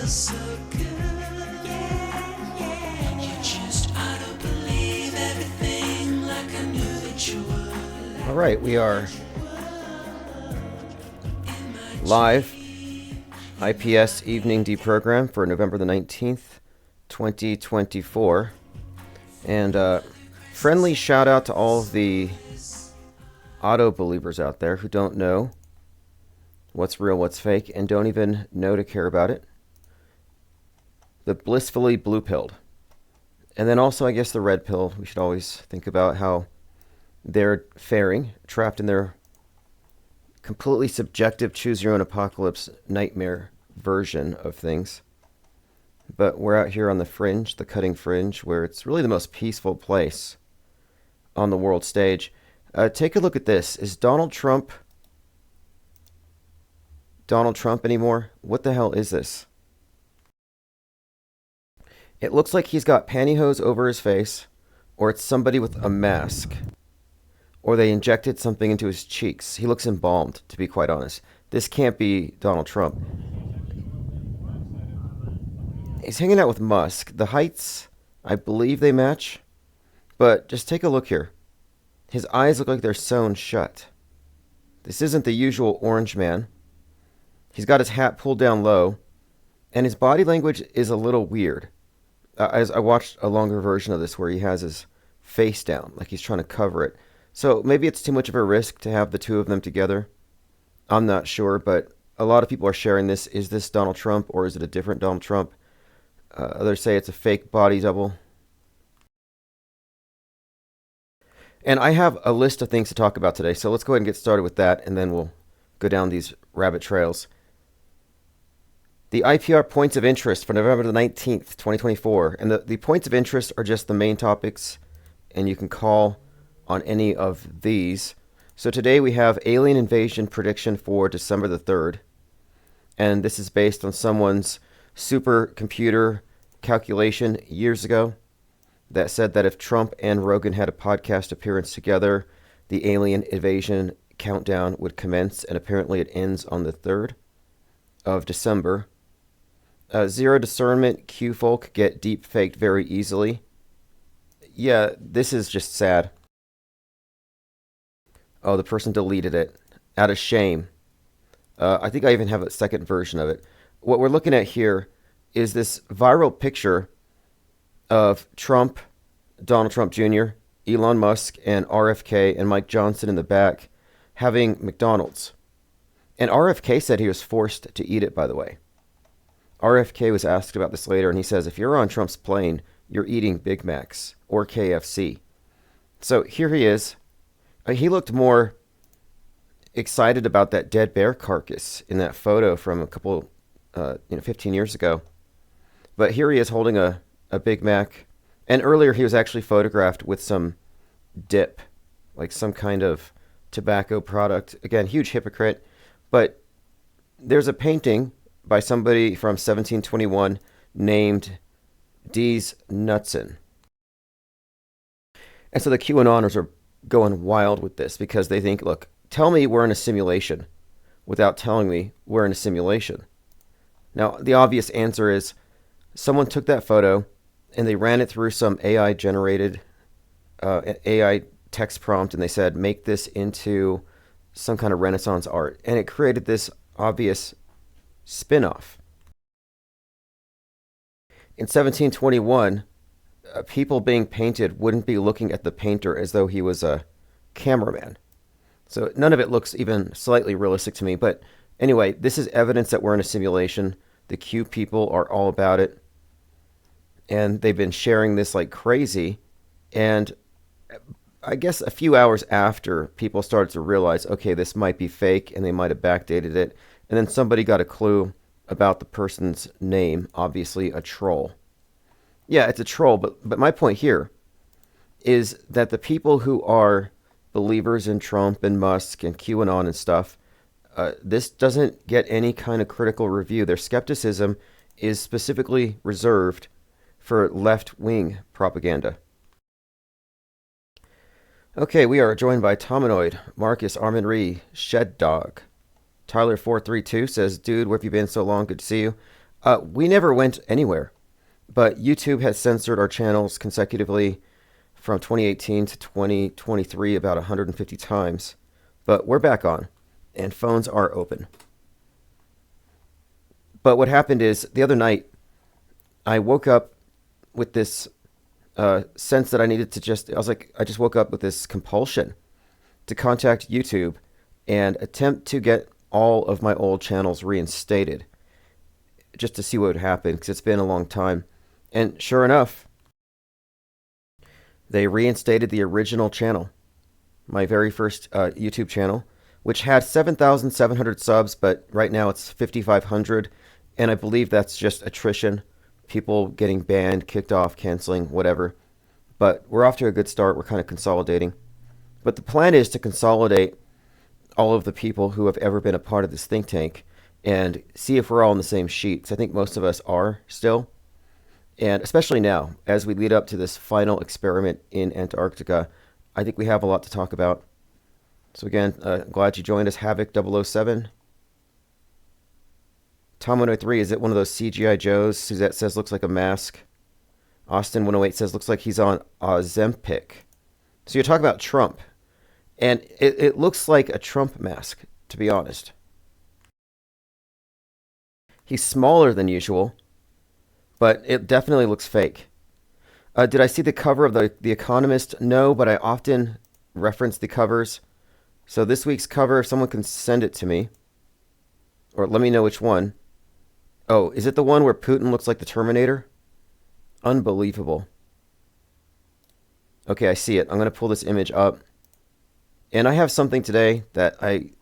feels so good. Yeah, yeah. You just ought to believe everything like I knew that you would. All right, we are live. IPS Evening Deprogram for November the 19th, 2024. And friendly shout out to all of the auto believers out there who don't know what's real, what's fake, and don't even know to care about it. The blissfully blue-pilled. And then also, I guess, the red pill. We should always think about how they're faring, trapped in their completely subjective choose-your-own-apocalypse nightmare version of things. But we're out here on the fringe, the cutting fringe, where it's really the most peaceful place on the world stage. Take a look at this. Is Donald Trump anymore? What the hell is this? It looks like he's got pantyhose over his face, or it's somebody with a mask, or they injected something into his cheeks. He looks embalmed, to be quite honest. This can't be Donald Trump. He's hanging out with Musk. The heights, I believe they match, but just take a look here. His eyes look like they're sewn shut. This isn't the usual orange man. He's got his hat pulled down low, and his body language is a little weird. As I watched a longer version of this where he has his face down, like he's trying to cover it. So maybe it's too much of a risk to have the two of them together. I'm not sure, but a lot of people are sharing this. Is this Donald Trump, or is it a different Donald Trump? Others say it's a fake body double. And I have a list of things to talk about today, so let's go ahead and get started with that, and then we'll go down these rabbit trails. The IPR points of interest for November the 19th, 2024. And the points of interest are just the main topics, and you can call on any of these. So today we have alien invasion prediction for December the 3rd. And this is based on someone's supercomputer calculation years ago that said that if Trump and Rogan had a podcast appearance together, the alien invasion countdown would commence, and apparently it ends on the 3rd of December. Zero discernment Q folk get deep faked very easily. Yeah, this is just sad. Oh, the person deleted it out of shame. I think I even have a second version of it. What we're looking at here is this viral picture of Trump, Donald Trump Jr., Elon Musk, and RFK and Mike Johnson in the back having McDonald's. And RFK said he was forced to eat it, by the way. RFK was asked about this later, and he says, if you're on Trump's plane, you're eating Big Macs or KFC. So here he is. He looked more excited about that dead bear carcass in that photo from a couple, 15 years ago. But here he is holding a Big Mac. And earlier he was actually photographed with some dip, like some kind of tobacco product. Again, huge hypocrite. But there's a painting by somebody from 1721 named Dees Knutson. And so the QAnoners are going wild with this because they think, look, tell me we're in a simulation without telling me we're in a simulation. Now, the obvious answer is someone took that photo and they ran it through some AI-generated AI text prompt, and they said, make this into some kind of Renaissance art. And it created this obvious spin-off. In 1721, people being painted wouldn't be looking at the painter as though he was a cameraman. So none of it looks even slightly realistic to me. But anyway, this is evidence that we're in a simulation. The Q people are all about it. And they've been sharing this like crazy. And I guess a few hours after, people started to realize, okay, this might be fake, and they might have backdated it. And then somebody got a clue about the person's name, obviously a troll. Yeah, it's a troll, but my point here is that the people who are believers in Trump and Musk and QAnon and stuff, this doesn't get any kind of critical review. Their skepticism is specifically reserved for left-wing propaganda. Okay, we are joined by Tominoid, Marcus, Armin Ree, Shed Dog. Tyler432 says, dude, where have you been so long? Good to see you. We never went anywhere, but YouTube has censored our channels consecutively from 2018 to 2023 about 150 times. But we're back on, and phones are open. But what happened is the other night, I woke up with this sense that I needed to I just woke up with this compulsion to contact YouTube and attempt to get all of my old channels reinstated just to see what would happen because it's been a long time. And sure enough, they reinstated the original channel, my very first YouTube channel, which had 7,700 subs, but right now it's 5,500. And I believe that's just attrition, people getting banned, kicked off, canceling, whatever. But we're off to a good start. We're kind of consolidating. But the plan is to consolidate all of the people who have ever been a part of this think tank and see if we're all on the same sheet. 'Cause I think most of us are still. And especially now, as we lead up to this final experiment in Antarctica, I think we have a lot to talk about. So again, glad you joined us, Havoc 007. Tom 103, is it one of those CGI Joes? Suzette says looks like a mask. Austin 108 says looks like he's on Ozempic. So you're talking about Trump. And it looks like a Trump mask, to be honest. He's smaller than usual, but it definitely looks fake. Did I see the cover of The Economist? No, but I often reference the covers. So this week's cover, if someone can send it to me, or let me know which one. Oh, is it the one where Putin looks like the Terminator? Unbelievable. Okay, I see it. I'm going to pull this image up. And I have something today that I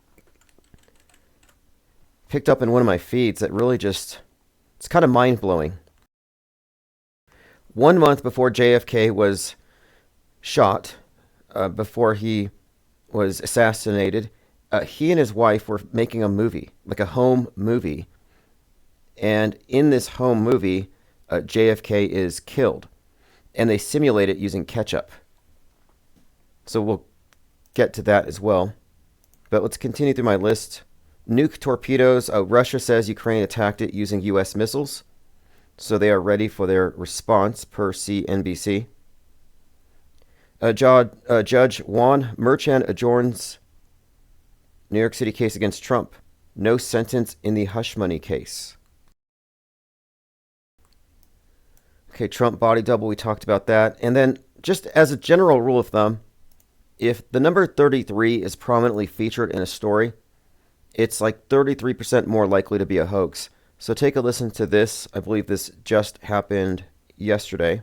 picked up in one of my feeds that really it's kind of mind-blowing. 1 month before JFK was shot, before he was assassinated, he and his wife were making a movie, like a home movie. And in this home movie, JFK is killed. And they simulate it using ketchup. So we'll get to that as well. But let's continue through my list. Nuke torpedoes. Russia says Ukraine attacked it using U.S. missiles. So they are ready for their response, per CNBC. Judge Juan Merchan adjourns New York City case against Trump. No sentence in the hush money case. Okay, Trump body double, we talked about that. And then just as a general rule of thumb, if the number 33 is prominently featured in a story, it's like 33% more likely to be a hoax. So take a listen to this. I believe this just happened yesterday.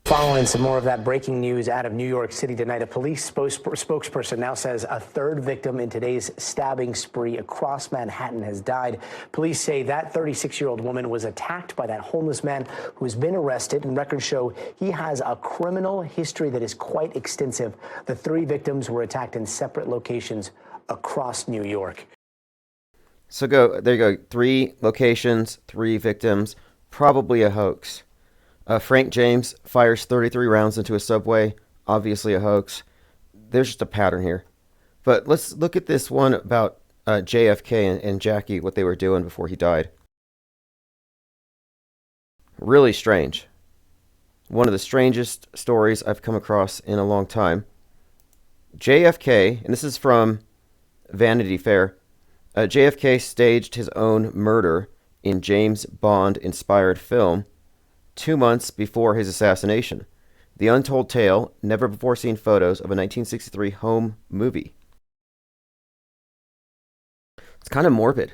Following some more of that breaking news out of New York City tonight, a police spokesperson now says a third victim in today's stabbing spree across Manhattan has died. Police say that 36-year-old woman was attacked by that homeless man who has been arrested, and records show he has a criminal history that is quite extensive. The 3 victims were attacked in separate locations across New York. So there you go. 3 locations, 3 victims, probably a hoax. Frank James fires 33 rounds into a subway, obviously a hoax. There's just a pattern here. But let's look at this one about JFK and Jackie, what they were doing before he died. Really strange. One of the strangest stories I've come across in a long time. JFK, and this is from Vanity Fair, JFK staged his own murder in James Bond-inspired film 2 months before his assassination. The untold tale, never-before-seen photos of a 1963 home movie. It's kind of morbid,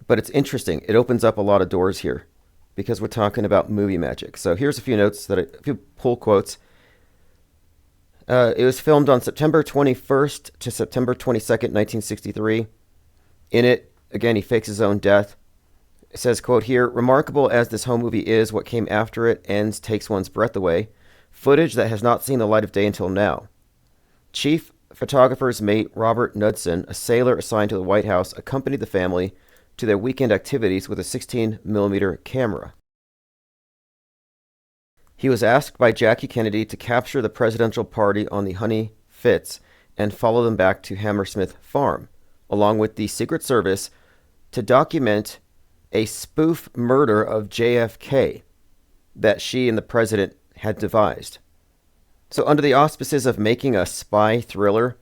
but it's interesting. It opens up a lot of doors here because we're talking about movie magic. So here's a few notes, a few pull quotes. It was filmed on September 21st to September 22nd, 1963. In it, again, he fakes his own death. It says, quote here, remarkable as this home movie is, what came after it ends takes one's breath away. Footage that has not seen the light of day until now. Chief photographer's mate Robert Knudsen, a sailor assigned to the White House, accompanied the family to their weekend activities with a 16-millimeter camera. He was asked by Jackie Kennedy to capture the presidential party on the Honey Fitz and follow them back to Hammersmith Farm, along with the Secret Service, to document a spoof murder of JFK that she and the president had devised. So under the auspices of making a spy thriller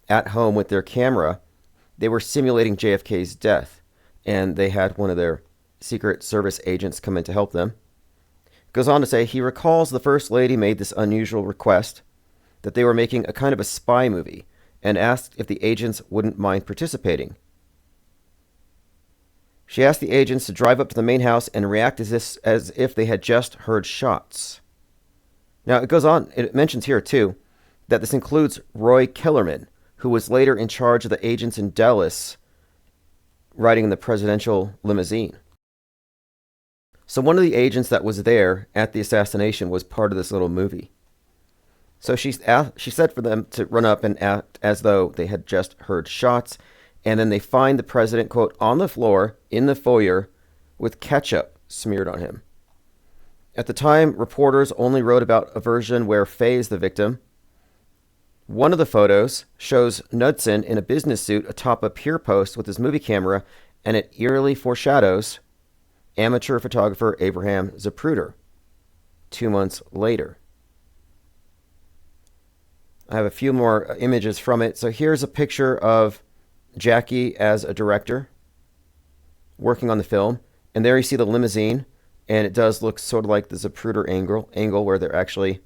at home with their camera, they were simulating JFK's death, and they had one of their Secret Service agents come in to help them. Goes on to say he recalls the First Lady made this unusual request that they were making a kind of a spy movie and asked if the agents wouldn't mind participating. She asked the agents to drive up to the main house and react as if they had just heard shots. Now, it goes on, it mentions here, too, that this includes Roy Kellerman, who was later in charge of the agents in Dallas riding in the presidential limousine. So one of the agents that was there at the assassination was part of this little movie. So she said for them to run up and act as though they had just heard shots, and then they find the president, quote, on the floor in the foyer with ketchup smeared on him. At the time, reporters only wrote about a version where Faye is the victim. One of the photos shows Knudsen in a business suit atop a pier post with his movie camera, and it eerily foreshadows amateur photographer Abraham Zapruder 2 months later. I have a few more images from it. So here's a picture of Jackie as a director working on the film, and there you see the limousine. And it does look sort of like the Zapruder angle where they're actually,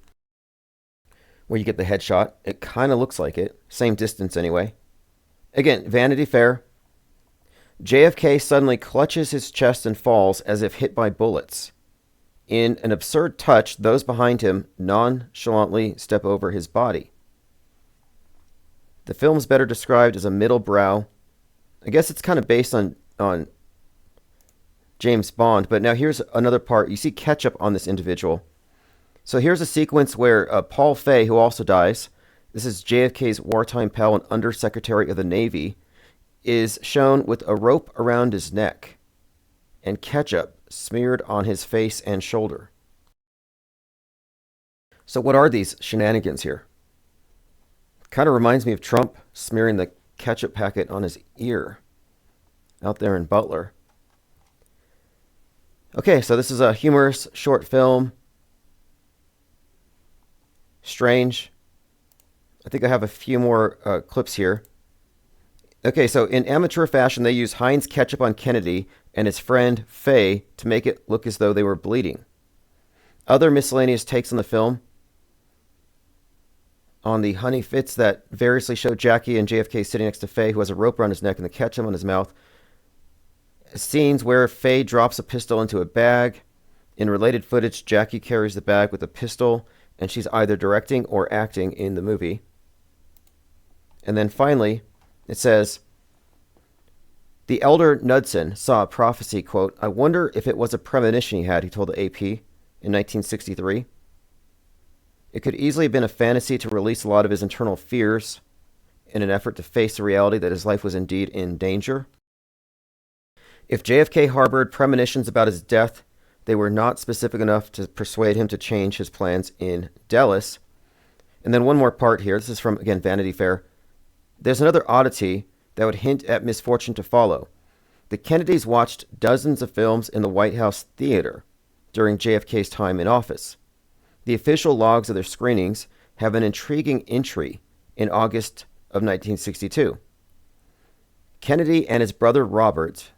where you get the headshot. It kind of looks like it. Same distance anyway. Again, Vanity Fair. JFK suddenly clutches his chest and falls as if hit by bullets. In an absurd touch, those behind him nonchalantly step over his body. The film's better described as a middle brow. I guess it's kind of based on James Bond, but now here's another part. You see ketchup on this individual. So here's a sequence where Paul Fay, who also dies, this is JFK's wartime pal and Undersecretary of the Navy, is shown with a rope around his neck and ketchup smeared on his face and shoulder. So what are these shenanigans here? Kind of reminds me of Trump smearing the ketchup packet on his ear out there in Butler. Okay, so this is a humorous short film. Strange. I think I have a few more clips here. Okay, so in amateur fashion, they use Heinz ketchup on Kennedy and his friend Faye to make it look as though they were bleeding. Other miscellaneous takes on the film on the honey fits that variously show Jackie and JFK sitting next to Faye, who has a rope around his neck and the ketchup on his mouth. Scenes where Faye drops a pistol into a bag. In related footage, Jackie carries the bag with a pistol, and she's either directing or acting in the movie. And then finally, it says, the elder Knudsen saw a prophecy, quote, I wonder if it was a premonition he had, he told the AP in 1963. It could easily have been a fantasy to release a lot of his internal fears in an effort to face the reality that his life was indeed in danger. If JFK harbored premonitions about his death, they were not specific enough to persuade him to change his plans in Dallas. And then one more part here. This is from, again, Vanity Fair. There's another oddity that would hint at misfortune to follow. The Kennedys watched dozens of films in the White House theater during JFK's time in office. The official logs of their screenings have an intriguing entry in August of 1962. Kennedy and his brother Robert,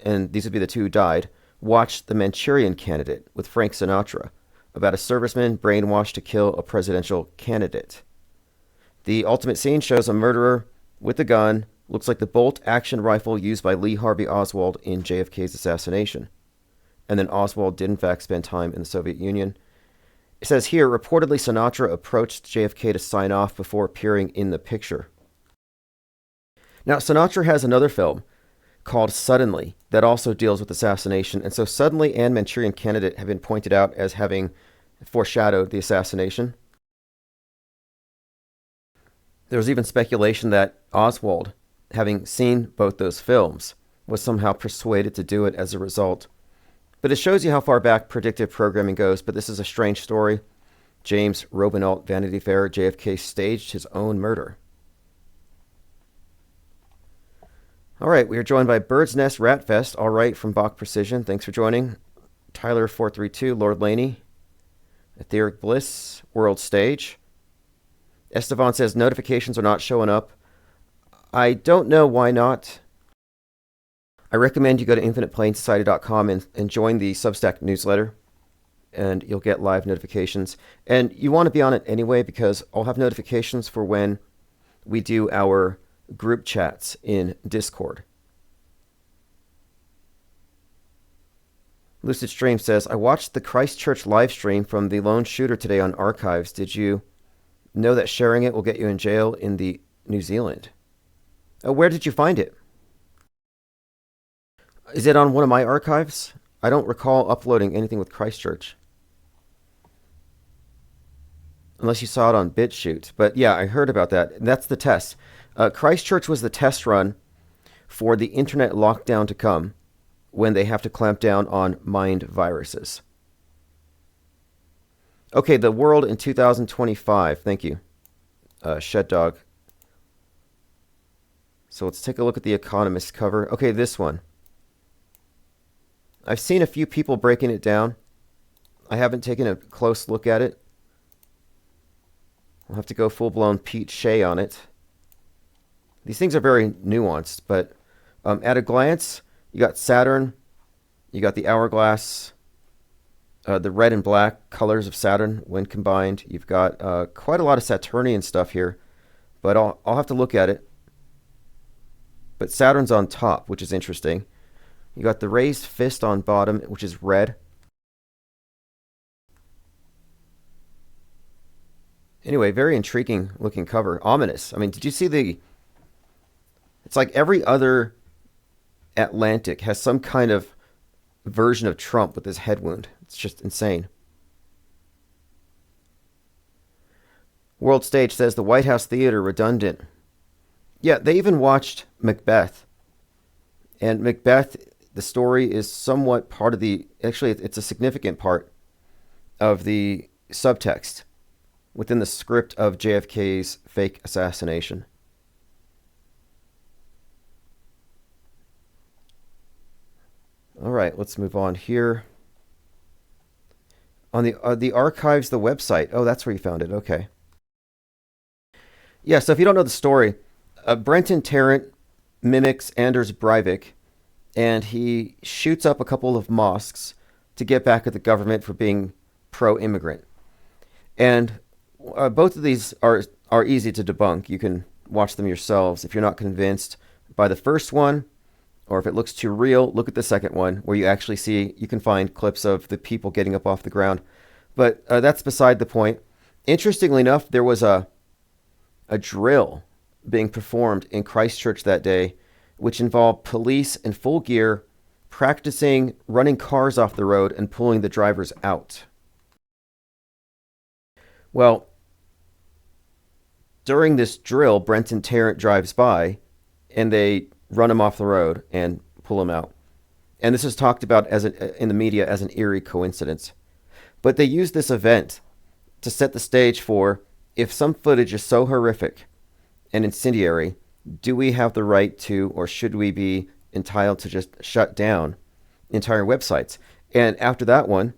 and these would be the two who died, watched The Manchurian Candidate with Frank Sinatra, about a serviceman brainwashed to kill a presidential candidate. The ultimate scene shows a murderer with a gun, looks like the bolt-action rifle used by Lee Harvey Oswald in JFK's assassination. And then Oswald did in fact spend time in the Soviet Union. It says here, reportedly Sinatra approached JFK to sign off before appearing in the picture. Now, Sinatra has another film called Suddenly that also deals with assassination, and so Suddenly and Manchurian Candidate have been pointed out as having foreshadowed the assassination. There was even speculation that Oswald, having seen both those films, was somehow persuaded to do it as a result. But it shows you how far back predictive programming goes, but this is a strange story. James Robinault, Vanity Fair, JFK staged his own murder. All right, we are joined by Bird's Nest Rat Fest. All right, from Bach Precision. Thanks for joining. Tyler 432, Lord Laney, Etheric Bliss, World Stage. Estevan says notifications are not showing up. I don't know why not. I recommend you go to infiniteplanesociety.com and join the Substack newsletter, and you'll get live notifications. And you want to be on it anyway, because I'll have notifications for when we do our group chats in Discord. Lucid Stream says, I watched the Christchurch live stream from the lone shooter today on Archives. Did you know that sharing it will get you in jail in the New Zealand? Where did you find it? Is it on one of my archives? I don't recall uploading anything with Christchurch. Unless you saw it on BitChute. But yeah, I heard about that. And that's the test. Christchurch was the test run for the internet lockdown to come when they have to clamp down on mind viruses. Okay, the world in 2025. Thank you, Shed Dog. So let's take a look at the Economist cover. Okay, this one. I've seen a few people breaking it down. I haven't taken a close look at it. We'll have to go full-blown Pete Shea on it. These things are very nuanced, but at a glance, you got Saturn, you got the hourglass, the red and black colors of Saturn when combined. You've got quite a lot of Saturnian stuff here, but I'll have to look at it. But Saturn's on top, which is interesting. You got the raised fist on bottom, which is red. Anyway, very intriguing looking cover. Ominous. I mean, did you see the... It's like every other Atlantic has some kind of version of Trump with his head wound. It's just insane. World Stage says the White House Theater redundant. Yeah, they even watched Macbeth. And Macbeth, the story is somewhat part of the... Actually, it's a significant part of the subtext within the script of JFK's fake assassination. All right, let's move on here. On the archives, the website. Oh, that's where you found it. Okay. Yeah, so if you don't know the story, Brenton Tarrant mimics Anders Breivik, and he shoots up a couple of mosques to get back at the government for being pro-immigrant. And both of these are easy to debunk. You can watch them yourselves. If you're not convinced by the first one, or if it looks too real, look at the second one, where you actually see, you can find clips of the people getting up off the ground. But that's beside the point. Interestingly enough, there was a drill being performed in Christchurch that day, which involved police in full gear practicing running cars off the road and pulling the drivers out. Well, during this drill, Brenton Tarrant drives by, and they run him off the road and pull him out. And this is talked about in the media as an eerie coincidence. But they use this event to set the stage for, if some footage is so horrific and incendiary, do we have the right to, or should we be entitled to just shut down entire websites? And after that one,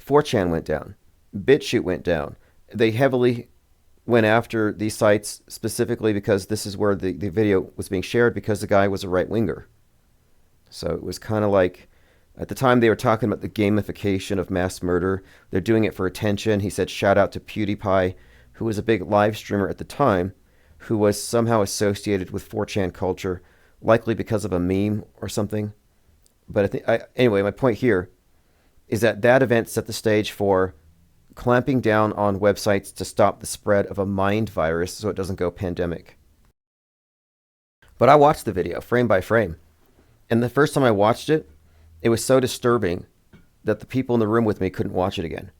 4chan went down. BitChute went down. They heavily went after these sites specifically because this is where the video was being shared, because the guy was a right-winger. So it was kind of like, at the time they were talking about the gamification of mass murder. They're doing it for attention. He said shout out to PewDiePie, who was a big live streamer at the time, who was somehow associated with 4chan culture, likely because of a meme or something. But anyway, my point here is that event set the stage for clamping down on websites to stop the spread of a mind virus so it doesn't go pandemic. But I watched the video frame by frame. And the first time I watched it, it was so disturbing that the people in the room with me couldn't watch it again.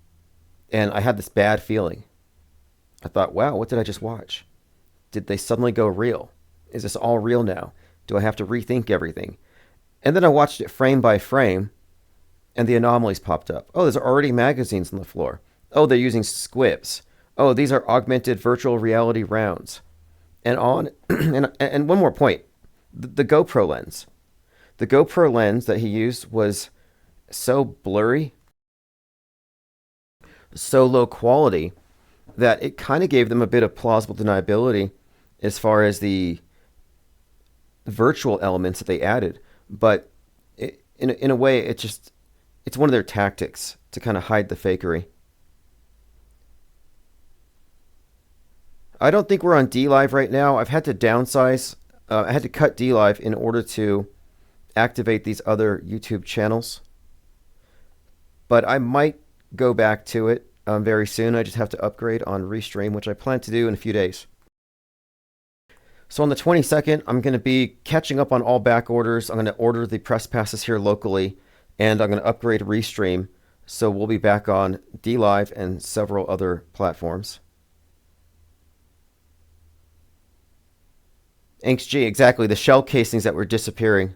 And I had this bad feeling. I thought, wow, what did I just watch? Did they suddenly go real? Is this all real now? Do I have to rethink everything? And then I watched it frame by frame, and the anomalies popped up. Oh, there's already magazines on the floor. Oh, they're using squibs. Oh, these are augmented virtual reality rounds. And on. And one more point. the GoPro lens. The GoPro lens that he used was so blurry, so low quality, that it kind of gave them a bit of plausible deniability as far as the virtual elements that they added. But in a way, it's one of their tactics to kind of hide the fakery. I don't think we're on DLive right now. I've had to downsize. I had to cut DLive in order to activate these other YouTube channels. But I might go back to it very soon. I just have to upgrade on Restream, which I plan to do in a few days. So on the 22nd, I'm going to be catching up on all back orders. I'm going to order the press passes here locally, and I'm going to upgrade Restream. So we'll be back on DLive and several other platforms. XG, exactly. The shell casings that were disappearing.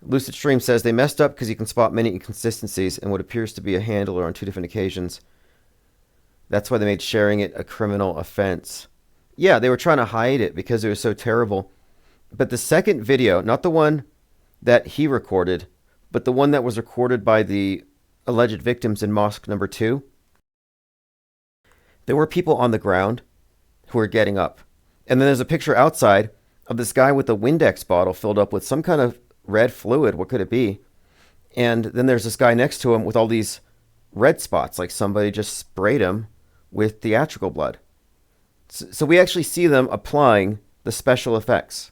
Lucid Stream says they messed up because you can spot many inconsistencies in what appears to be a handler on 2 different occasions. That's why they made sharing it a criminal offense. Yeah, they were trying to hide it because it was so terrible. But the second video, not the one that he recorded, but the one that was recorded by the alleged victims in Mosque number 2, there were people on the ground who were getting up. And then there's a picture outside of this guy with a Windex bottle filled up with some kind of red fluid. What could it be? And then there's this guy next to him with all these red spots, like somebody just sprayed him with theatrical blood. So we actually see them applying the special effects.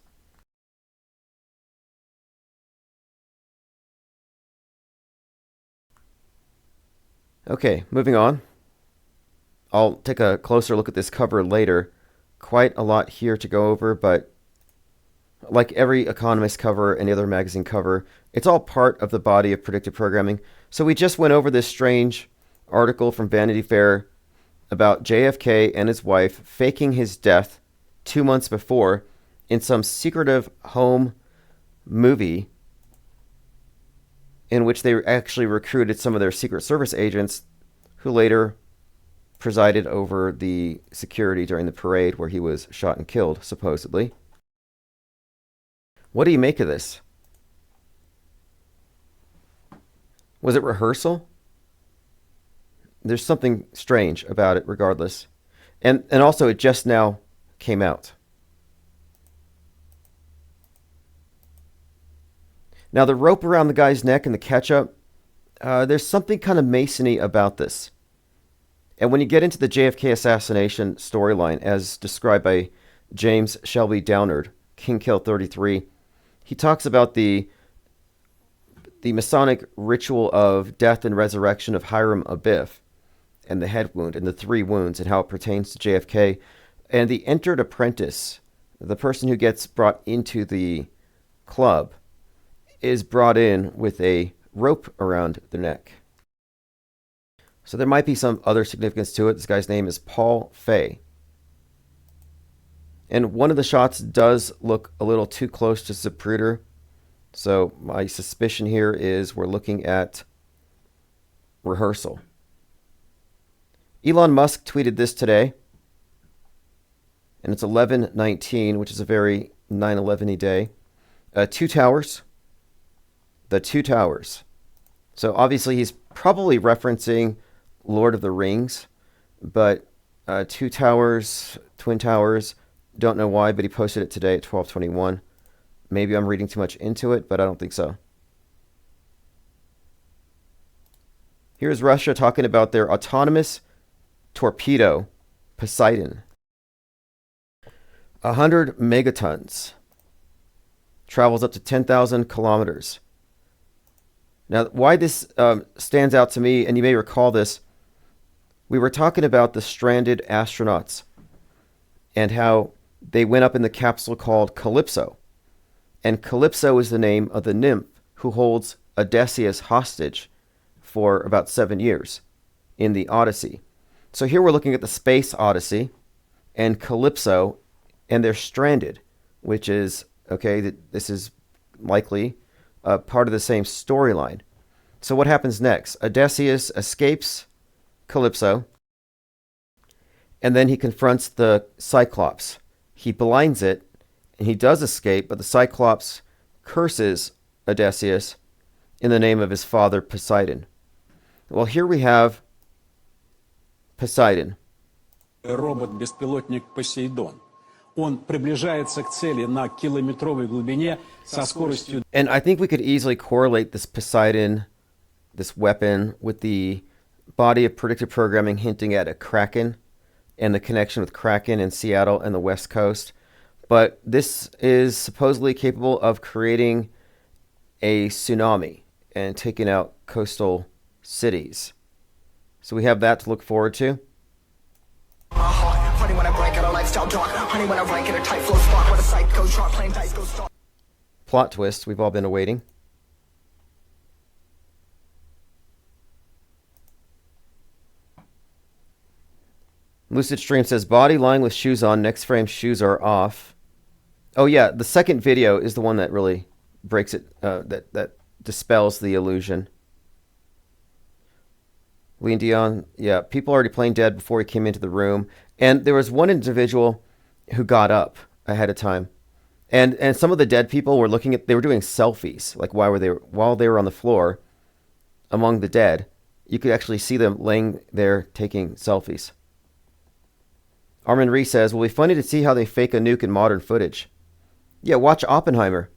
Okay, moving on. I'll take a closer look at this cover later. Quite a lot here to go over, but like every Economist cover and other magazine cover, it's all part of the body of predictive programming. So we just went over this strange article from Vanity Fair about JFK and his wife faking his death 2 months before in some secretive home movie in which they actually recruited some of their Secret Service agents who later presided over the security during the parade where he was shot and killed, supposedly. What do you make of this? Was it rehearsal? There's something strange about it regardless. And also it just now came out. Now the rope around the guy's neck and the ketchup, there's something kind of Masony about this. And when you get into the JFK assassination storyline as described by James Shelby Downard, King Kill 33, he talks about the Masonic ritual of death and resurrection of Hiram Abiff and the head wound and the 3 wounds and how it pertains to JFK. And the entered apprentice, the person who gets brought into the club, is brought in with a rope around their neck. So there might be some other significance to it. This guy's name is Paul Fay. And one of the shots does look a little too close to Zapruder. So my suspicion here is we're looking at rehearsal. Elon Musk tweeted this today. And it's 11/19, which is a very 9/11-y day. 2 towers. The 2 towers. So obviously he's probably referencing Lord of the Rings, but 2 towers, Twin Towers, don't know why, but he posted it today at 12:21. Maybe I'm reading too much into it, but I don't think so. Here's Russia talking about their autonomous torpedo, Poseidon. 100 megatons. Travels up to 10,000 kilometers. Now, why this stands out to me, and you may recall this, we were talking about the stranded astronauts and how they went up in the capsule called Calypso. And Calypso is the name of the nymph who holds Odysseus hostage for about 7 years in the Odyssey. So here we're looking at the Space Odyssey and Calypso, and they're stranded, which is, okay, this is likely part of the same storyline. So what happens next? Odysseus escapes Calypso, and then he confronts the Cyclops. He blinds it, and he does escape, but the Cyclops curses Odysseus in the name of his father Poseidon. Well, here we have Poseidon. Робот-беспилотник Посейдон. Он приближается к цели на километровой глубине со скоростью... And I think we could easily correlate this Poseidon, this weapon, with the body of predictive programming hinting at a Kraken and the connection with Kraken in Seattle and the West Coast. But this is supposedly capable of creating a tsunami and taking out coastal cities. So we have that to look forward to. Plot twist we've all been awaiting. Lucid Stream says, body lying with shoes on, next frame shoes are off. Oh yeah, the second video is the one that really breaks it, that dispels the illusion. Lean Dion, yeah, people already playing dead before he came into the room. And there was one individual who got up ahead of time. And some of the dead people were looking at, they were doing selfies, like while they were on the floor among the dead. You could actually see them laying there taking selfies. Armin Ree says, will be funny to see how they fake a nuke in modern footage. Yeah, watch Oppenheimer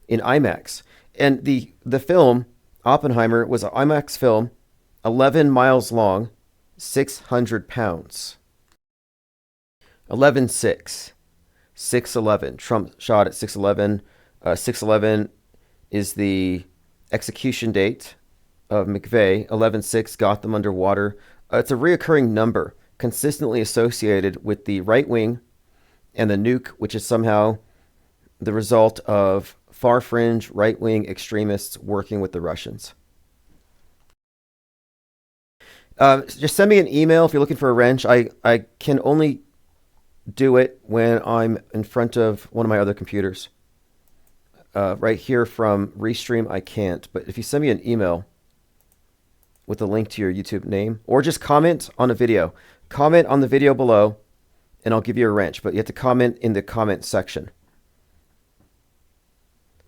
in IMAX. And the film, Oppenheimer, was an IMAX film, 11 miles long, 600 pounds. 11.6. 6/11. Trump shot at 6/11. 6/11 is the execution date of McVeigh. 11.6 got them underwater. It's a reoccurring number, consistently associated with the right wing and the nuke, which is somehow the result of far fringe right wing extremists working with the Russians. Just send me an email if you're looking for a wrench. I can only do it when I'm in front of one of my other computers. Right here from Restream, I can't. But if you send me an email with a link to your YouTube name, or just comment on a video. Comment on the video below, and I'll give you a wrench. But you have to comment in the comment section.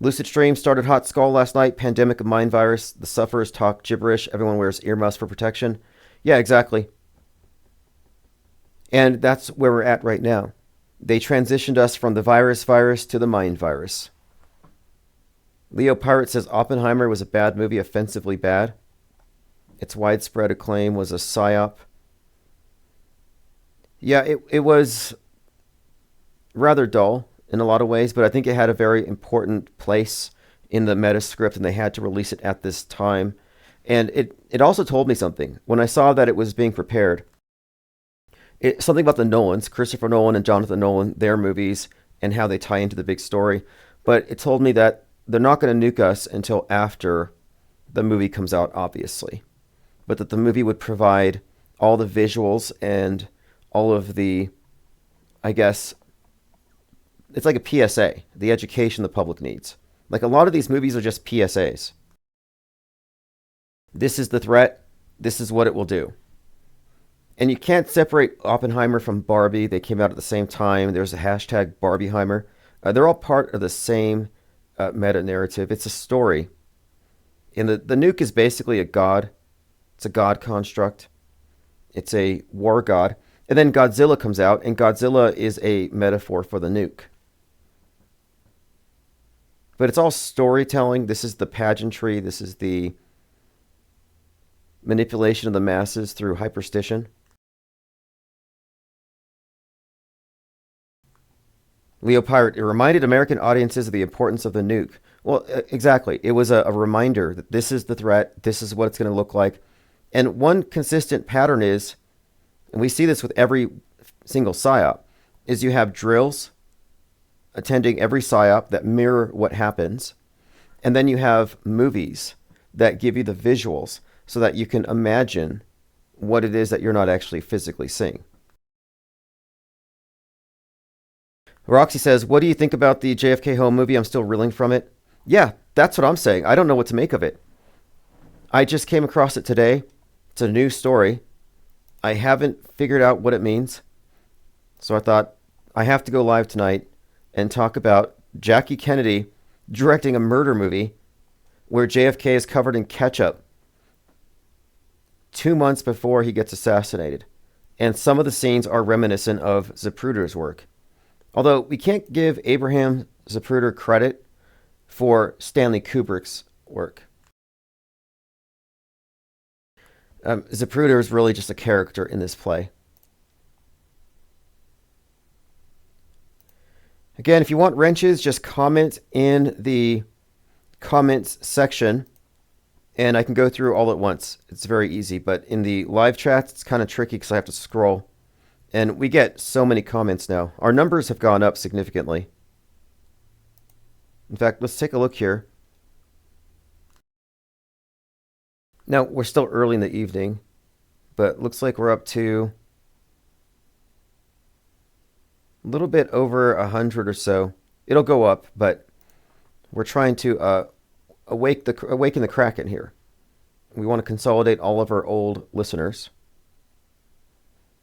Lucid Stream started Hot Skull last night. Pandemic of mind virus. The sufferers talk gibberish. Everyone wears earmuffs for protection. Yeah, exactly. And that's where we're at right now. They transitioned us from the virus to the mind virus. Leo Pirate says Oppenheimer was a bad movie, offensively bad. Its widespread acclaim was a psyop. Yeah, it was rather dull in a lot of ways, but I think it had a very important place in the meta script, and they had to release it at this time. And it also told me something. When I saw that it was being prepared, something about the Nolans, Christopher Nolan and Jonathan Nolan, their movies, and how they tie into the big story. But it told me that they're not going to nuke us until after the movie comes out, obviously. But that the movie would provide all the visuals and all of the, I guess, it's like a PSA, the education the public needs. Like a lot of these movies are just PSAs. This is the threat. This is what it will do. And you can't separate Oppenheimer from Barbie. They came out at the same time. There's a hashtag Barbieheimer. They're all part of the same meta-narrative. It's a story. And the nuke is basically a god. It's a god construct. It's a war god. And then Godzilla comes out, and Godzilla is a metaphor for the nuke. But it's all storytelling. This is the pageantry. This is the manipulation of the masses through hyperstition. Leo Pirate, it reminded American audiences of the importance of the nuke. Well, exactly. It was a reminder that this is the threat. This is what it's going to look like. And one consistent pattern is, and we see this with every single PSYOP, is you have drills attending every PSYOP that mirror what happens. And then you have movies that give you the visuals so that you can imagine what it is that you're not actually physically seeing. Roxy says, what do you think about the JFK Home movie? I'm still reeling from it. Yeah, that's what I'm saying. I don't know what to make of it. I just came across it today. It's a new story. I haven't figured out what it means. So I thought, I have to go live tonight and talk about Jackie Kennedy directing a murder movie where JFK is covered in ketchup 2 months before he gets assassinated. And some of the scenes are reminiscent of Zapruder's work. Although we can't give Abraham Zapruder credit for Stanley Kubrick's work. Zapruder is really just a character in this play. Again, if you want wrenches, just comment in the comments section, and I can go through all at once. It's very easy, but in the live chats, it's kind of tricky because I have to scroll. And we get so many comments now. Our numbers have gone up significantly. In fact, let's take a look here. Now, we're still early in the evening, but looks like we're up to a little bit over 100 or so. It'll go up, but we're trying to awaken the Kraken here. We want to consolidate all of our old listeners.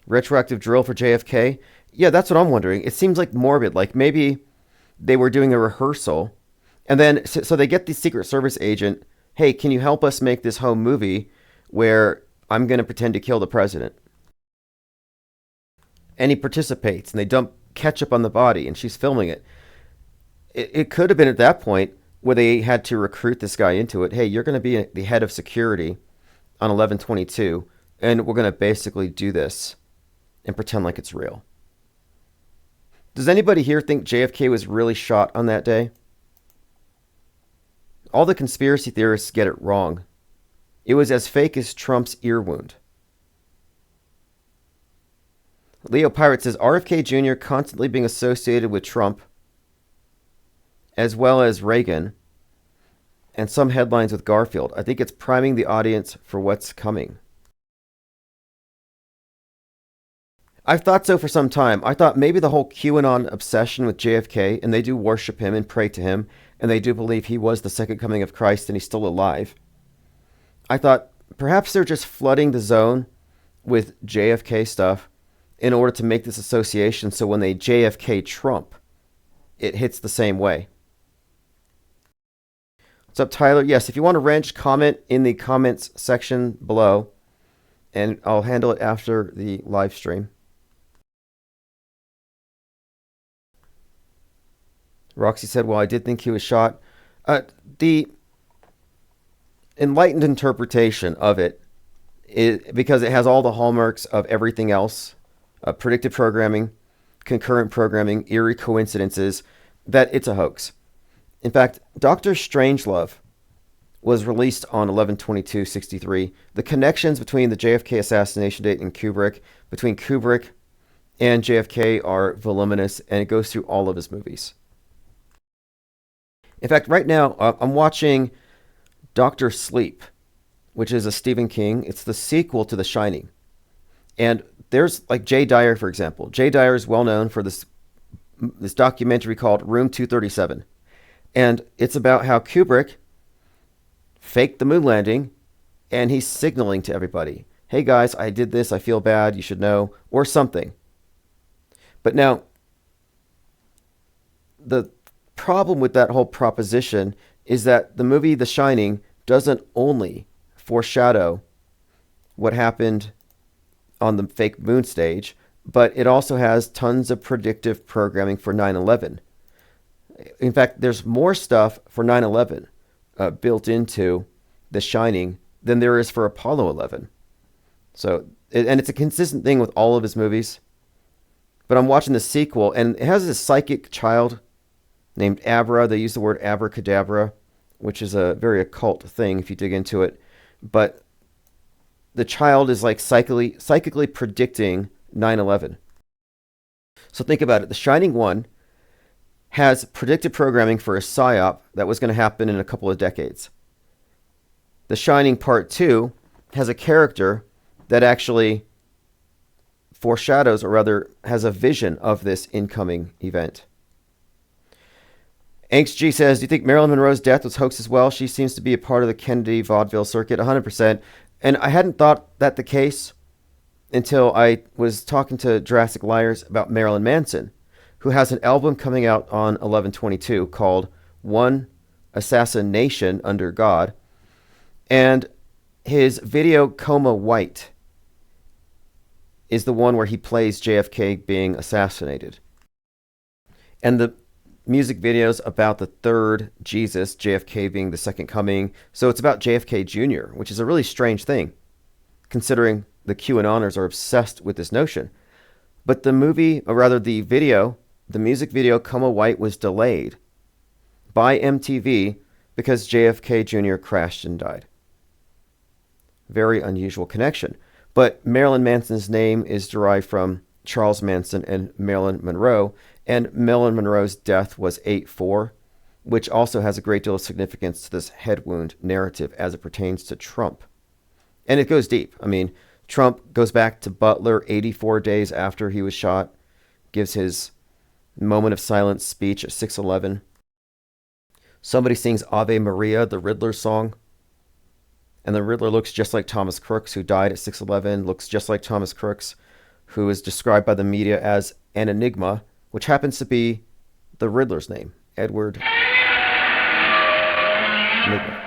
Retroactive drill for JFK? Yeah, that's what I'm wondering. It seems like morbid, like maybe they were doing a rehearsal, and then so they get the Secret Service agent, hey, can you help us make this home movie where I'm going to pretend to kill the president? And he participates, and they dump ketchup on the body, and she's filming it. It could have been at that point where they had to recruit this guy into it. Hey, you're going to be the head of security on 11/22, and we're going to basically do this and pretend like it's real. Does anybody here think JFK was really shot on that day? All the conspiracy theorists get it wrong. It was as fake as Trump's ear wound. Leo Pirate says, RFK Jr. constantly being associated with Trump, as well as Reagan, and some headlines with Garfield. I think it's priming the audience for what's coming. I've thought so for some time. I thought maybe the whole QAnon obsession with JFK, and they do worship him and pray to him, and they do believe he was the second coming of Christ and he's still alive. I thought perhaps they're just flooding the zone with JFK stuff in order to make this association so when they JFK Trump, it hits the same way. What's up, Tyler? Yes, if you want to wrench, comment in the comments section below, and I'll handle it after the live stream. Roxy said, well, I did think he was shot. The enlightened interpretation of it is because it has all the hallmarks of everything else, predictive programming, concurrent programming, eerie coincidences, that it's a hoax. In fact, Dr. Strangelove was released on 11/22/63. The connections between the JFK assassination date and Kubrick, between Kubrick and JFK, are voluminous, and it goes through all of his movies. In fact, right now, I'm watching Dr. Sleep, which is a Stephen King. It's the sequel to The Shining. And there's like Jay Dyer, for example. Jay Dyer is well known for this documentary called Room 237. And it's about how Kubrick faked the moon landing, and he's signaling to everybody, hey guys, I did this, I feel bad, you should know, or something. But now, the problem with that whole proposition is that the movie The Shining doesn't only foreshadow what happened on the fake moon stage, but it also has tons of predictive programming for 9/11. In fact, there's more stuff for 9/11 built into The Shining than there is for Apollo 11. So, and it's a consistent thing with all of his movies. But I'm watching the sequel, and it has this psychic child named Abra. They use the word abracadabra, which is a very occult thing if you dig into it. But the child is like psychically predicting 9/11. So think about it. The Shining 1 has predictive programming for a psyop that was going to happen in a couple of decades. The Shining Part 2 has a character that actually foreshadows, or rather has a vision of this incoming event. Angst G says, do you think Marilyn Monroe's death was hoax as well? She seems to be a part of the Kennedy vaudeville circuit, 100%. And I hadn't thought that the case until I was talking to Jurassic Liars about Marilyn Manson, who has an album coming out on 11/22 called One Assassination Under God. And his video Coma White is the one where he plays JFK being assassinated. And the music videos about the third Jesus, JFK being the second coming. So it's about JFK Jr., which is a really strange thing, considering the QAnoners are obsessed with this notion. But the movie, or rather the video, the music video Coma White was delayed by MTV because JFK Jr. crashed and died. Very unusual connection. But Marilyn Manson's name is derived from Charles Manson and Marilyn Monroe, and Marilyn Monroe's death was 8/4, which also has a great deal of significance to this head wound narrative as it pertains to Trump. And it goes deep. I mean, Trump goes back to Butler 84 days after he was shot, gives his moment of silence speech at 6/11. Somebody sings Ave Maria, the Riddler song, and the Riddler looks just like Thomas Crooks, who died at 6/11, looks just like Thomas Crooks, who is described by the media as an enigma, which happens to be the Riddler's name, Edward Enigma.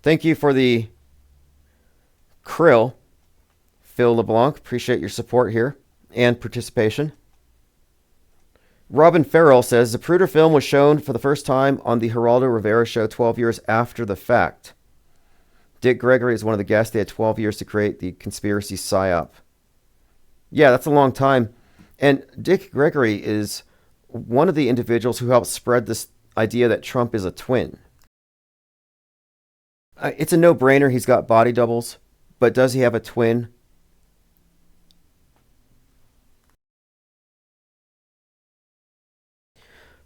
Thank you for the krill, Phil LeBlanc. Appreciate your support here and participation. Robin Farrell says, Zapruder film was shown for the first time on the Geraldo Rivera show 12 years after the fact. Dick Gregory is one of the guests. They had 12 years to create the conspiracy psyop. Yeah, that's a long time. And Dick Gregory is one of the individuals who helped spread this idea that Trump is a twin. It's a no-brainer. He's got body doubles. But does he have a twin?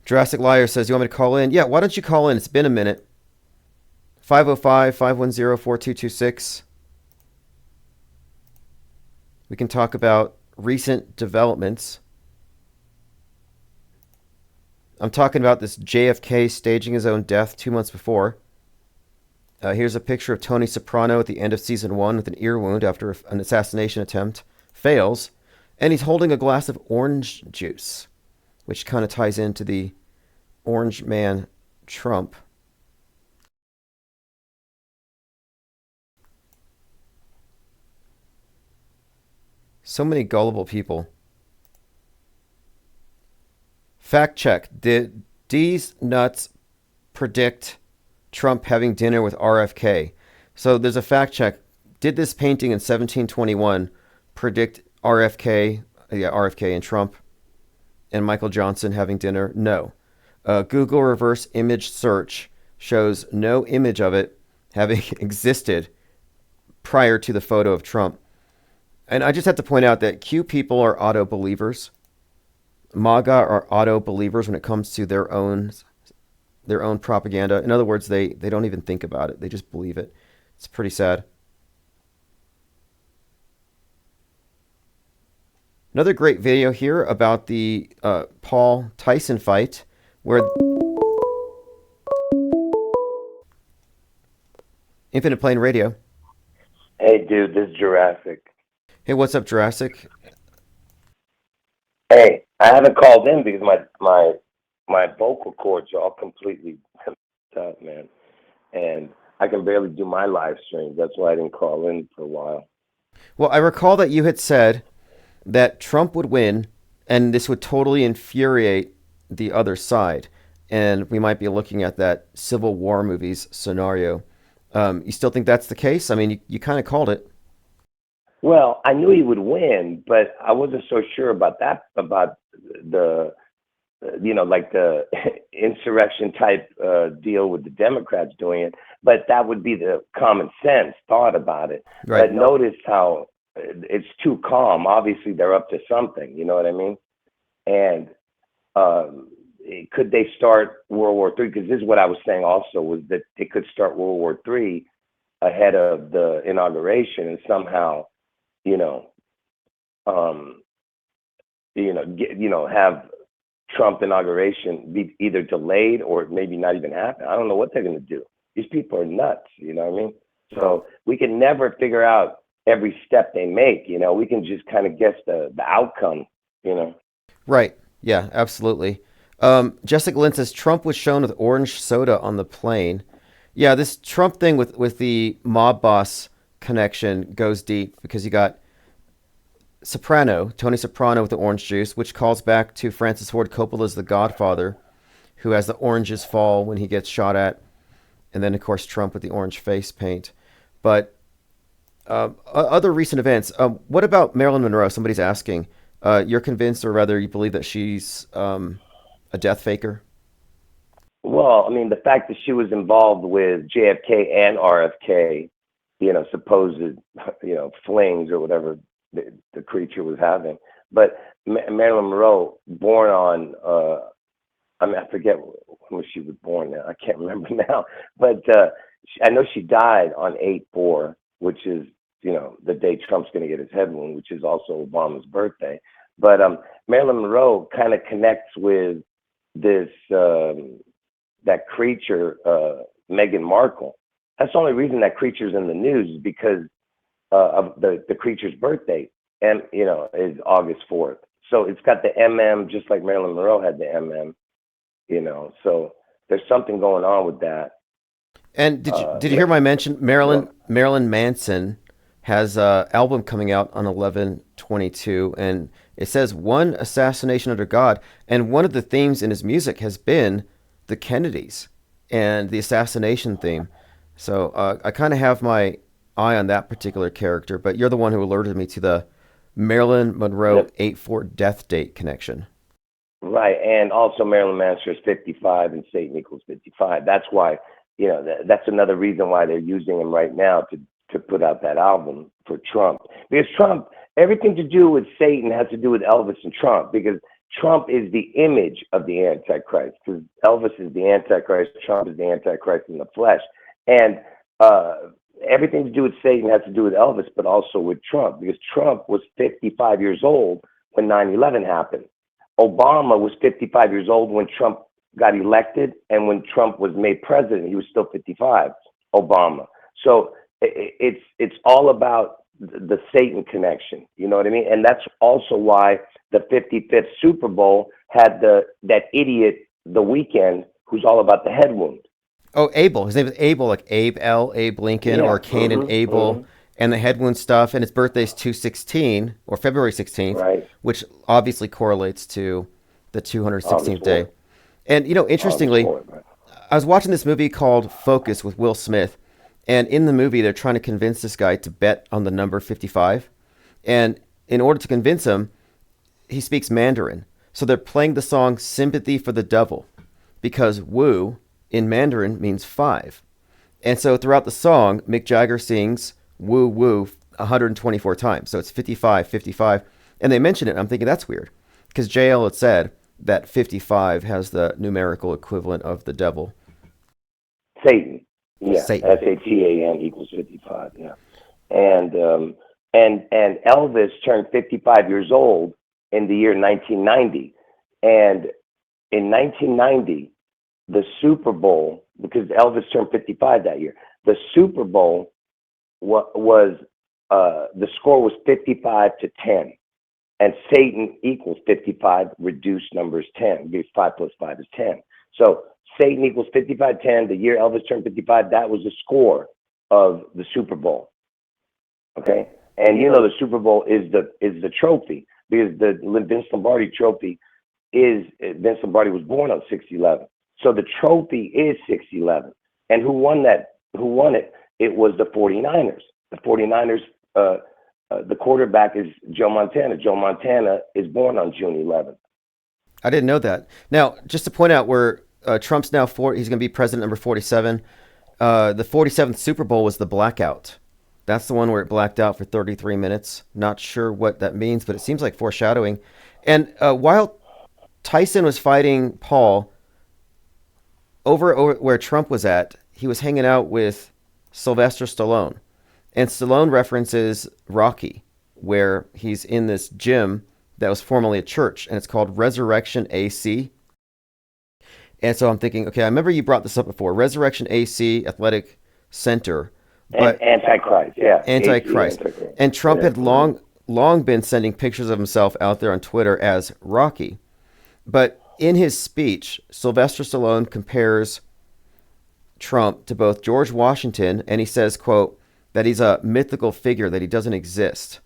Jurassic Liar says, you want me to call in? Yeah, why don't you call in? It's been a minute. 505-510-4226. We can talk about recent developments. I'm talking about this JFK staging his own death 2 months before. Here's a picture of Tony Soprano at the end of season 1 with an ear wound after an assassination attempt. Fails. And he's holding a glass of orange juice, which kind of ties into the orange man Trump. So many gullible people. Fact check. Did these nuts predict Trump having dinner with RFK? So there's a fact check. Did this painting in 1721 predict RFK and Trump and Michael Johnson having dinner? No. Google reverse image search shows no image of it having existed prior to the photo of Trump. And I just have to point out that Q people are auto believers. MAGA are auto believers when it comes to their own propaganda. In other words, they don't even think about it. They just believe it. It's pretty sad. Another great video here about the Paul Tyson fight where Infinite Plane Radio. Hey, dude, this is Jurassic. Hey, what's up, Jurassic? Hey, I haven't called in because my vocal cords are all completely up, man. And I can barely do my live stream. That's why I didn't call in for a while. Well, I recall that you had said that Trump would win, and this would totally infuriate the other side. And we might be looking at that Civil War movies scenario. You still think that's the case? I mean, you kind of called it. Well, I knew he would win, but I wasn't so sure about that, about the, like the insurrection type deal with the Democrats doing it. But that would be the common sense thought about it. Right. But notice how it's too calm. Obviously, they're up to something. You know what I mean? And could they start World War III? Because this is what I was saying also, was that they could start World War III ahead of the inauguration and somehow, have Trump inauguration be either delayed or maybe not even happen. I don't know what they're going to do. These people are nuts, you know what I mean? So we can never figure out every step they make, we can just kind of guess the outcome you know. Right. Yeah, absolutely. Jessica Lynn says Trump was shown with orange soda on the plane. Yeah, this Trump thing with the mob boss connection goes deep because you got Tony Soprano with the orange juice, which calls back to Francis Ford Coppola's The Godfather, who has the oranges fall when he gets shot at, and then of course Trump with the orange face paint. But other recent events. What about Marilyn Monroe? Somebody's asking. You're convinced, or rather, you believe that she's a death faker? Well, I mean, the fact that she was involved with JFK and RFK, supposed, flings or whatever the creature was having. But Marilyn Monroe, born on, I forget when she was born now. I can't remember now. But I know she died on 8/4, which is, the day Trump's going to get his head wound, which is also Obama's birthday. But Marilyn Monroe kind of connects with this, that creature, Meghan Markle. That's the only reason that creature's in the news is because of the creature's birthday, and is August 4th. So it's got the MM, just like Marilyn Monroe had the MM. So there's something going on with that. And did you hear my mention? Marilyn Manson has an album coming out on 11/22, and it says "One Assassination Under God," and one of the themes in his music has been the Kennedys and the assassination theme. So I kind of have my eye on that particular character, but you're the one who alerted me to the Marilyn Monroe 8/4 death date connection. Right, and also Marilyn Manson is 55 and Satan equals 55. That's why, that's another reason why they're using him right now to put out that album for Trump. Because Trump, everything to do with Satan has to do with Elvis and Trump, because Trump is the image of the Antichrist, because Elvis is the Antichrist, Trump is the Antichrist in the flesh. And everything to do with Satan has to do with Elvis, but also with Trump, because Trump was 55 years old when 9/11 happened. Obama was 55 years old when Trump got elected, and when Trump was made president, he was still 55, Obama. So it's all about the Satan connection, you know what I mean? And that's also why the 55th Super Bowl had that idiot, The Weeknd, who's all about the head wound. Oh, Abel. His name is Abel, like Abe Lincoln, or Cain and Abel, and the head wound stuff. And his birthday's 2/16, or February 16th, right, which obviously correlates to the 216th day. And, interestingly, I was watching this movie called Focus with Will Smith. And in the movie, they're trying to convince this guy to bet on the number 55. And in order to convince him, he speaks Mandarin. So they're playing the song Sympathy for the Devil, because Wu in Mandarin means 5. And so throughout the song, Mick Jagger sings Woo Woo 124 times. So it's 55, 55. And they mention it. I'm thinking that's weird, because JL had said that 55 has the numerical equivalent of the devil. Satan. Yeah, Satan. Satan equals 55. Yeah, and Elvis turned 55 years old in the year 1990, and in 1990, the Super Bowl, because Elvis turned 55 that year, the Super Bowl was the score was 55-10, and Satan equals 55 reduced numbers 10 because 5 plus 5 is 10. So Satan equals 55-10. The year Elvis turned 55, that was the score of the Super Bowl. Okay, and the Super Bowl is the trophy, because the Vince Lombardi trophy is Vince Lombardi was born on 6/11, so the trophy is 6/11. And who won that? Who won it? It was the 49ers. The 49ers. The quarterback is Joe Montana. Joe Montana is born on June 11th. I didn't know that. Now, just to point out where Trump's now he's going to be president number 47. The 47th Super Bowl was the blackout. That's the one where it blacked out for 33 minutes. Not sure what that means, but it seems like foreshadowing. And while Tyson was fighting Paul, over where Trump was at, he was hanging out with Sylvester Stallone. And Stallone references Rocky, where he's in this gym that was formerly a church, and it's called Resurrection AC. And so I'm thinking, okay, I remember you brought this up before, Resurrection AC Athletic Center. But Antichrist, yeah. Antichrist. And Trump had long long been sending pictures of himself out there on Twitter as Rocky. But in his speech, Sylvester Stallone compares Trump to both George Washington, and he says, quote, that he's a mythical figure, that he doesn't exist.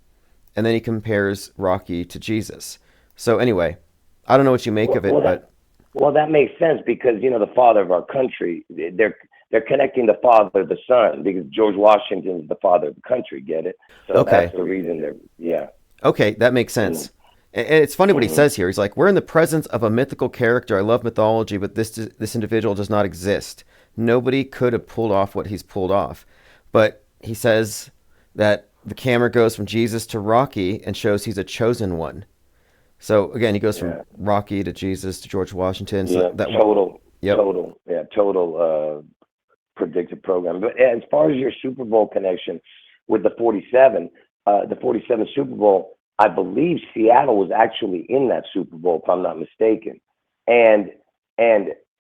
And then he compares Rocky to Jesus. So anyway, I don't know what you make of it, but... Well, that makes sense because, the father of our country, they're connecting the father, the son, because George Washington is the father of the country, get it? So Okay. That's the reason yeah. Okay, that makes sense. And it's funny what he says here. He's like, we're in the presence of a mythical character. I love mythology, but this individual does not exist. Nobody could have pulled off what he's pulled off. But he says that the camera goes from Jesus to Rocky and shows he's a chosen one. So again, he goes from Rocky to Jesus to George Washington. So total predictive program. But as far as your Super Bowl connection with the 47 Super Bowl, I believe Seattle was actually in that Super Bowl, if I'm not mistaken. And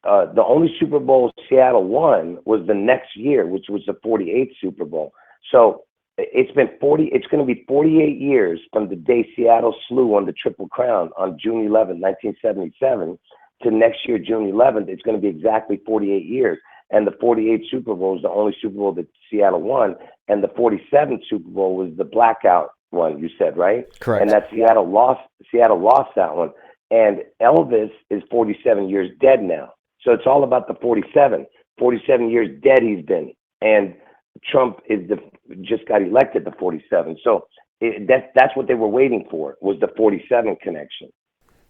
the only Super Bowl Seattle won was the next year, which was the 48th Super Bowl. So it's going to be 48 years from the day Seattle slew on the Triple Crown on June 11, 1977, to next year, June 11th. It's going to be exactly 48 years. And the 48th Super Bowl is the only Super Bowl that Seattle won. And the 47th Super Bowl was the blackout one, you said, right? Correct. And that Seattle lost that one. And Elvis is 47 years dead now. So it's all about the 47. 47 years dead he's been. And Trump just got elected the 47. So that's what they were waiting for, was the 47 connection.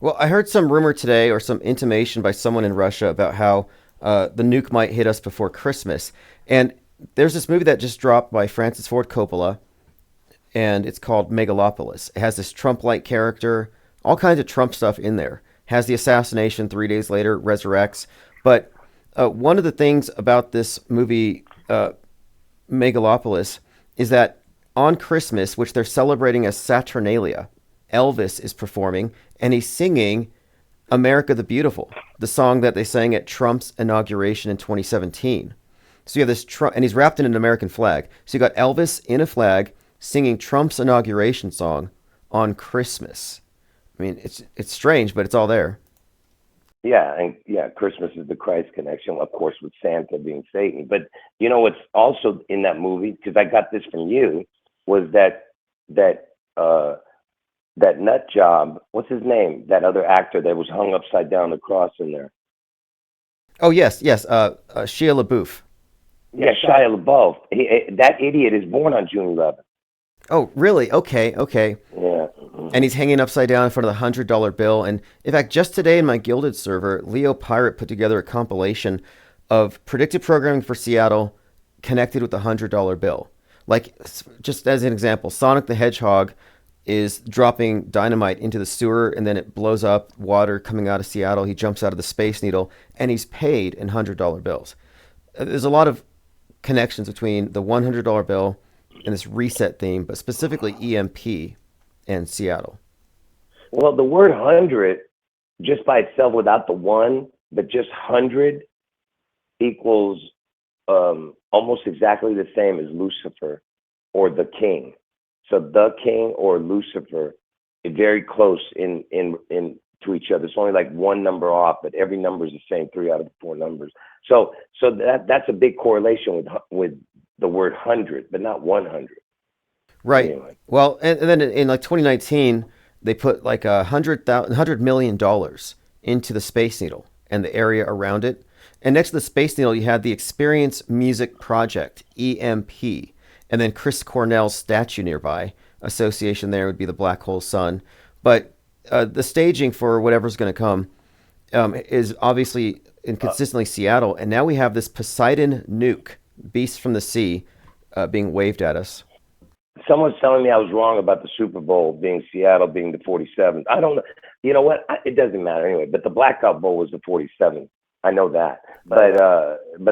Well, I heard some rumor today or some intimation by someone in Russia about how the nuke might hit us before Christmas. And there's this movie that just dropped by Francis Ford Coppola, and it's called Megalopolis. It has this Trump-like character, all kinds of Trump stuff in there. Has the assassination 3 days later, resurrects. But one of the things about this movie, Megalopolis, is that on Christmas, which they're celebrating as Saturnalia, Elvis is performing, and he's singing America the Beautiful, the song that they sang at Trump's inauguration in 2017. So you have this Trump, and he's wrapped in an American flag. So you got Elvis in a flag singing Trump's inauguration song on Christmas. I mean, it's strange, but it's all there. Yeah, and Christmas is the Christ connection, of course, with Santa being Satan. But what's also in that movie, because I got this from you, was that nut job. What's his name? That other actor that was hung upside down the cross in there. Oh yes, Shia LaBeouf. Yeah, Shia LaBeouf. That idiot is born on June 11th. Oh, really? Okay. Yeah. And he's hanging upside down in front of the $100 bill. And in fact, just today in my Gilded server, Leo Pirate put together a compilation of predictive programming for Seattle connected with the $100 bill. Like, just as an example, Sonic the Hedgehog is dropping dynamite into the sewer, and then it blows up, water coming out of Seattle. He jumps out of the Space Needle, and he's paid in $100 bills. There's a lot of connections between the $100 bill and this reset theme, but specifically EMP and Seattle. Well, the word 100, just by itself without the one, but just 100 equals almost exactly the same as Lucifer or the king. So the king or Lucifer is very close in to each other. It's only like one number off, but every number is the same, 3 out of the 4 numbers. So that's a big correlation with the word 100, but not 100. Right. Anyway. Well, and then in like 2019, they put like $100 million into the Space Needle and the area around it. And next to the Space Needle, you had the Experience Music Project, EMP, and then Chris Cornell's statue nearby. Association there would be the Black Hole Sun. But the staging for whatever's going to come is obviously and consistently Seattle. And now we have this Poseidon nuke, Beast from the Sea, being waved at us. Someone's telling me I was wrong about the Super Bowl being Seattle being the 47th. I don't know. You know what? It doesn't matter anyway. But the Blackout Bowl was the 47th. I know that. But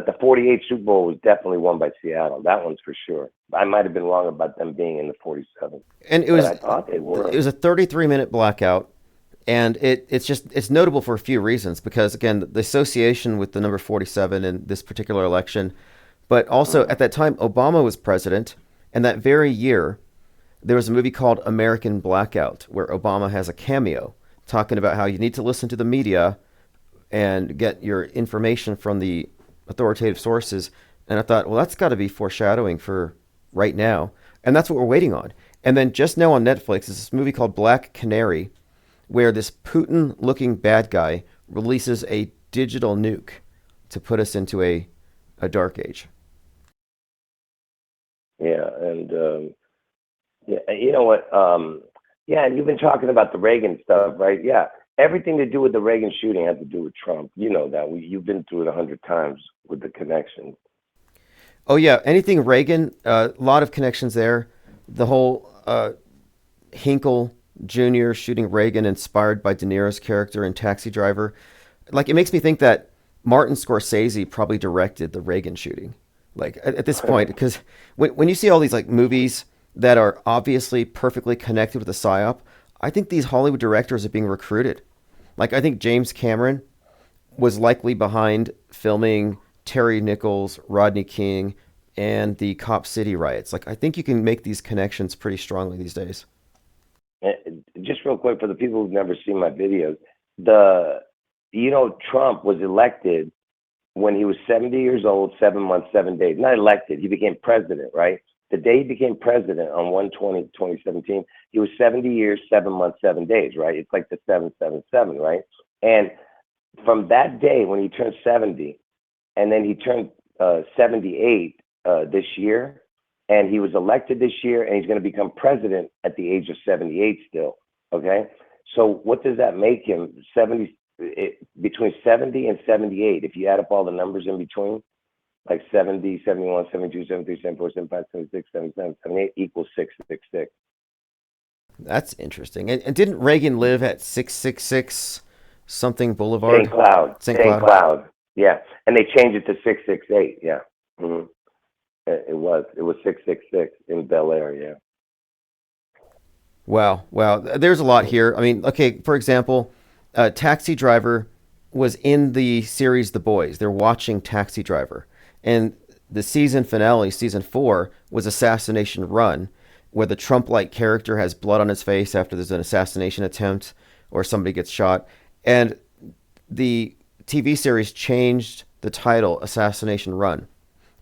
the 48th Super Bowl was definitely won by Seattle. That one's for sure. I might have been wrong about them being in the 47th. And it was. I thought they were. It was a 33-minute blackout, and it's notable for a few reasons because again the association with the number 47 in this particular election, but also at that time Obama was president, and that very year, There was a movie called American Blackout where Obama has a cameo talking about how you need to listen to the media and get your information from the authoritative sources. And I thought, well, that's got to be foreshadowing for right now. And that's what we're waiting on. And then just now on Netflix is this movie called Black Canary, where this Putin-looking bad guy releases a digital nuke to put us into a dark age. Yeah, and yeah, you know what? Yeah, and you've been talking about the Reagan stuff, right? Yeah, everything to do with the Reagan shooting had to do with Trump. You know that. You've been through it 100 times with the connections. Oh yeah, anything Reagan, a lot of connections there. The whole Hinkle Jr. shooting Reagan, inspired by De Niro's character in Taxi Driver. Like, it makes me think that Martin Scorsese probably directed the Reagan shooting. Like, at this point, because when you see all these like movies that are obviously perfectly connected with the psyop, I think these Hollywood directors are being recruited. Like, I think James Cameron was likely behind filming Terry Nichols, Rodney King, and the Cop City riots. Like, I think you can make these connections pretty strongly these days. Just real quick for the people who've never seen my videos, Trump was elected when he was 70 years old, 7 months, 7 days. Not elected, he became president, right? The day he became president on 1/20/2017, he was 70 years, 7 months, 7 days, right? It's like the 777, right? And from that day when he turned 70, and then he turned 78 this year, and he was elected this year, and he's going to become president at the age of 78 still, okay? So what does that make him? Between 70 and 78, if you add up all the numbers in between, like 70, 71, 72, 73, 74, 75, 76, 77, 78 equals 666. That's interesting. And didn't Reagan live at 666 something Boulevard? St. Cloud. Yeah, and they changed it to 668. Yeah, mm-hmm. It was 666 in Bel Air. Yeah. Wow. There's a lot here. I mean, okay, for example, Taxi Driver was in the series The Boys. They're watching Taxi Driver. And the season finale, season 4, was Assassination Run, where the Trump-like character has blood on his face after there's an assassination attempt or somebody gets shot. And the TV series changed the title Assassination Run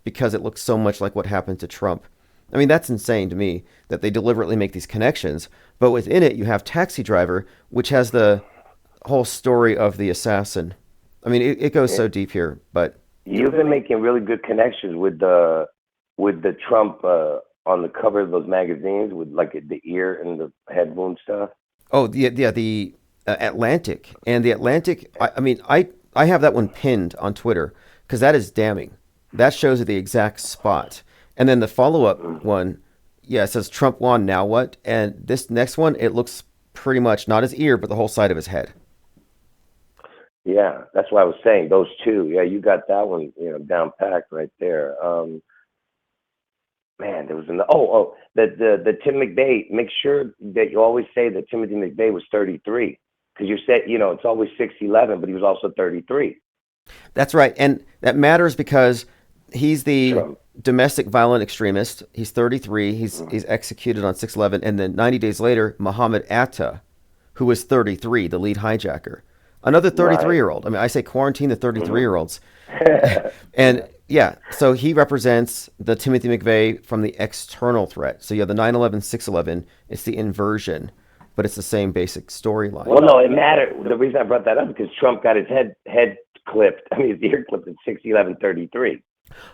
because it looks so much like what happened to Trump. I mean, that's insane to me that they deliberately make these connections. But within it, you have Taxi Driver, which has the whole story of the assassin. I mean, it goes so deep here, but you've been making really good connections with the Trump on the cover of those magazines with like the ear and the head wound stuff. Oh, the Atlantic. And the Atlantic, I have that one pinned on Twitter because that is damning. That shows the exact spot. And then the follow-up one, it says Trump won, now what? And this next one, it looks pretty much not his ear, but the whole side of his head. Yeah, that's why I was saying those two. Yeah, you got that one, down packed right there. Man, there was the Tim McVeigh. Make sure that you always say that Timothy McVeigh was 33 because you said it's always 6'11", but he was also 33. That's right, and that matters because he's the domestic violent extremist. He's 33. He's executed on 6/11, and then 90 days later, Muhammad Atta, who was 33, the lead hijacker. Another 33-year-old. I mean, I say quarantine the 33-year-olds. And yeah, so he represents the Timothy McVeigh from the external threat. So you have the 9/11, 6/11. It's the inversion, but it's the same basic storyline. Well, no, it mattered. The reason I brought that up is because Trump got his head clipped. I mean, his ear clipped at 6/11/33.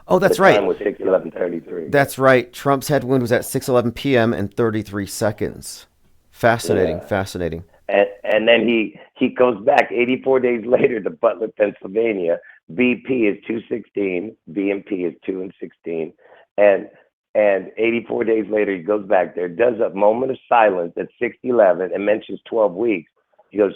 Oh, that's the right. time was 6/11/33. That's right. Trump's head wound was at 6:11 p.m. and 33 seconds. Fascinating. And then he goes back 84 days later to Butler, Pennsylvania. BP is 216, BMP is 2 and 16, and 84 days later he goes back there, does a moment of silence at 6:11 and mentions 12 weeks. He goes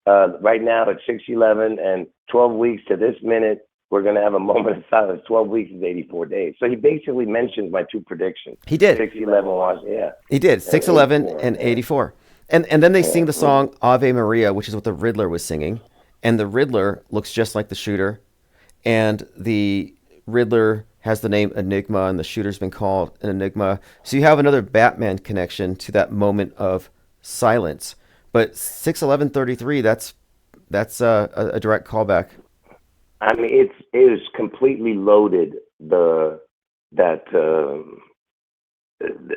right now at 6:11 and 12 weeks to this minute. We're going to have a moment of silence. 12 weeks is 84 days. So he basically mentions my two predictions. He did. 6:11, yeah. He did. 6:11 and 84. And then they sing the song Ave Maria, which is what the Riddler was singing. And the Riddler looks just like the shooter. And the Riddler has the name Enigma, and the shooter's been called an Enigma. So you have another Batman connection to that moment of silence. But 6/11/33, that's a direct callback. I mean, it is completely loaded, that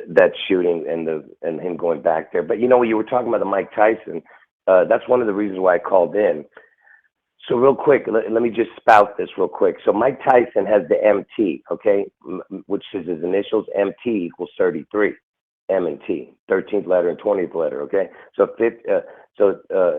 that shooting and him going back there. But you know, you were talking about the Mike Tyson. That's one of the reasons why I called in. So real quick, let me just spout this real quick. So Mike Tyson has the MT, okay, which is his initials. MT equals 33. M and T, 13th letter and 20th letter, okay? So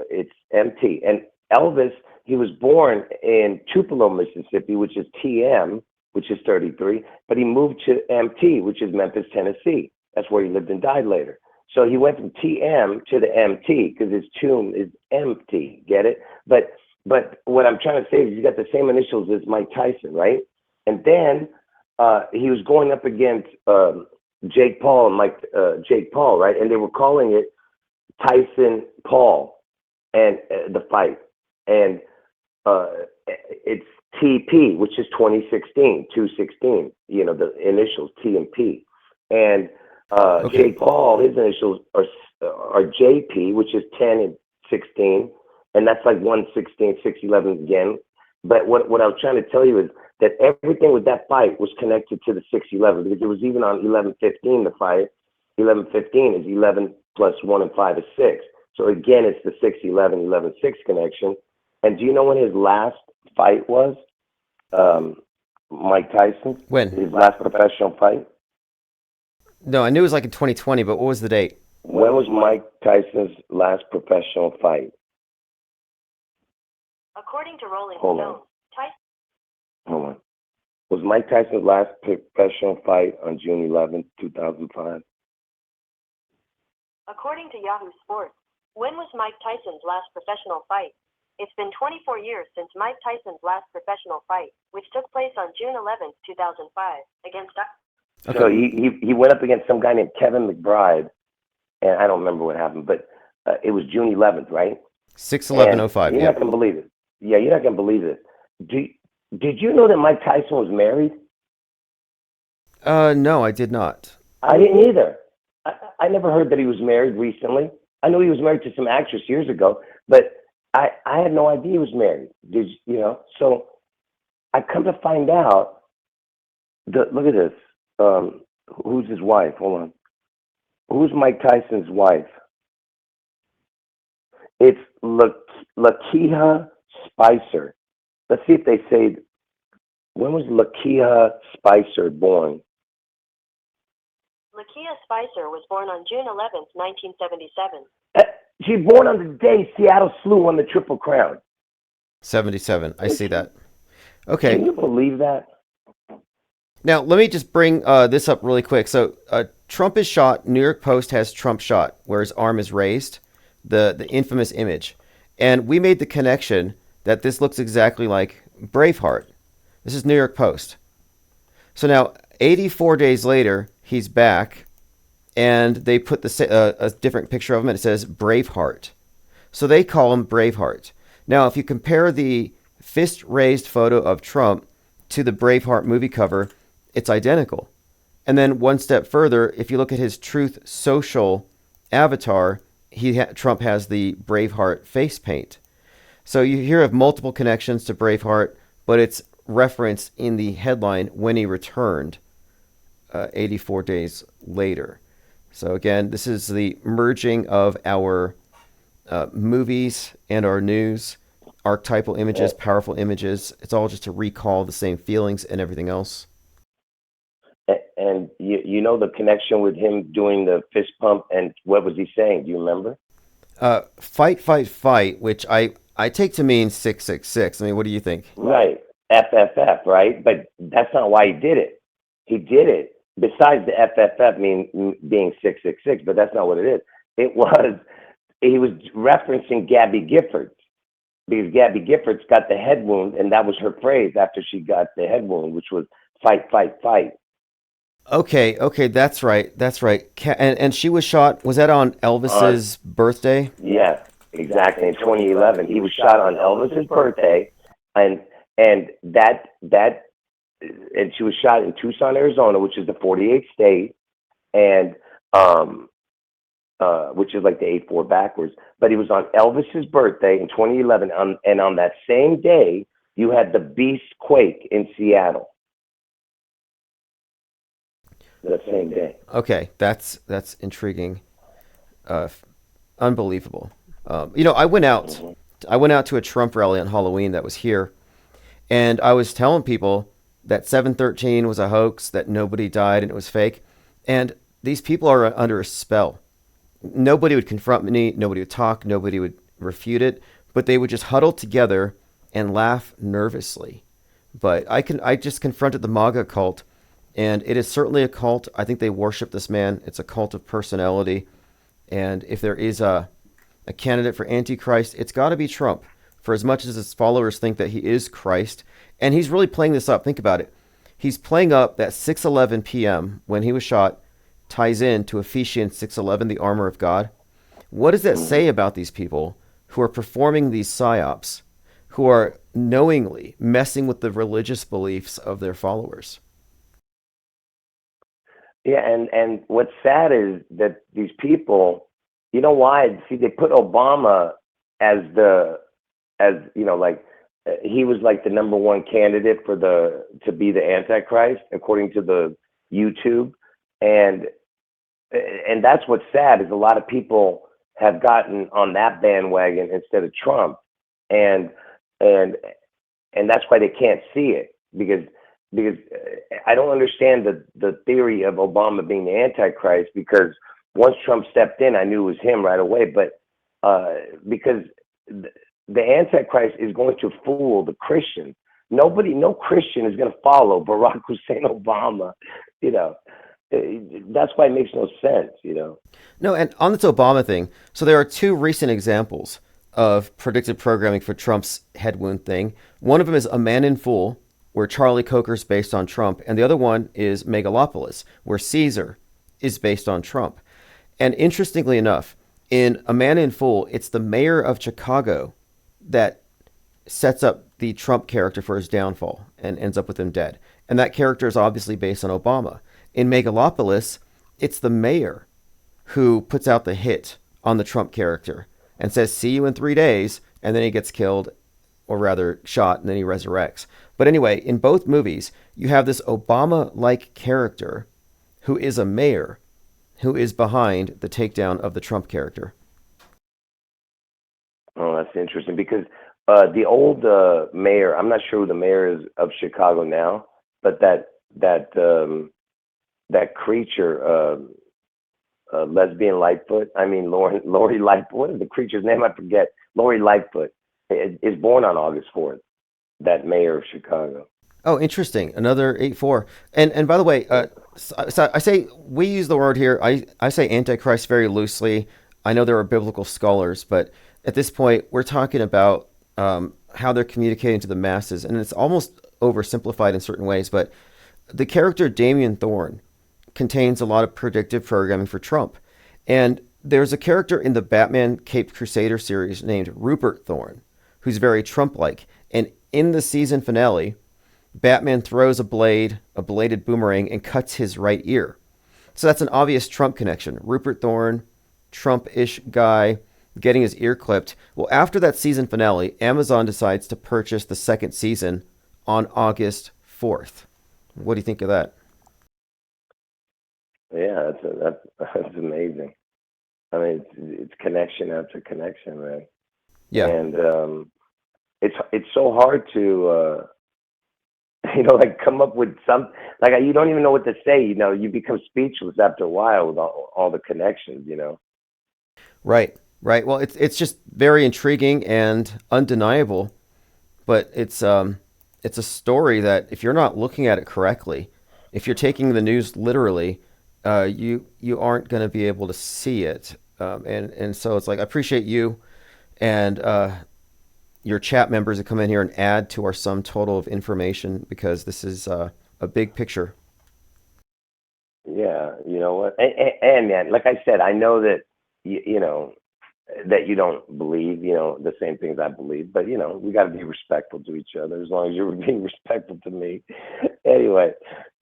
it's MT. And Elvis, he was born in Tupelo, Mississippi, which is TM, which is 33, but he moved to MT, which is Memphis, Tennessee. That's where he lived and died later. So he went from TM to the MT because his tomb is empty, get it? But what I'm trying to say is, you got the same initials as Mike Tyson, right? And then he was going up against Jake Paul and Jake Paul, right? And they were calling it Tyson Paul, and the fight, and it's TP, which is 2016, 216. You know, the initials T and P, and Okay. Jake Paul, his initials are JP, which is 10 and 16. And that's like 116, 611 again. But what I was trying to tell you is that everything with that fight was connected to the 611, because it was even on 1115, the fight. 1115 is 11 plus 1 and 5 is 6. So again, it's the 611, 11-6 connection. And do you know when his last fight was? Mike Tyson? When? His last professional fight? No, I knew it was like in 2020, but what was the date? When was Mike Tyson's last professional fight? According to Rolling Hold Stone, on. Tyson. Hold on. Was Mike Tyson's last professional fight on June 11th, 2005? According to Yahoo Sports, when was Mike Tyson's last professional fight? It's been 24 years since Mike Tyson's last professional fight, which took place on June 11th, 2005, against. Okay. So he went up against some guy named Kevin McBride, and I don't remember what happened, but it was June 11th, right? 6/11/05. You're Yeah. not gonna believe it. Yeah, you're not gonna believe it. Did you know that Mike Tyson was married? No, I did not. I didn't either. I never heard that he was married recently. I know he was married to some actress years ago, but I had no idea he was married. You know? So I come to find out. Look at this. Who's his wife? Hold on. Who's Mike Tyson's wife? It's Lakeia Spicer. Let's see if they say, when was Lakeia Spicer born? Lakeia Spicer was born on June 11th, 1977. She's born on the day Seattle Slew won the Triple Crown. 77. I see that. Okay. Can you believe that? Now, let me just bring this up really quick. So, Trump is shot. New York Post has Trump shot, where his arm is raised, the infamous image. And we made the connection that this looks exactly like Braveheart. This is New York Post. So now, 84 days later, he's back, and they put a different picture of him, and it says Braveheart. So they call him Braveheart. Now, if you compare the fist-raised photo of Trump to the Braveheart movie cover, it's identical. And then one step further, if you look at his Truth Social avatar, Trump has the Braveheart face paint. So you hear of multiple connections to Braveheart, but it's referenced in the headline when he returned 84 days later. So again, this is the merging of our movies and our news, archetypal images, powerful images. It's all just to recall the same feelings and everything else. And you know the connection with him doing the fist pump, and what was he saying? Do you remember? Fight, fight, fight, which I take to mean 666. I mean, what do you think? Right. FFF, right? But that's not why he did it. He did it, besides the FFF being 666, but that's not what it is. He was referencing Gabby Giffords, because Gabby Giffords got the head wound, and that was her phrase after she got the head wound, which was fight, fight, fight. Okay, that's right. And she was shot, was that on Elvis's birthday? Yeah, exactly. In 2011, he was shot on Elvis's birthday, and that and she was shot in Tucson, Arizona, which is the 48th state, and um, which is like the 8-4 backwards. But it was on Elvis's birthday in 2011, and on that same day, you had the Beast quake in Seattle. That same day. Okay, that's intriguing. Unbelievable. You know, I went out. Mm-hmm. I went out to a Trump rally on Halloween that was here, and I was telling people that 713 was a hoax, that nobody died, and it was fake. And these people are under a spell. Nobody would confront me. Nobody would talk. Nobody would refute it. But they would just huddle together and laugh nervously. But I just confronted the MAGA cult, and it is certainly a cult. I think they worship this man. It's a cult of personality. And if there is a candidate for Antichrist, it's got to be Trump. For as much as his followers think that he is Christ, and he's really playing this up. Think about it. He's playing up that 6:11 p.m. when he was shot ties in to Ephesians 6:11, the armor of God. What does that say about these people who are performing these psyops, who are knowingly messing with the religious beliefs of their followers? Yeah, and what's sad is that these people, you know why? See, they put Obama as like he was like the number one candidate to be the Antichrist according to the YouTube, and that's what's sad is a lot of people have gotten on that bandwagon instead of Trump, and and that's why they can't see it because I don't understand the theory of Obama being the Antichrist, because once Trump stepped in, I knew it was him right away. But because the Antichrist is going to fool the Christians. No Christian is going to follow Barack Hussein Obama. You know, that's why it makes no sense. You know. No, and on this Obama thing, so there are two recent examples of predictive programming for Trump's head wound thing. One of them is A Man in Fool, where Charlie Coker's based on Trump, and the other one is Megalopolis, where Caesar is based on Trump. And interestingly enough, in A Man in Fool, it's the mayor of Chicago that sets up the Trump character for his downfall and ends up with him dead. And that character is obviously based on Obama. In Megalopolis, it's the mayor who puts out the hit on the Trump character and says, "See you in 3 days," and then he gets killed, or rather shot, and then he resurrects. But anyway, in both movies, you have this Obama-like character who is a mayor who is behind the takedown of the Trump character. Oh, that's interesting, because the old mayor, I'm not sure who the mayor is of Chicago now, but that creature, lesbian Lightfoot. I mean, Lori Lightfoot. What is the creature's name? I forget. Lori Lightfoot is born on August 4th. That mayor of Chicago. Oh, interesting. Another 8-4. And by the way, so I say we use the word here. I say Antichrist very loosely. I know there are biblical scholars, but at this point, we're talking about how they're communicating to the masses, and it's almost oversimplified in certain ways. But the character Damien Thorne contains a lot of predictive programming for Trump, and there's a character in the Batman Caped Crusader series named Rupert Thorne, who's very Trump-like, and in the season finale, Batman throws a bladed boomerang, and cuts his right ear. So that's an obvious Trump connection. Rupert Thorne, Trump-ish guy, getting his ear clipped. Well, after that season finale, Amazon decides to purchase the second season on August 4th. What do you think of that? Yeah, that's amazing. I mean, it's connection after connection, man. Yeah. And it's so hard to like come up with some, like, you don't even know what to say. You become speechless after a while with all the connections. Right. Well, it's just very intriguing and undeniable, but it's a story that if you're not looking at it correctly, if you're taking the news literally, you aren't going to be able to see it. And so it's like, I appreciate you and your chat members that come in here and add to our sum total of information, because this is a big picture. Yeah, you know what? And man, like I said, I know that that you don't believe the same things I believe, but we got to be respectful to each other, as long as you're being respectful to me. Anyway,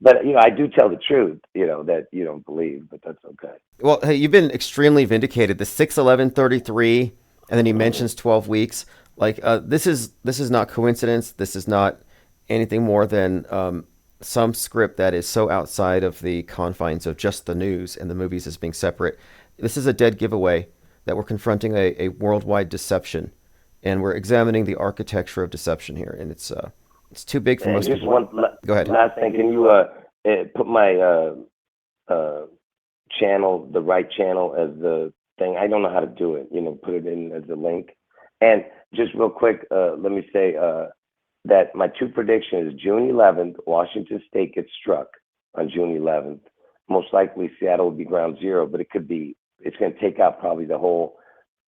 but I do tell the truth, that you don't believe, but that's okay. Well, hey, you've been extremely vindicated. The 6/11/33, and then he mentions 12 weeks. Like this is not coincidence. This is not anything more than some script that is so outside of the confines of just the news and the movies as being separate. This is a dead giveaway that we're confronting a worldwide deception, and we're examining the architecture of deception here, and it's too big for And most just people. one Go ahead. last thing, can you put my channel, the right channel, as the thing? I don't know how to do it. Put it in as a link. And just real quick, let me say that my two predictions is June 11th, Washington State gets struck on June 11th. Most likely Seattle will be ground zero, but it's going to take out probably the whole,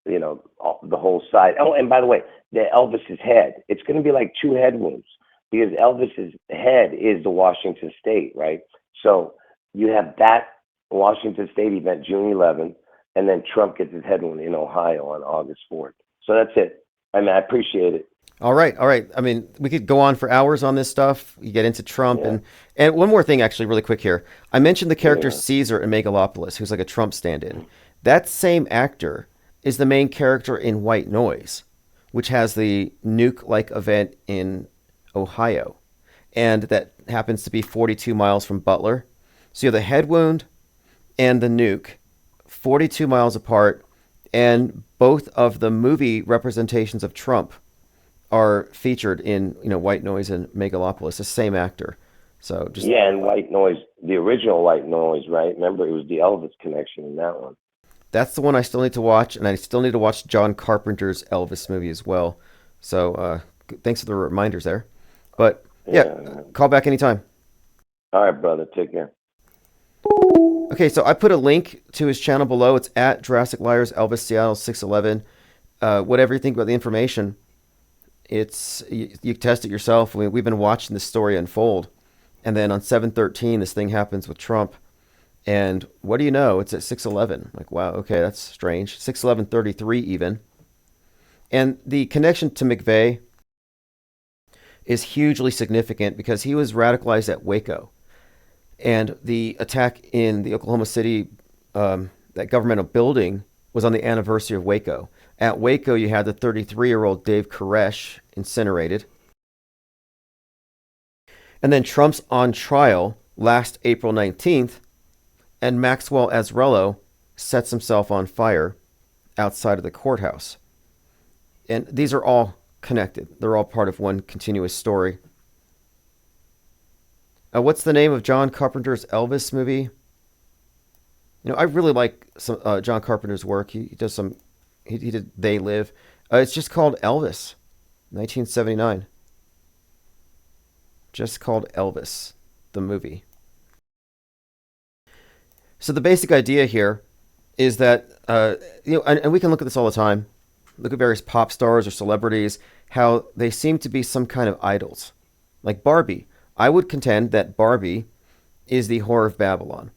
the whole side. Oh, and by the way, Elvis's head, it's going to be like two head wounds because Elvis's head is the Washington State, right? So you have that Washington State event June 11th, and then Trump gets his head wound in Ohio on August 4th. So that's it. I mean, I appreciate it. All right, all right. I mean, we could go on for hours on this stuff. You get into Trump, Yeah. and one more thing, actually, really quick here. I mentioned the character Yeah. Caesar in Megalopolis, who's like a Trump stand-in. That same actor is the main character in White Noise, which has the nuke-like event in Ohio, and that happens to be 42 miles from Butler. So you have the head wound and the nuke, 42 miles apart, and both of the movie representations of Trump are featured in White Noise and Megalopolis, the same actor. So just Yeah, and White Noise, the original White Noise, right? Remember, it was the Elvis connection in that one. that's the one I still need to watch, and I still need to watch John Carpenter's Elvis movie as well. So thanks for the reminders there. But yeah, Yeah. call back anytime. All right, brother. Take care. Okay, so I put a link to his channel below. It's at Jurassic Liars Elvis Seattle 611. Whatever you think about the information, you test it yourself. We've been watching this story unfold, and then on 7/13, this thing happens with Trump, and what do you know? It's at 6/11. Like, wow, okay, that's strange. 6/11/33 even, and the connection to McVeigh is hugely significant because he was radicalized at Waco, and the attack in the Oklahoma City that governmental building was on the anniversary of Waco. At Waco, you had the 33-year-old Dave Koresh incinerated. And then Trump's on trial last April 19th, and Maxwell Azarello sets himself on fire outside of the courthouse. And these are all connected. They're all part of one continuous story. What's the name of John Carpenter's Elvis movie? I really like some John Carpenter's work. He does some. He did They Live. It's just called Elvis, 1979. Just called Elvis, the movie. So the basic idea here is that and we can look at this all the time. Look at various pop stars or celebrities, how they seem to be some kind of idols, like Barbie. I would contend that Barbie is the whore of Babylon,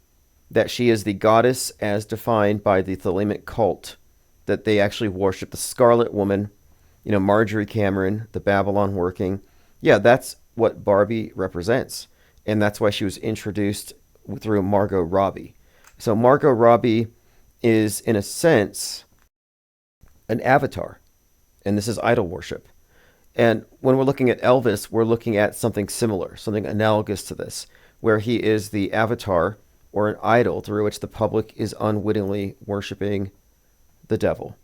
that she is the goddess as defined by the Thelemic cult, that they actually worship the Scarlet Woman, Marjorie Cameron, the Babylon working. Yeah, that's what Barbie represents, and that's why she was introduced through Margot Robbie. So Margot Robbie is, in a sense, an avatar, and this is idol worship. And when we're looking at Elvis, we're looking at something similar, something analogous to this, where he is the avatar or an idol through which the public is unwittingly worshiping the devil.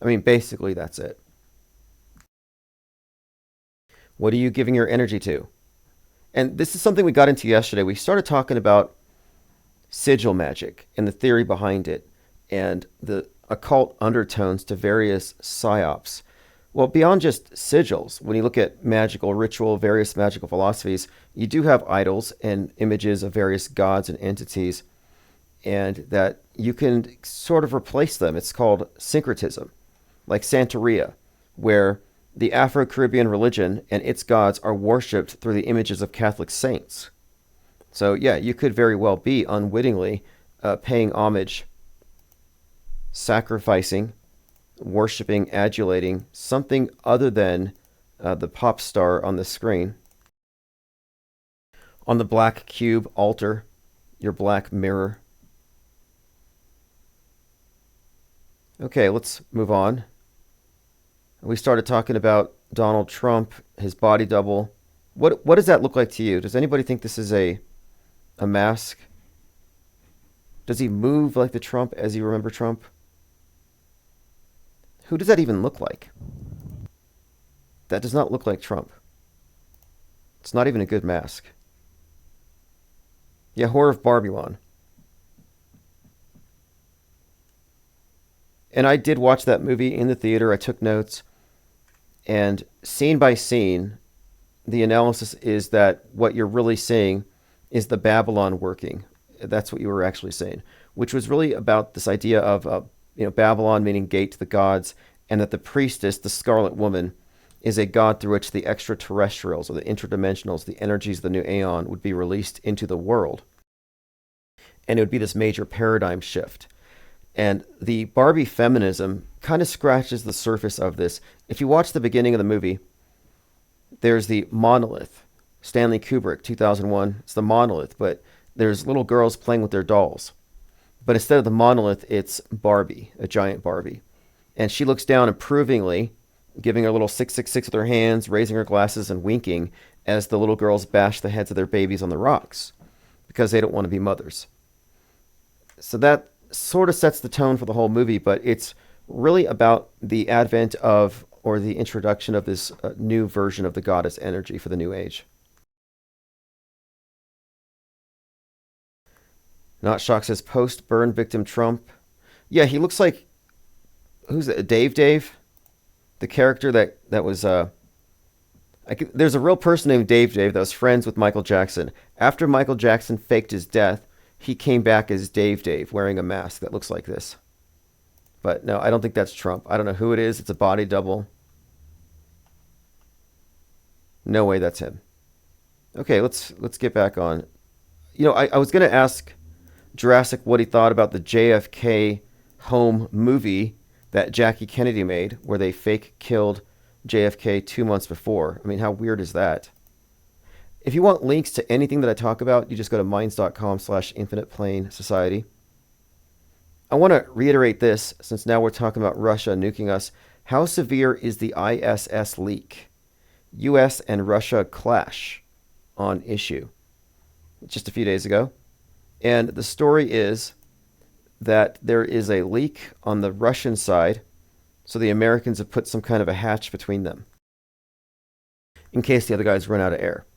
I mean, basically, that's it. What are you giving your energy to? And this is something we got into yesterday. We started talking about sigil magic and the theory behind it and the occult undertones to various psyops. Well, beyond just sigils, when you look at magical ritual, various magical philosophies, you do have idols and images of various gods and entities, and that you can sort of replace them. It's called syncretism, like Santeria, where the Afro-Caribbean religion and its gods are worshipped through the images of Catholic saints. So yeah, you could very well be unwittingly paying homage, sacrificing, worshiping, adulating something other than the pop star on the screen. on the black cube altar, your black mirror. Okay, let's move on. We started talking about Donald Trump, his body double. What does that look like to you? Does anybody think this is a mask? Does he move like the Trump as you remember Trump? Who does that even look like? That does not look like Trump. It's not even a good mask. Yeah, Whore of Babylon. And I did watch that movie in the theater. I took notes. And scene by scene, the analysis is that what you're really seeing is the Babylon working. That's what you were actually saying, which was really about this idea of Babylon meaning gate to the gods, and that the priestess, the Scarlet Woman, is a god through which the extraterrestrials or the interdimensionals, the energies of the new aeon, would be released into the world. And it would be this major paradigm shift. And the Barbie feminism kind of scratches the surface of this. If you watch the beginning of the movie, there's the monolith. Stanley Kubrick, 2001, it's the monolith, but there's little girls playing with their dolls. But instead of the monolith, it's Barbie, a giant Barbie. And she looks down approvingly, giving her little 666 with her hands, raising her glasses and winking as the little girls bash the heads of their babies on the rocks because they don't want to be mothers. So that sort of sets the tone for the whole movie, but it's really about the advent of, or the introduction of, this new version of the goddess energy for the new age. Not Shock says post-burn victim Trump. Yeah, he looks like, who's that? Dave? The character that was, there's a real person named Dave that was friends with Michael Jackson. After Michael Jackson faked his death, he came back as Dave wearing a mask that looks like this. But no, I don't think that's Trump. I don't know who it is. It's a body double. No way that's him. Okay, let's get back on. I was going to ask Jurassic what he thought about the JFK home movie that Jackie Kennedy made, where they fake killed JFK 2 months before. I mean, how weird is that? If you want links to anything that I talk about, you just go to minds.com/infiniteplane society. I want to reiterate this, since now we're talking about Russia nuking us. How severe is the ISS leak? U.S. and Russia clash on issue just a few days ago. And the story is that there is a leak on the Russian side, so the Americans have put some kind of a hatch between them in case the other guys run out of air.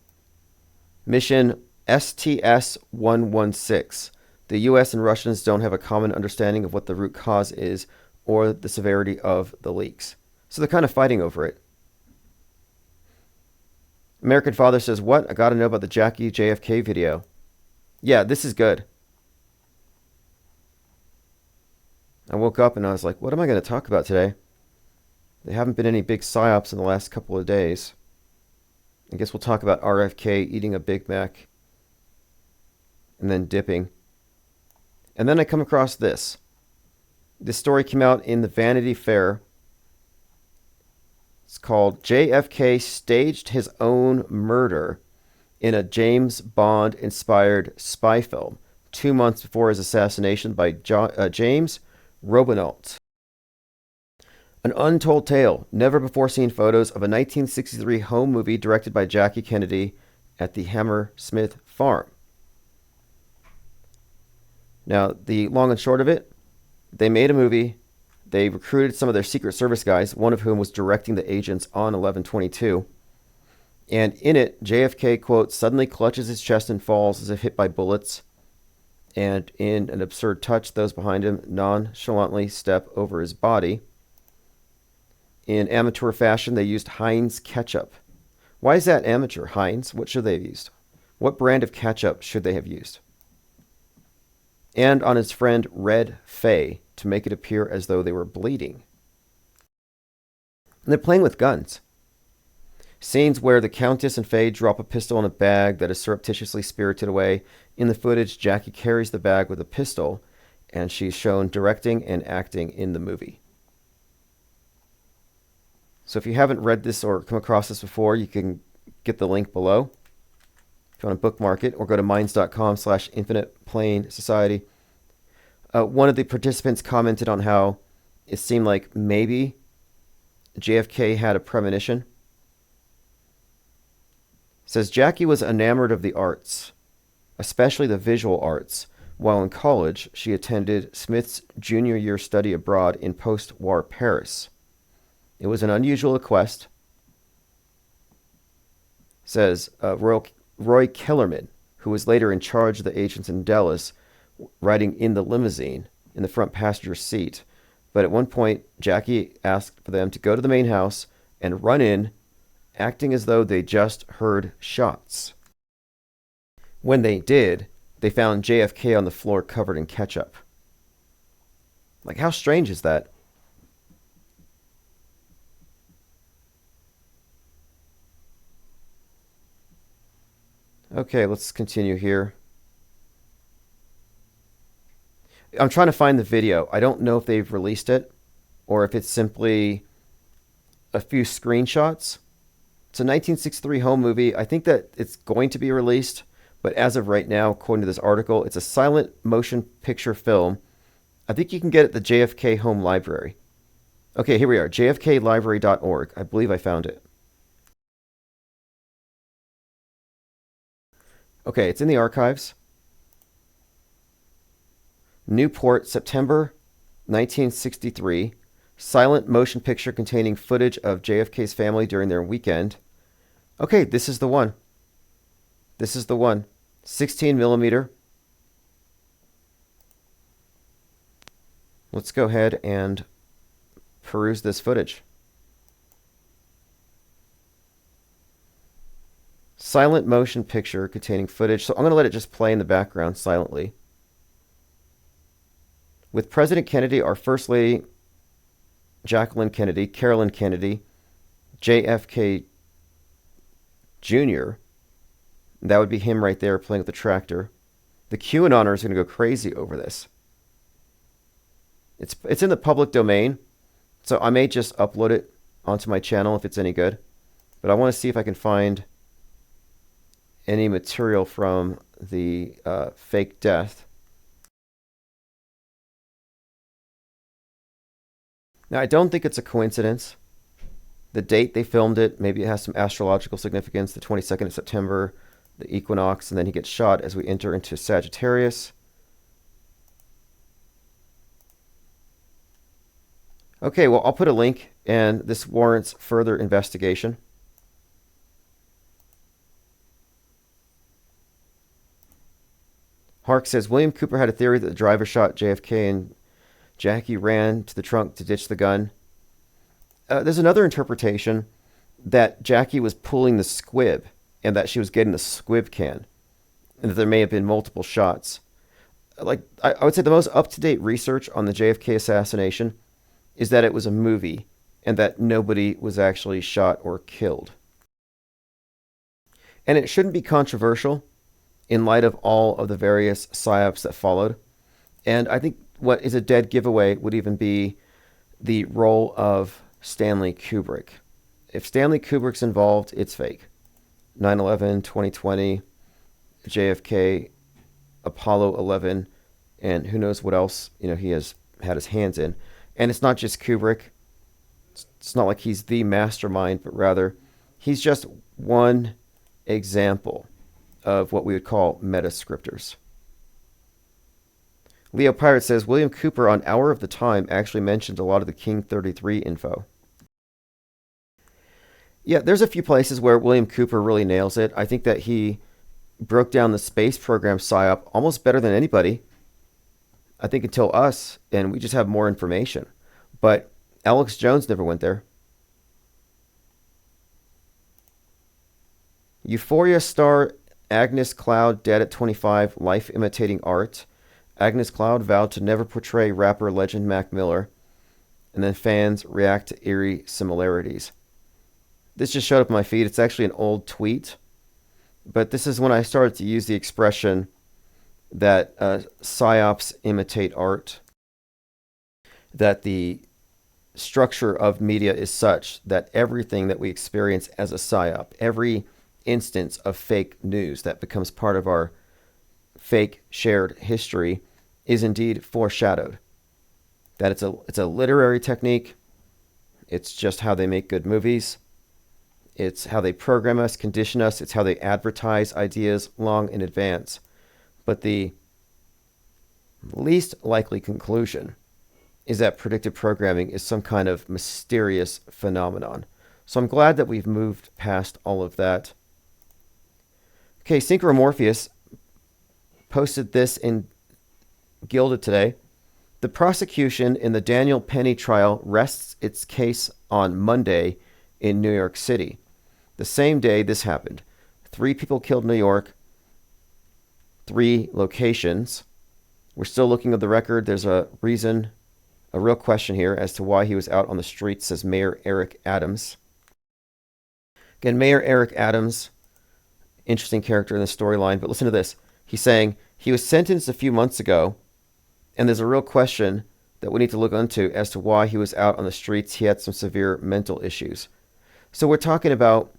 Mission STS-116. The U.S. and Russians don't have a common understanding of what the root cause is or the severity of the leaks. So they're kind of fighting over it. American Father says, what? I got to know about the Jackie JFK video. Yeah, this is good. I woke up and I was like, what am I going to talk about today? There haven't been any big psyops in the last couple of days. I guess we'll talk about RFK eating a Big Mac and then dipping. And then I come across this. This story came out in the Vanity Fair. It's called JFK Staged His Own Murder in a James Bond-inspired spy film 2 months before his assassination by James Robinault. An untold tale, never-before-seen photos of a 1963 home movie directed by Jackie Kennedy at the Hammersmith farm. Now, the long and short of it, they made a movie. They recruited some of their Secret Service guys, one of whom was directing the agents on 11/22. And in it, JFK, quote, suddenly clutches his chest and falls as if hit by bullets. And in an absurd touch, those behind him nonchalantly step over his body. In amateur fashion, they used Heinz ketchup. Why is that amateur? Heinz? What should they have used? What brand of ketchup should they have used? And on his friend Red Fay to make it appear as though they were bleeding. And they're playing with guns. Scenes where the Countess and Fay drop a pistol in a bag that is surreptitiously spirited away. In the footage, Jackie carries the bag with a pistol, and she's shown directing and acting in the movie. So if you haven't read this or come across this before, you can get the link below. if you want to bookmark it, or go to minds.com/infinite plane society. One of the participants commented on how it seemed like maybe JFK had a premonition. It says Jackie was enamored of the arts, especially the visual arts. While in college, she attended Smith's junior year study abroad in post-war Paris. It was an unusual request, says Roy Kellerman, who was later in charge of the agents in Dallas, riding in the limousine in the front passenger seat. But at one point, Jackie asked for them to go to the main house and run in, acting as though they just heard shots. When they did, they found JFK on the floor covered in ketchup. Like, how strange is that? Okay, let's continue here. I'm trying to find the video. I don't know if they've released it or if it's simply a few screenshots. It's a 1963 home movie. I think that it's going to be released, but as of right now, according to this article, it's a silent motion picture film. I think you can get it at the JFK Home Library. Okay, here we are, jfklibrary.org. I believe I found it. Okay, it's in the archives. Newport, September 1963. Silent motion picture containing footage of JFK's family during their weekend. Okay, this is the one. This is the one. 16 millimeter. Let's go ahead and peruse this footage. Silent motion picture containing footage. So I'm going to let it just play in the background silently. With President Kennedy, our First Lady, Jacqueline Kennedy, Carolyn Kennedy, JFK Jr., that would be him right there playing with the tractor. The QAnoners are going to go crazy over this. It's in the public domain, so I may just upload it onto my channel if it's any good. But I want to see if I can find any material from the fake death. Now, I don't think it's a coincidence. The date they filmed it, maybe it has some astrological significance, the 22nd of September, the equinox, and then he gets shot as we enter into Sagittarius. Okay, well, I'll put a link, and this warrants further investigation. Hark says, William Cooper had a theory that the driver shot JFK and Jackie ran to the trunk to ditch the gun. There's another interpretation that Jackie was pulling the squib and that she was getting the squib can, and that there may have been multiple shots. Like, I would say the most up-to-date research on the JFK assassination is that it was a movie and that nobody was actually shot or killed. And it shouldn't be controversial in light of all of the various psyops that followed. And I think what is a dead giveaway would even be the role of Stanley Kubrick. If Stanley Kubrick's involved, it's fake. 9/11, 2020, JFK, Apollo 11, and who knows what else, he has had his hands in. And it's not just Kubrick. It's not like he's the mastermind, but rather he's just one example of what we would call meta-scripters. Leo Pirate says, William Cooper on Hour of the Time actually mentioned a lot of the King 33 info. Yeah, there's a few places where William Cooper really nails it. I think that he broke down the space program psyop almost better than anybody. I think until us, and we just have more information. But Alex Jones never went there. Euphoria star Agnes Cloud dead at 25, life imitating art. Agnes Cloud vowed to never portray rapper legend Mac Miller. And then fans react to eerie similarities. This just showed up on my feed. It's actually an old tweet. But this is when I started to use the expression that psyops imitate art. That the structure of media is such that everything that we experience as a psyop, every instance of fake news that becomes part of our fake shared history is indeed foreshadowed. That it's a literary technique. It's just how they make good movies. It's how they program us, condition us. It's how they advertise ideas long in advance. But the least likely conclusion is that predictive programming is some kind of mysterious phenomenon. So I'm glad that we've moved past all of that. Okay, Synchromorpheus posted this in Gilded today. The prosecution in the Daniel Penny trial rests its case on Monday in New York City. The same day this happened. 3 people killed in New York, 3 locations. We're still looking at the record. There's a real question here as to why he was out on the streets, says Mayor Eric Adams. Again, Mayor Eric Adams, interesting character in the storyline, but listen to this. He's saying he was sentenced a few months ago, and there's a real question that we need to look into as to why he was out on the streets. He had some severe mental issues. So we're talking about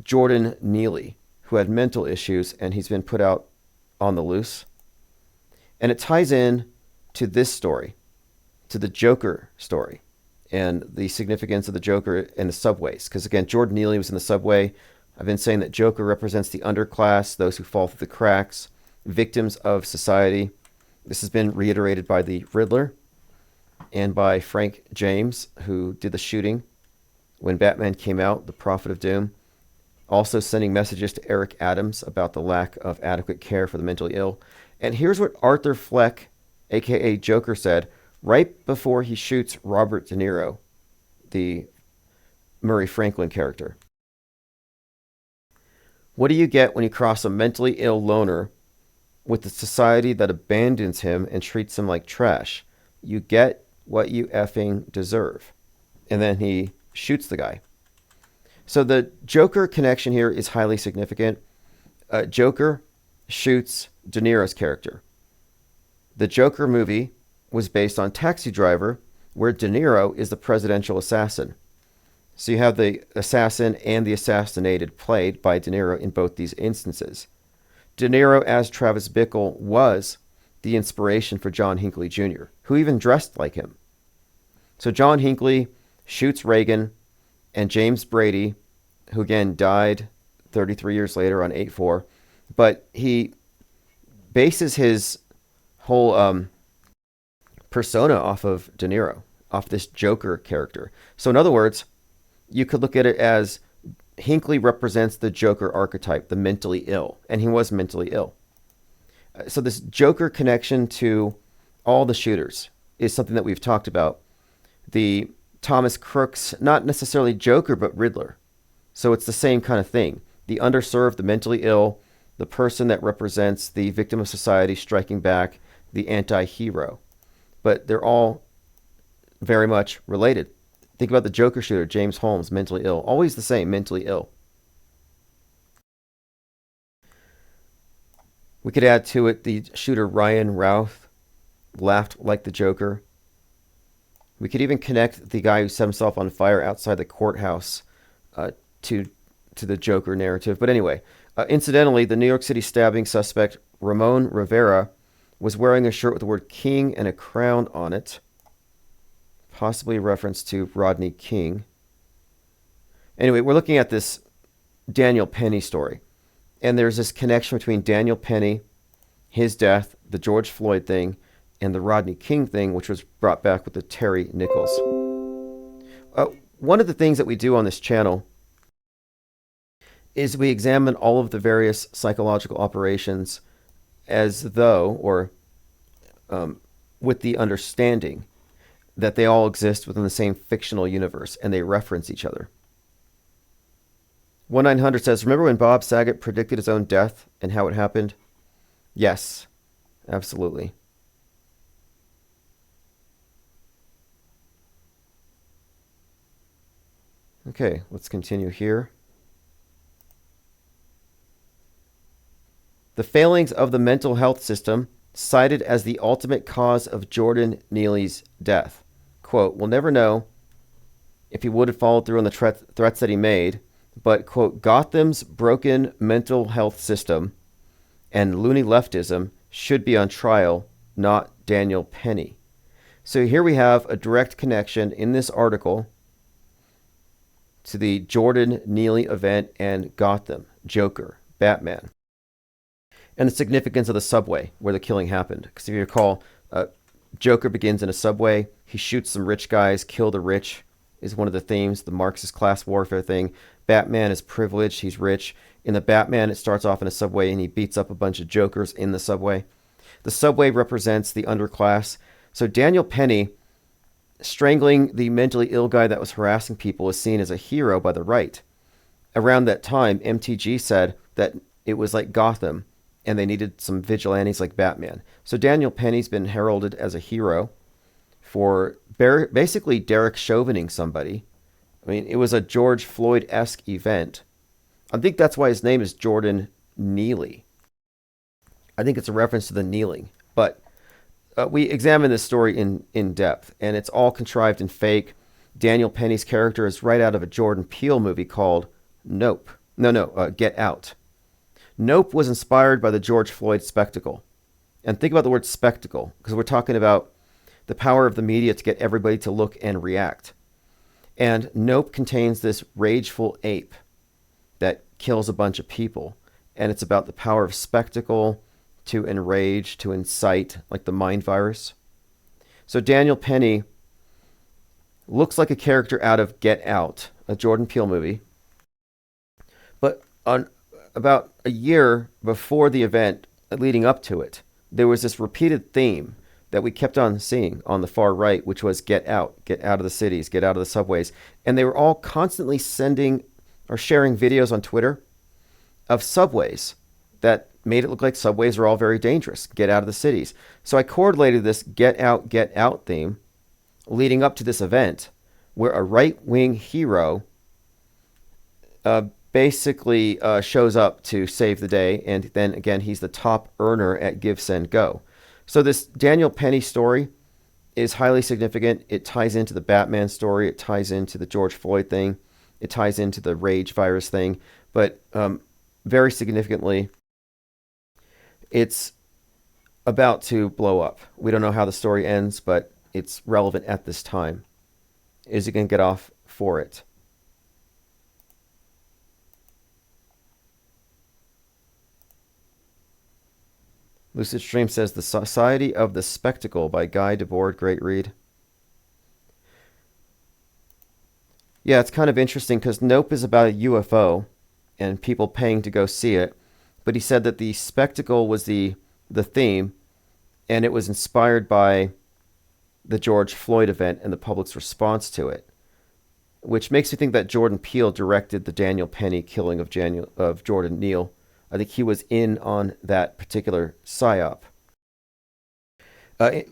Jordan Neely, who had mental issues, and he's been put out on the loose. And it ties in to this story, to the Joker story, and the significance of the Joker in the subways. Because again, Jordan Neely was in the subway. I've been saying that Joker represents the underclass, those who fall through the cracks, victims of society. This has been reiterated by the Riddler and by Frank James, who did the shooting when Batman came out, the Prophet of Doom. Also sending messages to Eric Adams about the lack of adequate care for the mentally ill. And here's what Arthur Fleck, a.k.a. Joker, said right before he shoots Robert De Niro, the Murray Franklin character. What do you get when you cross a mentally ill loner with a society that abandons him and treats him like trash? You get what you effing deserve. And then he shoots the guy. So the Joker connection here is highly significant. Joker shoots De Niro's character. The Joker movie was based on Taxi Driver, where De Niro is the presidential assassin. So you have the assassin and the assassinated played by De Niro in both these instances. De Niro as Travis Bickle was the inspiration for John Hinckley Jr., who even dressed like him. So John Hinckley shoots Reagan, and James Brady, who again died 33 years later on 8/4, but he bases his whole persona off of De Niro, off this Joker character. So in other words, you could look at it as Hinckley represents the Joker archetype, the mentally ill, and he was mentally ill. So this Joker connection to all the shooters is something that we've talked about. The Thomas Crooks, not necessarily Joker, but Riddler. So it's the same kind of thing. The underserved, the mentally ill, the person that represents the victim of society striking back, the anti-hero. But they're all very much related. Think about the Joker shooter, James Holmes, mentally ill. Always the same, mentally ill. We could add to it the shooter Ryan Routh laughed like the Joker. We could even connect the guy who set himself on fire outside the courthouse to the Joker narrative. But anyway, incidentally, the New York City stabbing suspect Ramon Rivera was wearing a shirt with the word King and a crown on it, possibly a reference to Rodney King. Anyway, we're looking at this Daniel Penny story, and there's this connection between Daniel Penny, his death, the George Floyd thing, and the Rodney King thing, which was brought back with the Terry Nichols. One of the things that we do on this channel is we examine all of the various psychological operations as though, or with the understanding that they all exist within the same fictional universe and they reference each other. 1900 says, remember when Bob Saget predicted his own death and how it happened? Yes, absolutely. Okay, let's continue here. The failings of the mental health system cited as the ultimate cause of Jordan Neely's death. Quote, we'll never know if he would have followed through on the threats that he made. but, quote, Gotham's broken mental health system and loony leftism should be on trial, not Daniel Penny. So here we have a direct connection in this article to the Jordan Neely event and Gotham, Joker, Batman, and the significance of the subway where the killing happened. Because if you recall, Joker begins in a subway. He shoots some rich guys. Kill the rich is one of the themes, the Marxist class warfare thing. Batman is privileged. He's rich. In the Batman, it starts off in a subway and he beats up a bunch of jokers in the subway. The subway represents the underclass. So Daniel Penny strangling the mentally ill guy that was harassing people is seen as a hero by the right. Around that time, MTG said that it was like Gotham and they needed some vigilantes like Batman. So Daniel Penny's been heralded as a hero for basically Derek Chauvining somebody. I mean, it was a George Floyd-esque event. I think that's why his name is Jordan Neely. I think it's a reference to the kneeling. But we examine this story in depth, and it's all contrived and fake. Daniel Penny's character is right out of a Jordan Peele movie called Nope. Get Out. Nope was inspired by the George Floyd spectacle. And think about the word spectacle, because we're talking about the power of the media to get everybody to look and react. And Nope contains this rageful ape that kills a bunch of people. And it's about the power of spectacle to enrage, to incite, like the mind virus. So Daniel Penny looks like a character out of Get Out, a Jordan Peele movie. But on about a year before the event leading up to it, there was this repeated theme that we kept on seeing on the far right, which was get out of the cities, get out of the subways. And they were all constantly sending or sharing videos on Twitter of subways that made it look like subways are all very dangerous. Get out of the cities. So I correlated this get out theme leading up to this event where a right-wing hero basically shows up to save the day. And then again, he's the top earner at Give, Send, Go. So this Daniel Penny story is highly significant. It ties into the Batman story. It ties into the George Floyd thing. It ties into the rage virus thing. But very significantly, it's about to blow up. We don't know how the story ends, but it's relevant at this time. Is he going to get off for it? Lucid Stream says The Society of the Spectacle by Guy Debord. Great read. Yeah, it's kind of interesting because Nope is about a UFO and people paying to go see it. But he said that the spectacle was the theme, and it was inspired by the George Floyd event and the public's response to it, which makes me think that Jordan Peele directed the Daniel Penny killing of Jordan Neal. I think he was in on that particular psyop.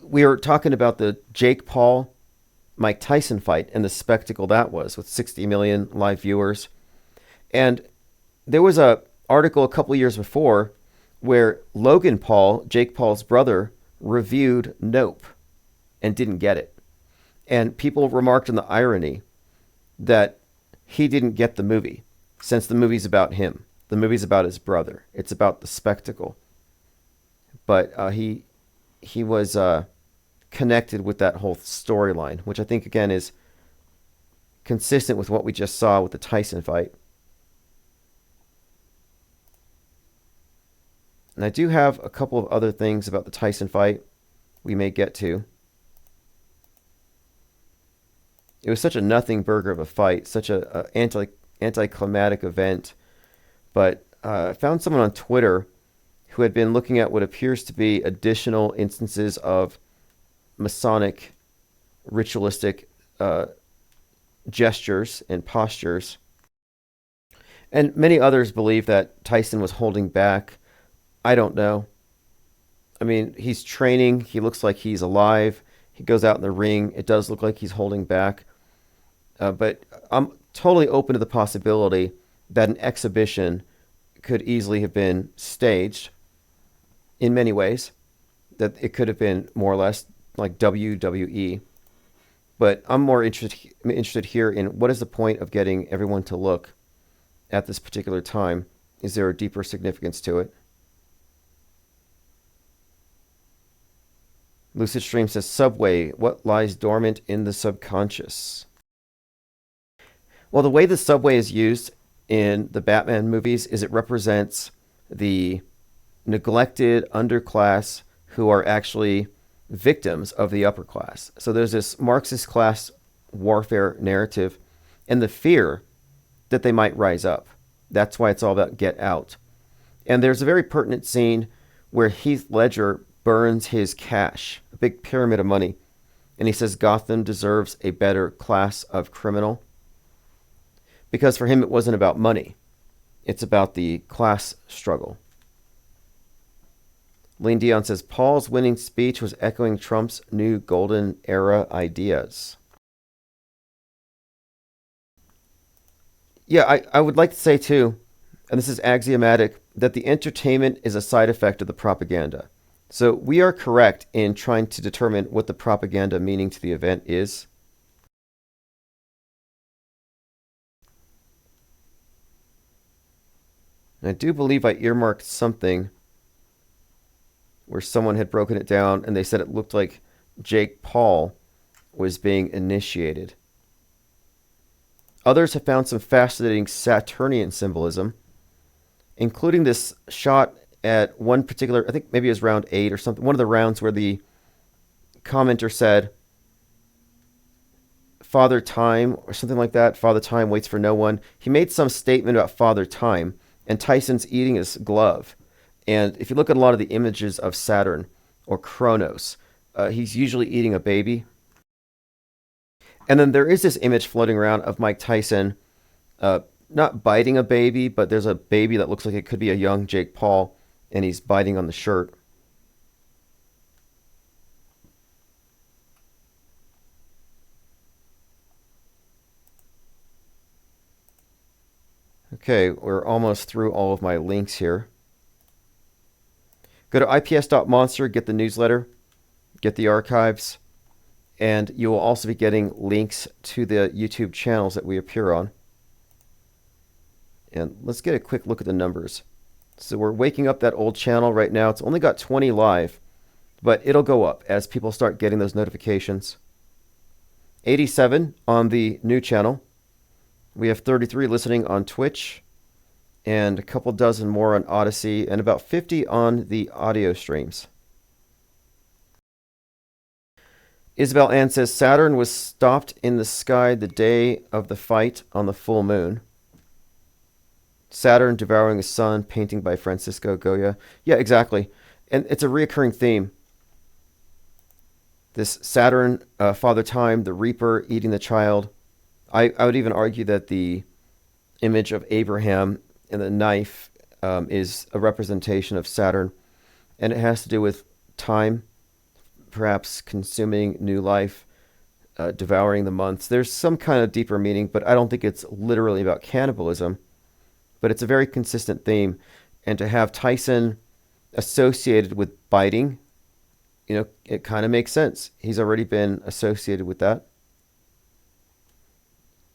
We were talking about the Jake Paul, Mike Tyson fight and the spectacle that was with 60 million live viewers. And there was a article a couple years before where Logan Paul, Jake Paul's brother, reviewed Nope and didn't get it. And people remarked on the irony that he didn't get the movie, since the movie's about him. The movie's about his brother. It's about the spectacle. But he was connected with that whole storyline, which I think, again, is consistent with what we just saw with the Tyson fight. And I do have a couple of other things about the Tyson fight we may get to. It was such a nothing burger of a fight, such a anticlimactic event. But I found someone on Twitter who had been looking at what appears to be additional instances of Masonic ritualistic gestures and postures. And many others believe that Tyson was holding back. I don't know. I mean, he's training. He looks like he's alive. He goes out in the ring. It does look like he's holding back. But I'm totally open to the possibility that an exhibition could easily have been staged in many ways, that it could have been more or less like WWE. But I'm more interested here in what is the point of getting everyone to look at this particular time? Is there a deeper significance to it? Lucid Stream says, Subway, what lies dormant in the subconscious? Well, the way the subway is used in the Batman movies is it represents the neglected underclass who are actually victims of the upper class. So there's this Marxist class warfare narrative and the fear that they might rise up. That's why it's all about get out. And there's a very pertinent scene where Heath Ledger burns his cash, a big pyramid of money, and he says Gotham deserves a better class of criminal. Because for him it wasn't about money. It's about the class struggle. Lean Dion says, Paul's winning speech was echoing Trump's new golden era ideas. Yeah, I would like to say too, and this is axiomatic, that the entertainment is a side effect of the propaganda. So we are correct in trying to determine what the propaganda meaning to the event is. And I do believe I earmarked something where someone had broken it down and they said it looked like Jake Paul was being initiated. Others have found some fascinating Saturnian symbolism, including this shot at one particular, I think maybe it was round 8 or something, one of the rounds where the commenter said, Father Time, or something like that, Father Time waits for no one. He made some statement about Father Time, and Tyson's eating his glove. And if you look at a lot of the images of Saturn or Kronos, he's usually eating a baby. And then there is this image floating around of Mike Tyson not biting a baby, but there's a baby that looks like it could be a young Jake Paul, and he's biting on the shirt. Okay, we're almost through all of my links here. Go to ips.monster, get the newsletter, get the archives, and you will also be getting links to the YouTube channels that we appear on. And let's get a quick look at the numbers. So we're waking up that old channel right now. It's only got 20 live, but it'll go up as people start getting those notifications. 87 on the new channel. We have 33 listening on Twitch, and a couple dozen more on Odyssey, and about 50 on the audio streams. Isabel Ann says, Saturn was stopped in the sky the day of the fight on the full moon. Saturn devouring the sun, painting by Francisco Goya. Yeah, exactly. And it's a reoccurring theme. This Saturn, Father Time, the Reaper eating the child. I would even argue that the image of Abraham and the knife is a representation of Saturn. And it has to do with time, perhaps consuming new life, devouring the months. There's some kind of deeper meaning, but I don't think it's literally about cannibalism. But it's a very consistent theme. And to have Tyson associated with biting, you know, it kind of makes sense. He's already been associated with that.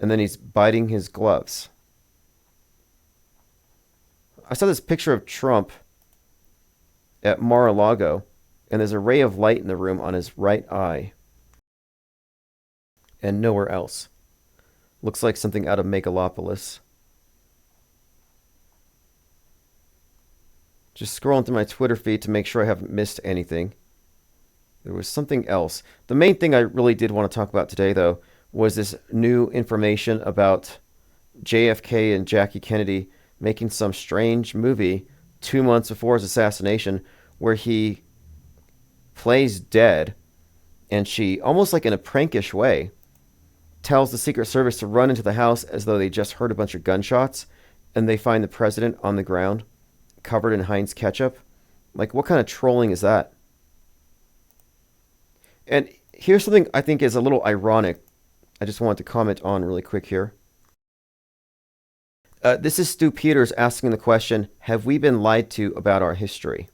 And then he's biting his gloves. I saw this picture of Trump at Mar-a-Lago, and there's a ray of light in the room on his right eye. And nowhere else. Looks like something out of Megalopolis. Just scrolling through my Twitter feed to make sure I haven't missed anything. There was something else. The main thing I really did want to talk about today, though, was this new information about JFK and Jackie Kennedy making some strange movie 2 months before his assassination where he plays dead and she, almost like in a prankish way, tells the Secret Service to run into the house as though they just heard a bunch of gunshots, and they find the president on the ground covered in Heinz ketchup. Like, what kind of trolling is that? And here's something I think is a little ironic. I just wanted to comment on really quick here. This is Stu Peters asking the question, have we been lied to about our history?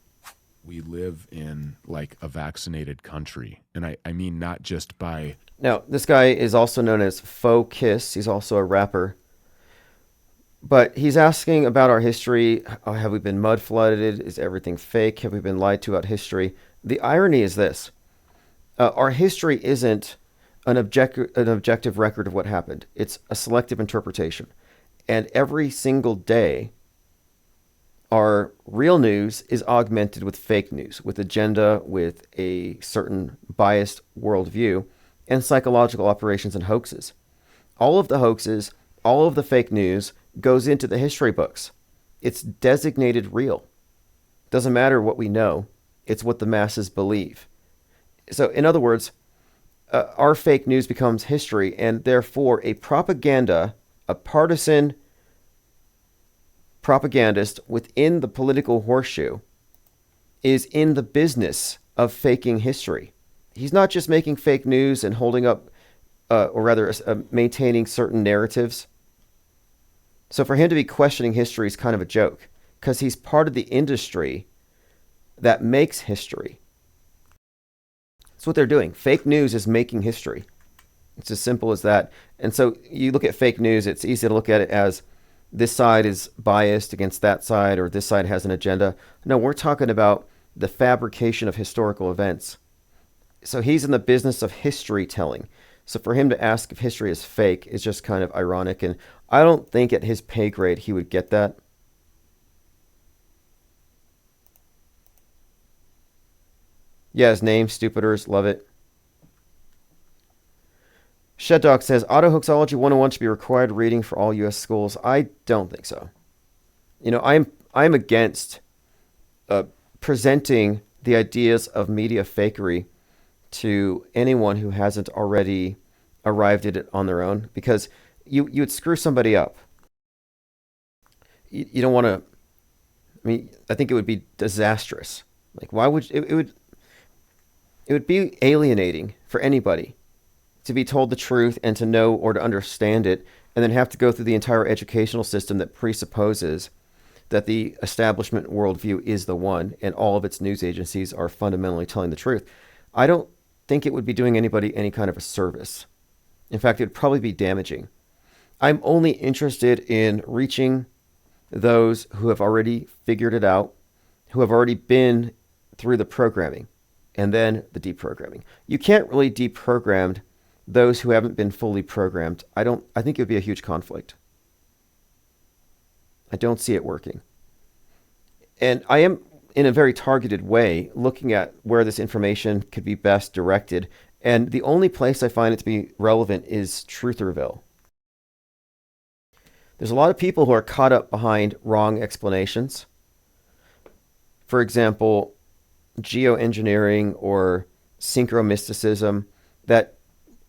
We live in like a vaccinated country. And I mean not just by... Now, this guy is also known as Faux Kiss. He's also a rapper. But he's asking about our history. Have we been mud flooded? Is everything fake? Have we been lied to about history? The irony is this. Our history isn't an objective record of what happened. It's a selective interpretation. And every single day, our real news is augmented with fake news, with agenda, with a certain biased worldview, and psychological operations and hoaxes. All of the hoaxes, all of the fake news goes into the history books. It's designated real. Doesn't matter what we know. It's what the masses believe. So, in other words, our fake news becomes history, and therefore a partisan propagandist within the political horseshoe is in the business of faking history. He's not just making fake news and holding up, or rather maintaining certain narratives. So for him to be questioning history is kind of a joke, because he's part of the industry that makes history. That's what they're doing. Fake news is making history. It's as simple as that. And so you look at fake news, it's easy to look at it as this side is biased against that side, or this side has an agenda. No, we're talking about the fabrication of historical events. So he's in the business of history telling. So for him to ask if history is fake is just kind of ironic. And I don't think at his pay grade he would get that. Yeah, his name, Stupiders, love it. Shed Dog says, Autohoaxology 101 should be required reading for all U.S. schools. I don't think so. You know, I'm against presenting the ideas of media fakery to anyone who hasn't already arrived at it on their own, because you would screw somebody up. You don't want to. I mean, I think it would be disastrous. Like, why would it would be alienating for anybody to be told the truth and to know or to understand it, and then have to go through the entire educational system that presupposes that the establishment worldview is the one and all of its news agencies are fundamentally telling the truth. I don't think it would be doing anybody any kind of a service. In fact, it would probably be damaging. I'm only interested in reaching those who have already figured it out, who have already been through the programming and then the deprogramming. You can't really deprogram those who haven't been fully programmed. I think it would be a huge conflict. I don't see it working. And I am, in a very targeted way, looking at where this information could be best directed. And the only place I find it to be relevant is Trutherville. There's a lot of people who are caught up behind wrong explanations. For example, geoengineering or synchromysticism that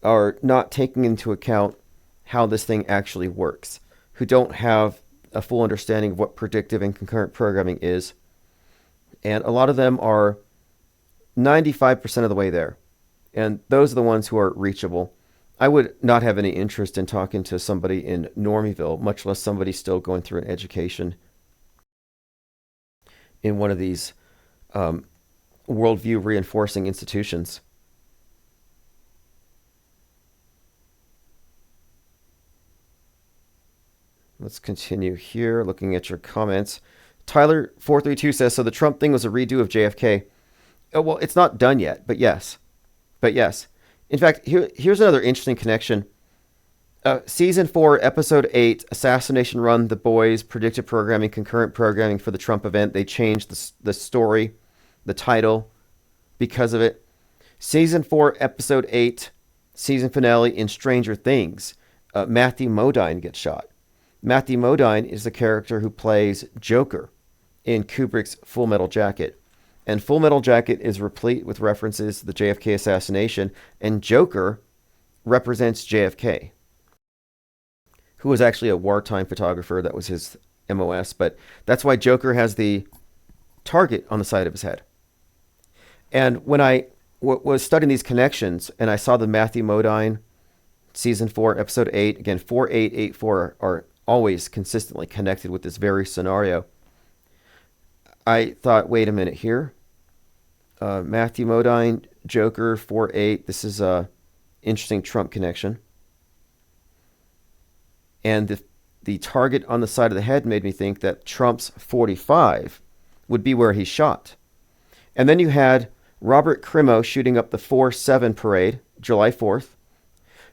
are not taking into account how this thing actually works, who don't have a full understanding of what predictive and concurrent programming is. And a lot of them are 95% of the way there. And those are the ones who are reachable. I would not have any interest in talking to somebody in Normiville, much less somebody still going through an education in one of these worldview reinforcing institutions. Let's continue here, looking at your comments. Tyler432 says, so the Trump thing was a redo of JFK. Oh, well, it's not done yet, but yes. But yes. In fact, here's another interesting connection. Season 4, Episode 8, Assassination Run, The Boys, Predictive Programming, Concurrent Programming for the Trump event. They changed the story, the title, because of it. Season 4, Episode 8, season finale in Stranger Things. Matthew Modine gets shot. Matthew Modine is the character who plays Joker in Kubrick's Full Metal Jacket. And Full Metal Jacket is replete with references to the JFK assassination, and Joker represents JFK, who was actually a wartime photographer. That was his MOS, but that's why Joker has the target on the side of his head. And when I was studying these connections, and I saw the Matthew Modine Season 4, Episode 8, again, 4884 are always consistently connected with this very scenario. I thought, wait a minute here. Matthew Modine, Joker, 4-8. This is a interesting Trump connection. And the target on the side of the head made me think that Trump's 45 would be where he shot. And then you had Robert Crimo shooting up the 4-7 parade, July 4th,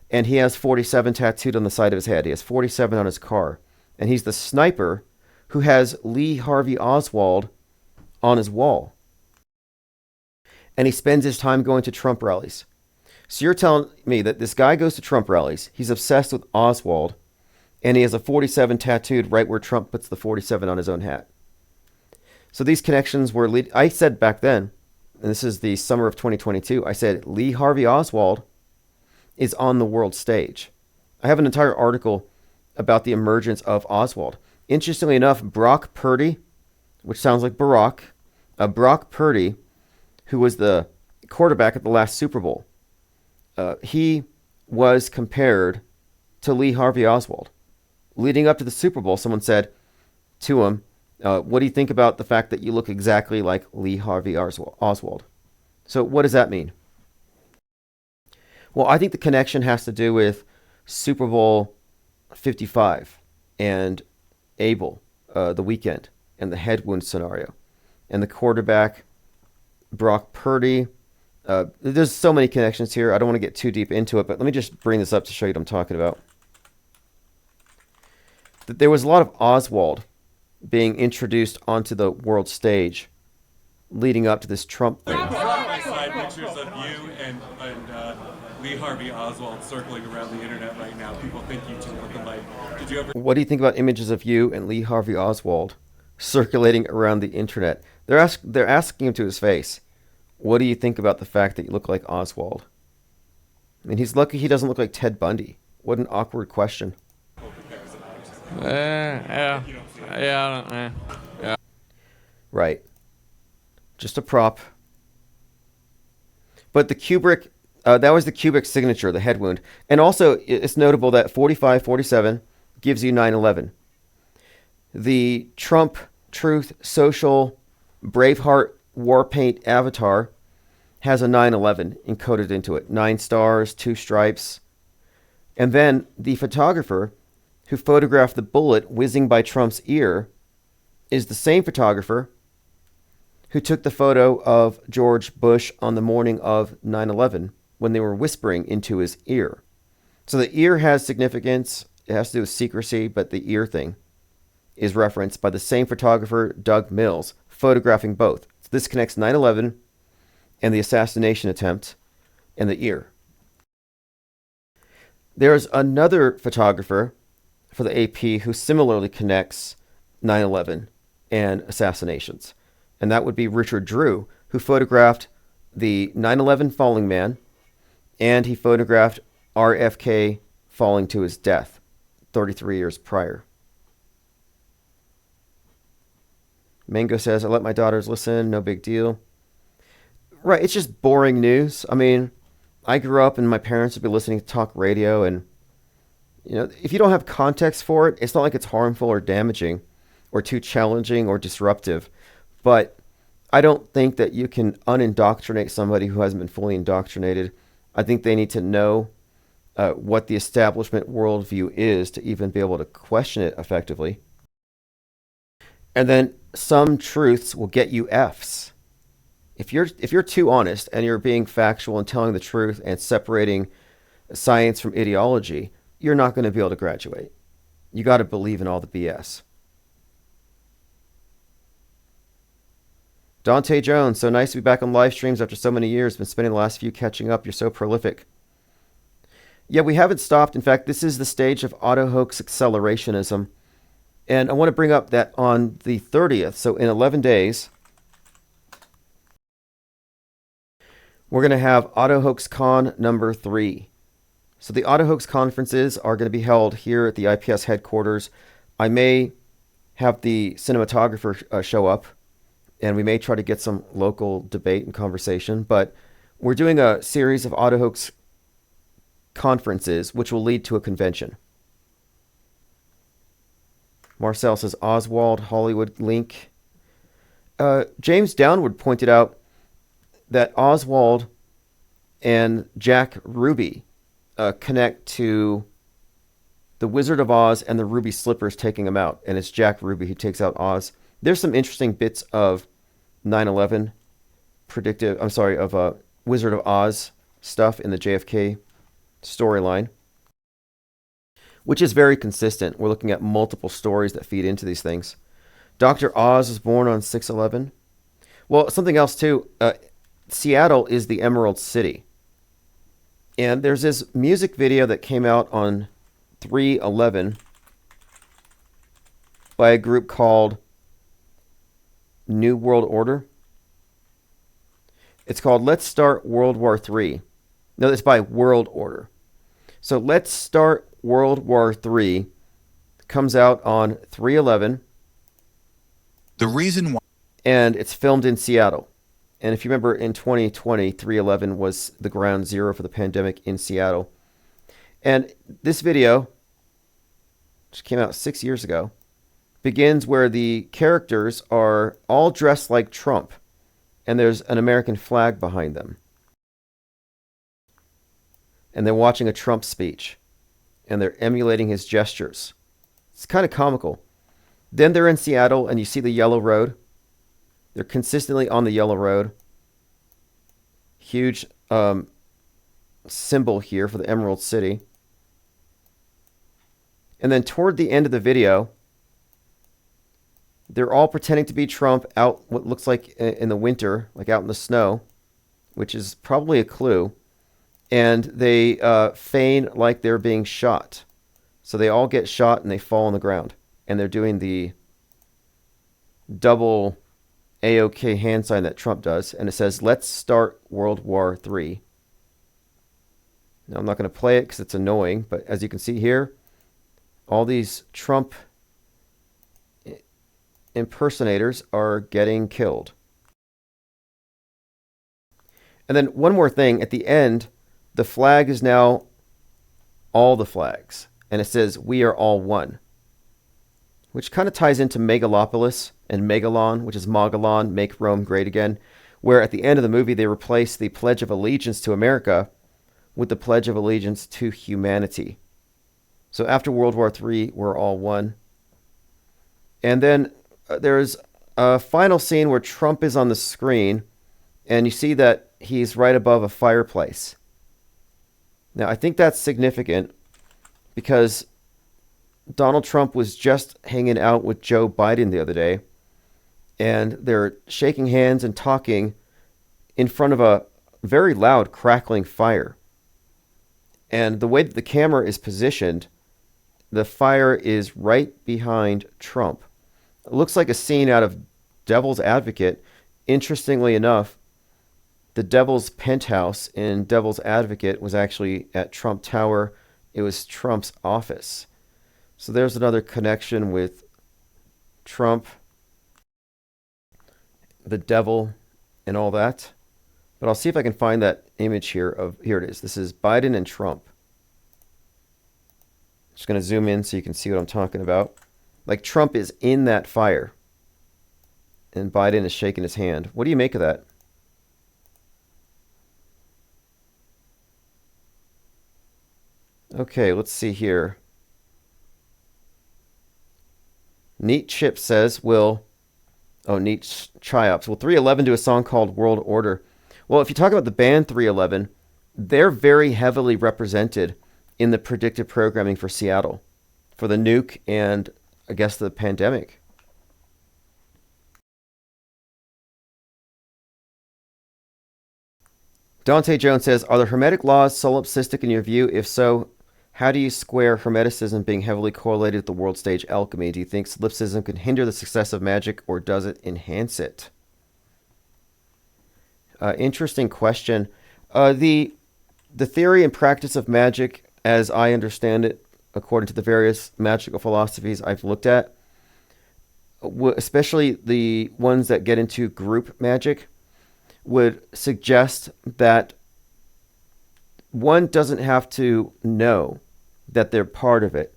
and he has 47 tattooed on the side of his head. He has 47 on his car. And he's the sniper who has Lee Harvey Oswald on his wall. And he spends his time going to Trump rallies. So you're telling me that this guy goes to Trump rallies, he's obsessed with Oswald, and he has a 47 tattooed right where Trump puts the 47 on his own hat. So these connections were I said back then, and this is the summer of 2022, I said Lee Harvey Oswald is on the world stage. I have an entire article about the emergence of Oswald. Interestingly enough, Brock Purdy, which sounds like Barack, Brock Purdy, who was the quarterback at the last Super Bowl, he was compared to Lee Harvey Oswald. Leading up to the Super Bowl, someone said to him, what do you think about the fact that you look exactly like Lee Harvey Oswald? So what does that mean? Well, I think the connection has to do with Super Bowl 55 and Abel, the weekend, and the head wound scenario. And the quarterback, Brock Purdy. There's so many connections here. I don't want to get too deep into it, but let me just bring this up to show you what I'm talking about. There was a lot of Oswald being introduced onto the world stage leading up to this Trump thing. Side pictures of you and Lee Harvey Oswald circling around the internet right now. People think you two look alike. Did you ever? What do you think about images of you and Lee Harvey Oswald circulating around the internet? They're asking him to his face, what do you think about the fact that you look like Oswald? I mean, he's lucky he doesn't look like Ted Bundy. What an awkward question. Yeah. Right. Just a prop. But the Kubrick, that was the Kubrick signature, the head wound. And also, it's notable that 45-47 gives you 9/11. The Trump Truth Social Braveheart war paint avatar has a 9/11 encoded into it. 9 stars, 2 stripes. And then the photographer who photographed the bullet whizzing by Trump's ear is the same photographer who took the photo of George Bush on the morning of 9/11 when they were whispering into his ear. So the ear has significance. It has to do with secrecy, but the ear thing is referenced by the same photographer, Doug Mills, photographing both. So this connects 9/11 and the assassination attempt and the ear. There's another photographer for the AP who similarly connects 9/11 and assassinations. And that would be Richard Drew, who photographed the 9/11 falling man, and he photographed RFK falling to his death 33 years prior. Mango says, I let my daughters listen, no big deal. Right, it's just boring news. I mean, I grew up and my parents would be listening to talk radio, and if you don't have context for it, it's not like it's harmful or damaging or too challenging or disruptive. But I don't think that you can unindoctrinate somebody who hasn't been fully indoctrinated. I think they need to know what the establishment worldview is to even be able to question it effectively. And then some truths will get you Fs. If you're too honest and you're being factual and telling the truth and separating science from ideology, you're not going to be able to graduate. You got to believe in all the BS. Dante Jones, so nice to be back on live streams after so many years. Been spending the last few catching up. You're so prolific. Yeah, we haven't stopped. In fact, this is the stage of auto-hoax accelerationism. And I want to bring up that on the 30th, so in 11 days, we're going to have Auto-Hoax Con number 3. So the Auto-Hoax conferences are going to be held here at the IPS headquarters. I may have the cinematographer show up, and we may try to get some local debate and conversation. But we're doing a series of Auto-Hoax conferences, which will lead to a convention. Marcel says, Oswald, Hollywood link. James Downward pointed out that Oswald and Jack Ruby connect to the Wizard of Oz and the Ruby Slippers taking him out, and it's Jack Ruby who takes out Oz. There's some interesting bits of 9/11 of Wizard of Oz stuff in the JFK storyline, which is very consistent. We're looking at multiple stories that feed into these things. Dr. Oz was born on 6/11. Well, something else too, Seattle is the Emerald City. And there's this music video that came out on 3/11 by a group called New World Order. It's called Let's Start World War III. No, it's by World Order. So Let's Start World War III comes out on 3/11. The reason why. And it's filmed in Seattle. And if you remember, in 2020, 3/11 was the ground zero for the pandemic in Seattle. And this video, which came out 6 years ago, begins where the characters are all dressed like Trump, and there's an American flag behind them. And they're watching a Trump speech, and they're emulating his gestures. It's kind of comical. Then they're in Seattle, and you see the yellow road. They're consistently on the yellow road. Huge symbol here for the Emerald City. And then toward the end of the video, they're all pretending to be Trump out what looks like in the winter, like out in the snow, which is probably a clue. And they feign like they're being shot. So they all get shot and they fall on the ground. And they're doing the double AOK hand sign that Trump does. And it says, Let's Start World War III. Now, I'm not going to play it because it's annoying. But as you can see here, all these Trump impersonators are getting killed. And then one more thing. At the end, the flag is now all the flags. And it says, We are all one. Which kind of ties into Megalopolis and Megalon, which is Mogollon, Make Rome Great Again, where at the end of the movie they replace the Pledge of Allegiance to America with the Pledge of Allegiance to humanity. So after World War III, we're all one. And then there's a final scene where Trump is on the screen, and you see that he's right above a fireplace. Now, I think that's significant because Donald Trump was just hanging out with Joe Biden the other day, and they're shaking hands and talking in front of a very loud crackling fire. And the way that the camera is positioned, the fire is right behind Trump. It looks like a scene out of Devil's Advocate. Interestingly enough, the Devil's penthouse in Devil's Advocate was actually at Trump Tower. It was Trump's office. So there's another connection with Trump, the devil, and all that. But I'll see if I can find that image here of, here it is. This is Biden and Trump. Just going to zoom in so you can see what I'm talking about. Like Trump is in that fire, and Biden is shaking his hand. What do you make of that? Okay, let's see here. Neat Chip says, Neat Chiops. Will 311 do a song called World Order? Well, if you talk about the band 311, they're very heavily represented in the predictive programming for Seattle, for the nuke and, I guess, the pandemic. Dante Jones says, are the Hermetic laws solipsistic in your view? If so, how do you square Hermeticism being heavily correlated with the world stage alchemy? Do you think solipsism can hinder the success of magic, or does it enhance it? Interesting question. The theory and practice of magic, as I understand it, according to the various magical philosophies I've looked at, especially the ones that get into group magic, would suggest that one doesn't have to know that they're part of it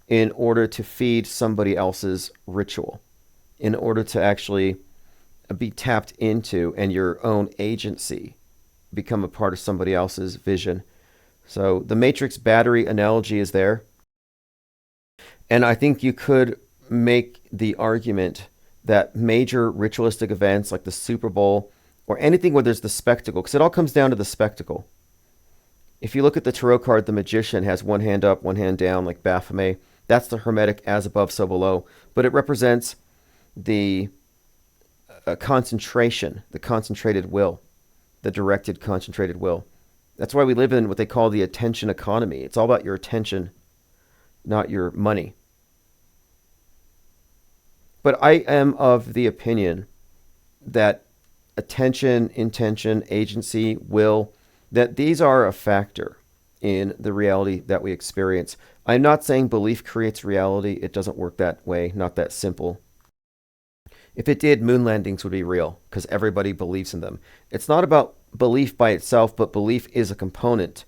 in order to feed somebody else's ritual, in order to actually be tapped into and your own agency become a part of somebody else's vision. So the Matrix battery analogy is there. And I think you could make the argument that major ritualistic events like the Super Bowl or anything where there's the spectacle, because it all comes down to the spectacle. If you look at the tarot card, the magician has one hand up, one hand down, like Baphomet. That's the Hermetic as above, so below. But it represents the concentration, the concentrated will, the directed, concentrated will. That's why we live in what they call the attention economy. It's all about your attention, not your money. But I am of the opinion that attention, intention, agency, will, that these are a factor in the reality that we experience. I'm not saying belief creates reality. It doesn't work that way, not that simple. If it did, moon landings would be real because everybody believes in them. It's not about belief by itself, but belief is a component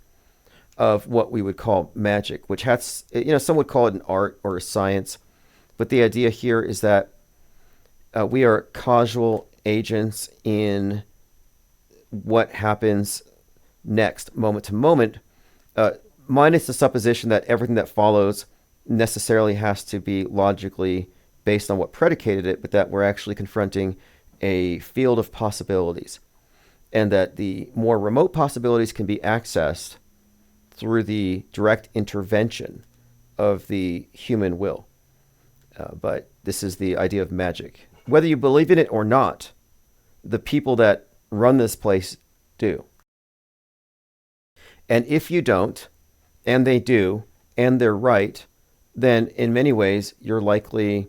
of what we would call magic, which has, some would call it an art or a science. But the idea here is that we are causal agents in what happens next, moment to moment, minus the supposition that everything that follows necessarily has to be logically based on what predicated it, but that we're actually confronting a field of possibilities, and that the more remote possibilities can be accessed through the direct intervention of the human will. But this is the idea of magic. Whether you believe in it or not, the people that run this place do. And if you don't, and they do, and they're right, then in many ways you're likely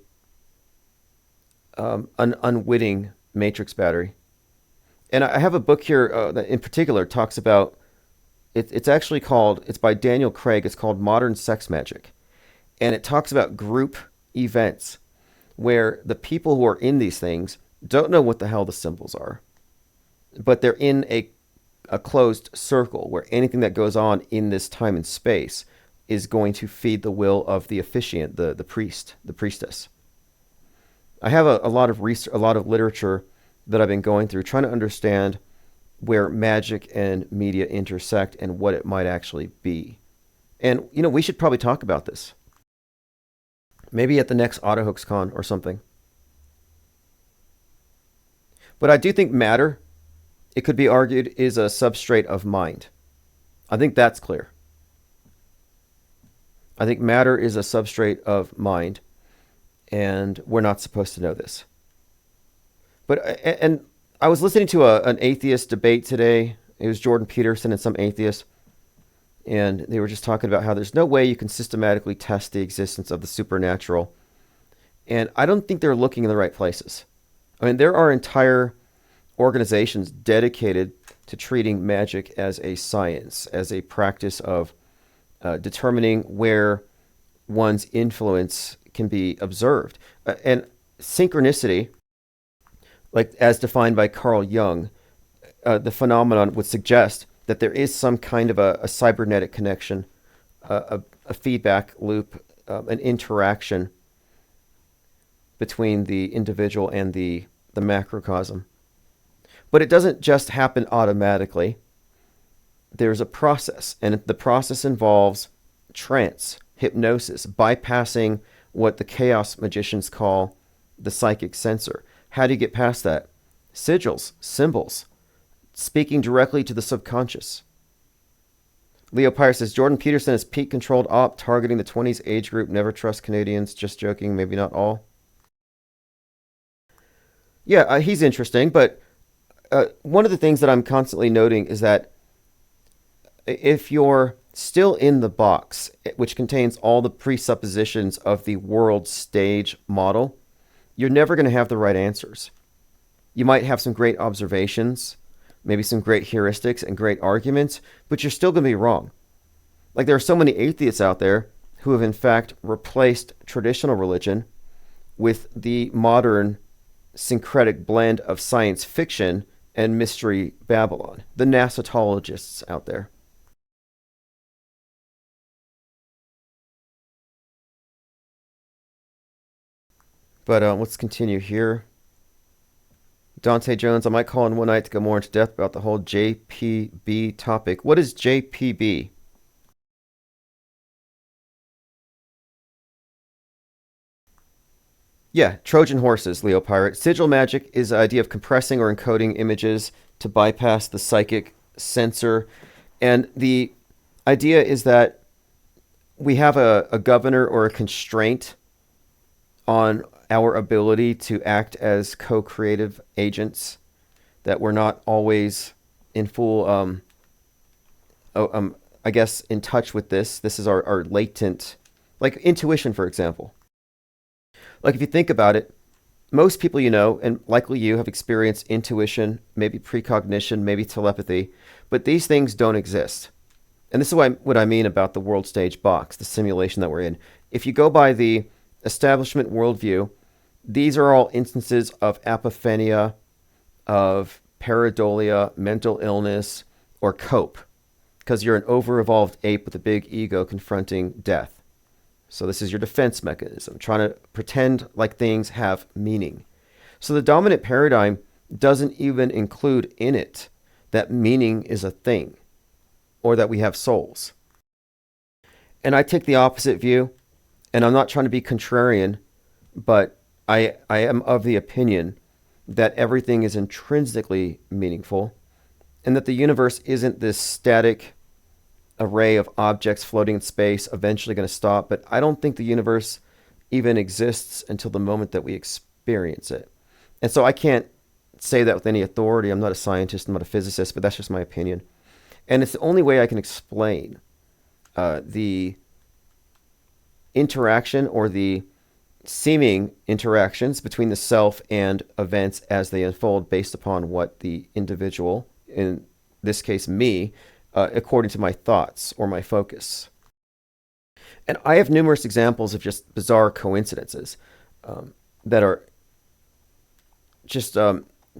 an unwitting matrix battery. And I have a book here that in particular talks about, it's actually called, it's by Daniel Craig, it's called Modern Sex Magic. And it talks about group events where the people who are in these things don't know what the hell the symbols are, but they're in a closed circle where anything that goes on in this time and space is going to feed the will of the officiant, the priest, the priestess. I have a lot of research, a lot of literature that I've been going through trying to understand where magic and media intersect and what it might actually be. And, we should probably talk about this. Maybe at the next AutoHooksCon or something. But I do think matter, it could be argued, is a substrate of mind. I think that's clear. I think matter is a substrate of mind, and we're not supposed to know this. But, and I was listening to an atheist debate today. It was Jordan Peterson and some atheist. And they were just talking about how there's no way you can systematically test the existence of the supernatural. And I don't think they're looking in the right places. I mean, there are entire organizations dedicated to treating magic as a science, as a practice of determining where one's influence can be observed. And synchronicity, like as defined by Carl Jung, the phenomenon would suggest that there is some kind of a cybernetic connection, a feedback loop, an interaction between the individual and the macrocosm. But it doesn't just happen automatically. There's a process, and the process involves trance, hypnosis, bypassing what the chaos magicians call the psychic censor. How do you get past that? Sigils, symbols, speaking directly to the subconscious. Leo Pyre says, Jordan Peterson is peak-controlled op targeting the 20s age group. Never trust Canadians. Just joking. Maybe not all. Yeah, he's interesting. But one of the things that I'm constantly noting is that if you're still in the box, which contains all the presuppositions of the world stage model, you're never going to have the right answers. You might have some great observations, maybe some great heuristics and great arguments, but you're still going to be wrong. Like there are so many atheists out there who have in fact replaced traditional religion with the modern syncretic blend of science fiction and mystery Babylon. The Nasatologists out there. But let's continue here. Dante Jones, I might call in one night to go more into depth about the whole JPB topic. What is JPB? Yeah, Trojan horses, Leo Pirate. Sigil magic is the idea of compressing or encoding images to bypass the psychic censor. And the idea is that we have a governor or a constraint on our ability to act as co-creative agents, that we're not always in full, I guess, in touch with this. This is our latent, like intuition, for example. Like if you think about it, most people you know, and likely you, have experienced intuition, maybe precognition, maybe telepathy, but these things don't exist. And this is what I mean about the world stage box, the simulation that we're in. If you go by the establishment worldview, these are all instances of apophenia, of pareidolia, mental illness, or cope, because you're an over-evolved ape with a big ego confronting death. So this is your defense mechanism, trying to pretend like things have meaning. So the dominant paradigm doesn't even include in it that meaning is a thing, or that we have souls. And I take the opposite view, and I'm not trying to be contrarian, but I am of the opinion that everything is intrinsically meaningful, and that the universe isn't this static array of objects floating in space, eventually going to stop. But I don't think the universe even exists until the moment that we experience it. And so I can't say that with any authority. I'm not a scientist, I'm not a physicist, but that's just my opinion. And it's the only way I can explain the interaction, or the seeming interactions between the self and events as they unfold, based upon what the individual, in this case me, according to my thoughts or my focus. And I have numerous examples of just bizarre coincidences that are just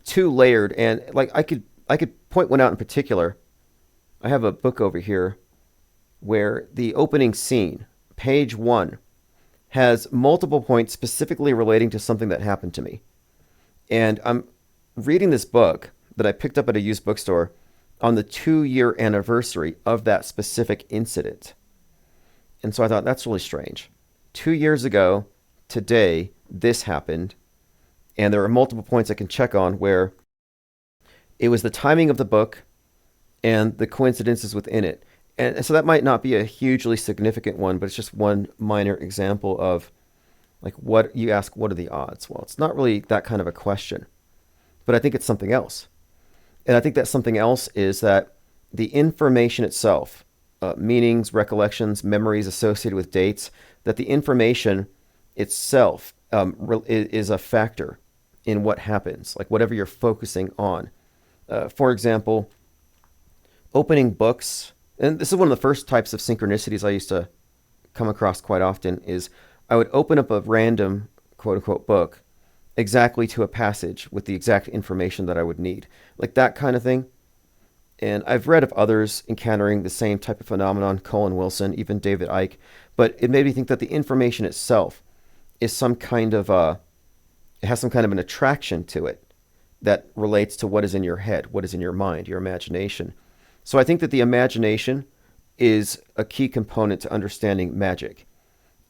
too layered. And like I could point one out in particular. I have a book over here where the opening scene, page 1, has multiple points specifically relating to something that happened to me. And I'm reading this book that I picked up at a used bookstore on the 2-year anniversary of that specific incident. And so I thought, that's really strange. 2 years ago, today, this happened. And there are multiple points I can check on where it was the timing of the book and the coincidences within it. And so that might not be a hugely significant one, but it's just one minor example of, like, what you ask, what are the odds? Well, it's not really that kind of a question, but I think it's something else. And I think that something else is that the information itself, meanings, recollections, memories associated with dates, that the information itself is a factor in what happens, like whatever you're focusing on. For example, opening books, and this is one of the first types of synchronicities I used to come across quite often, is I would open up a random quote-unquote book exactly to a passage with the exact information that I would need, like that kind of thing. And I've read of others encountering the same type of phenomenon, Colin Wilson, even David Icke, but it made me think that the information itself is some kind of it has some kind of an attraction to it that relates to what is in your head, what is in your mind, your imagination. So I think that the imagination is a key component to understanding magic.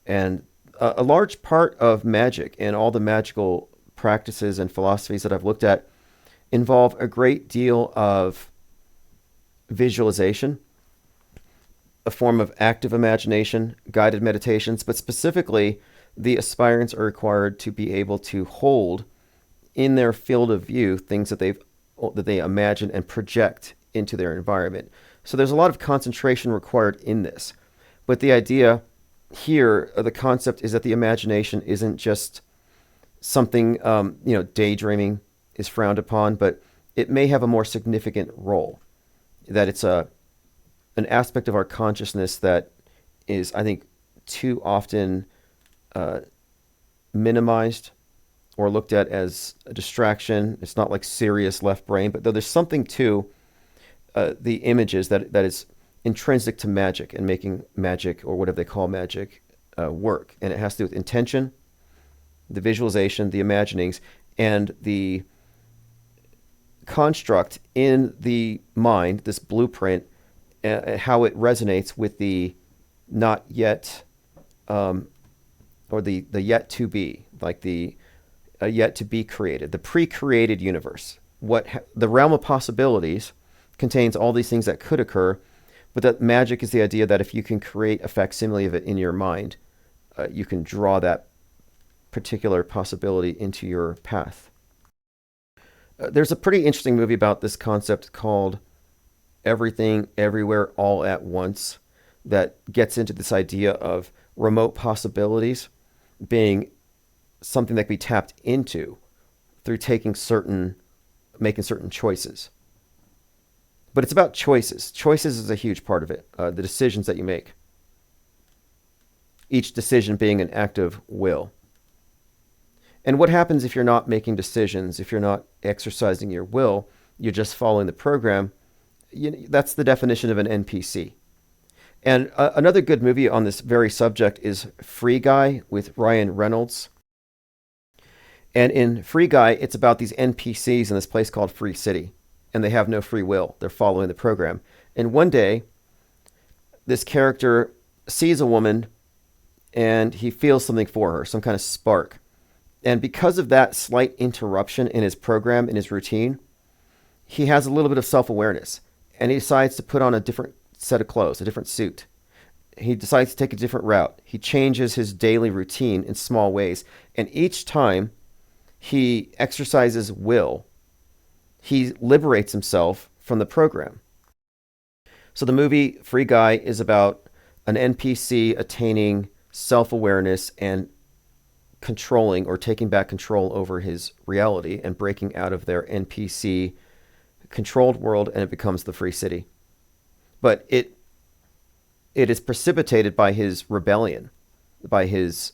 And a large part of magic and all the magical practices and philosophies that I've looked at involve a great deal of visualization, a form of active imagination, guided meditations, but specifically the aspirants are required to be able to hold in their field of view things that they imagine and project into their environment. So there's a lot of concentration required in this. But the idea here, the concept is that the imagination isn't just something, daydreaming is frowned upon, but it may have a more significant role. That it's an aspect of our consciousness that is, I think, too often minimized or looked at as a distraction. It's not like serious left brain, but though there's something to the images that is intrinsic to magic and making magic, or whatever they call magic, work. And it has to do with intention, the visualization, the imaginings, and the construct in the mind, this blueprint, how it resonates with the not yet, or the yet to be, like the yet to be created, the pre-created universe. The realm of possibilities contains all these things that could occur, but that magic is the idea that if you can create a facsimile of it in your mind, you can draw that particular possibility into your path. There's a pretty interesting movie about this concept called Everything, Everywhere, All at Once that gets into this idea of remote possibilities being something that can be tapped into through making certain choices. But it's about choices. Choices is a huge part of it, the decisions that you make. Each decision being an act of will. And what happens if you're not making decisions, if you're not exercising your will, you're just following the program? That's the definition of an NPC. And another good movie on this very subject is Free Guy with Ryan Reynolds. And in Free Guy, it's about these NPCs in this place called Free City. And they have no free will. They're following the program. And one day, this character sees a woman and he feels something for her, some kind of spark. And because of that slight interruption in his program, in his routine, he has a little bit of self-awareness. And he decides to put on a different set of clothes, a different suit. He decides to take a different route. He changes his daily routine in small ways. And each time he exercises will, he liberates himself from the program. So the movie Free Guy is about an NPC attaining self-awareness and controlling or taking back control over his reality and breaking out of their NPC controlled world, and it becomes the free city. But it is precipitated by his rebellion, by his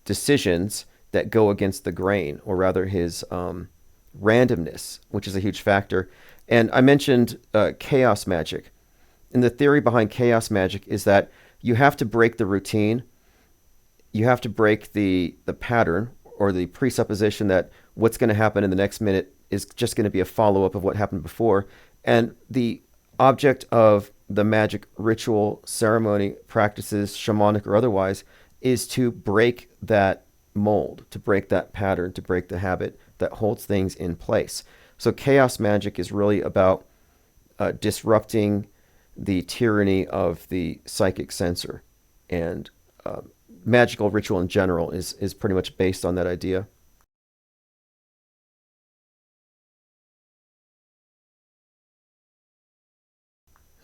decisions that go against the grain, or rather his randomness, which is a huge factor. And I mentioned chaos magic. And the theory behind chaos magic is that you have to break the routine. You have to break the pattern or the presupposition that what's going to happen in the next minute is just going to be a follow-up of what happened before. And the object of the magic ritual, ceremony, practices, shamanic or otherwise, is to break that mold, to break that pattern, to break the habit that holds things in place. So chaos magic is really about disrupting the tyranny of the psychic censor. And magical ritual in general is pretty much based on that idea.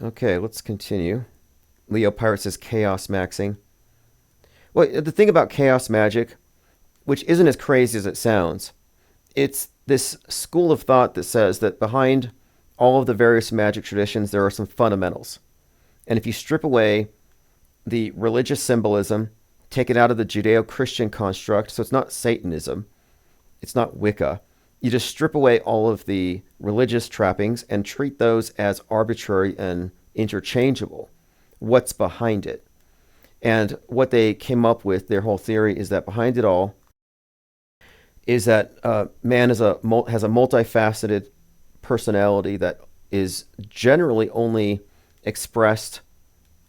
Okay, let's continue. Leo Pirate says chaos maxing. Well, the thing about chaos magic, which isn't as crazy as it sounds, it's this school of thought that says that behind all of the various magic traditions, there are some fundamentals. And if you strip away the religious symbolism, take it out of the Judeo-Christian construct, so it's not Satanism, it's not Wicca, you just strip away all of the religious trappings and treat those as arbitrary and interchangeable. What's behind it? And what they came up with, their whole theory, is that behind it all is that man has a multifaceted personality that is generally only expressed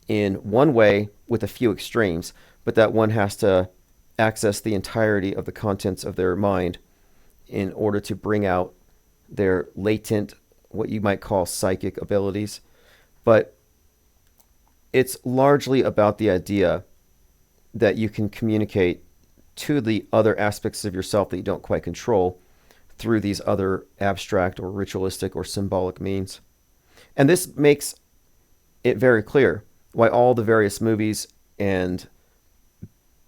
in one way with a few extremes, but that one has to access the entirety of the contents of their mind in order to bring out their latent, what you might call psychic abilities. But it's largely about the idea that you can communicate to the other aspects of yourself that you don't quite control through these other abstract or ritualistic or symbolic means. And this makes it very clear why all the various movies and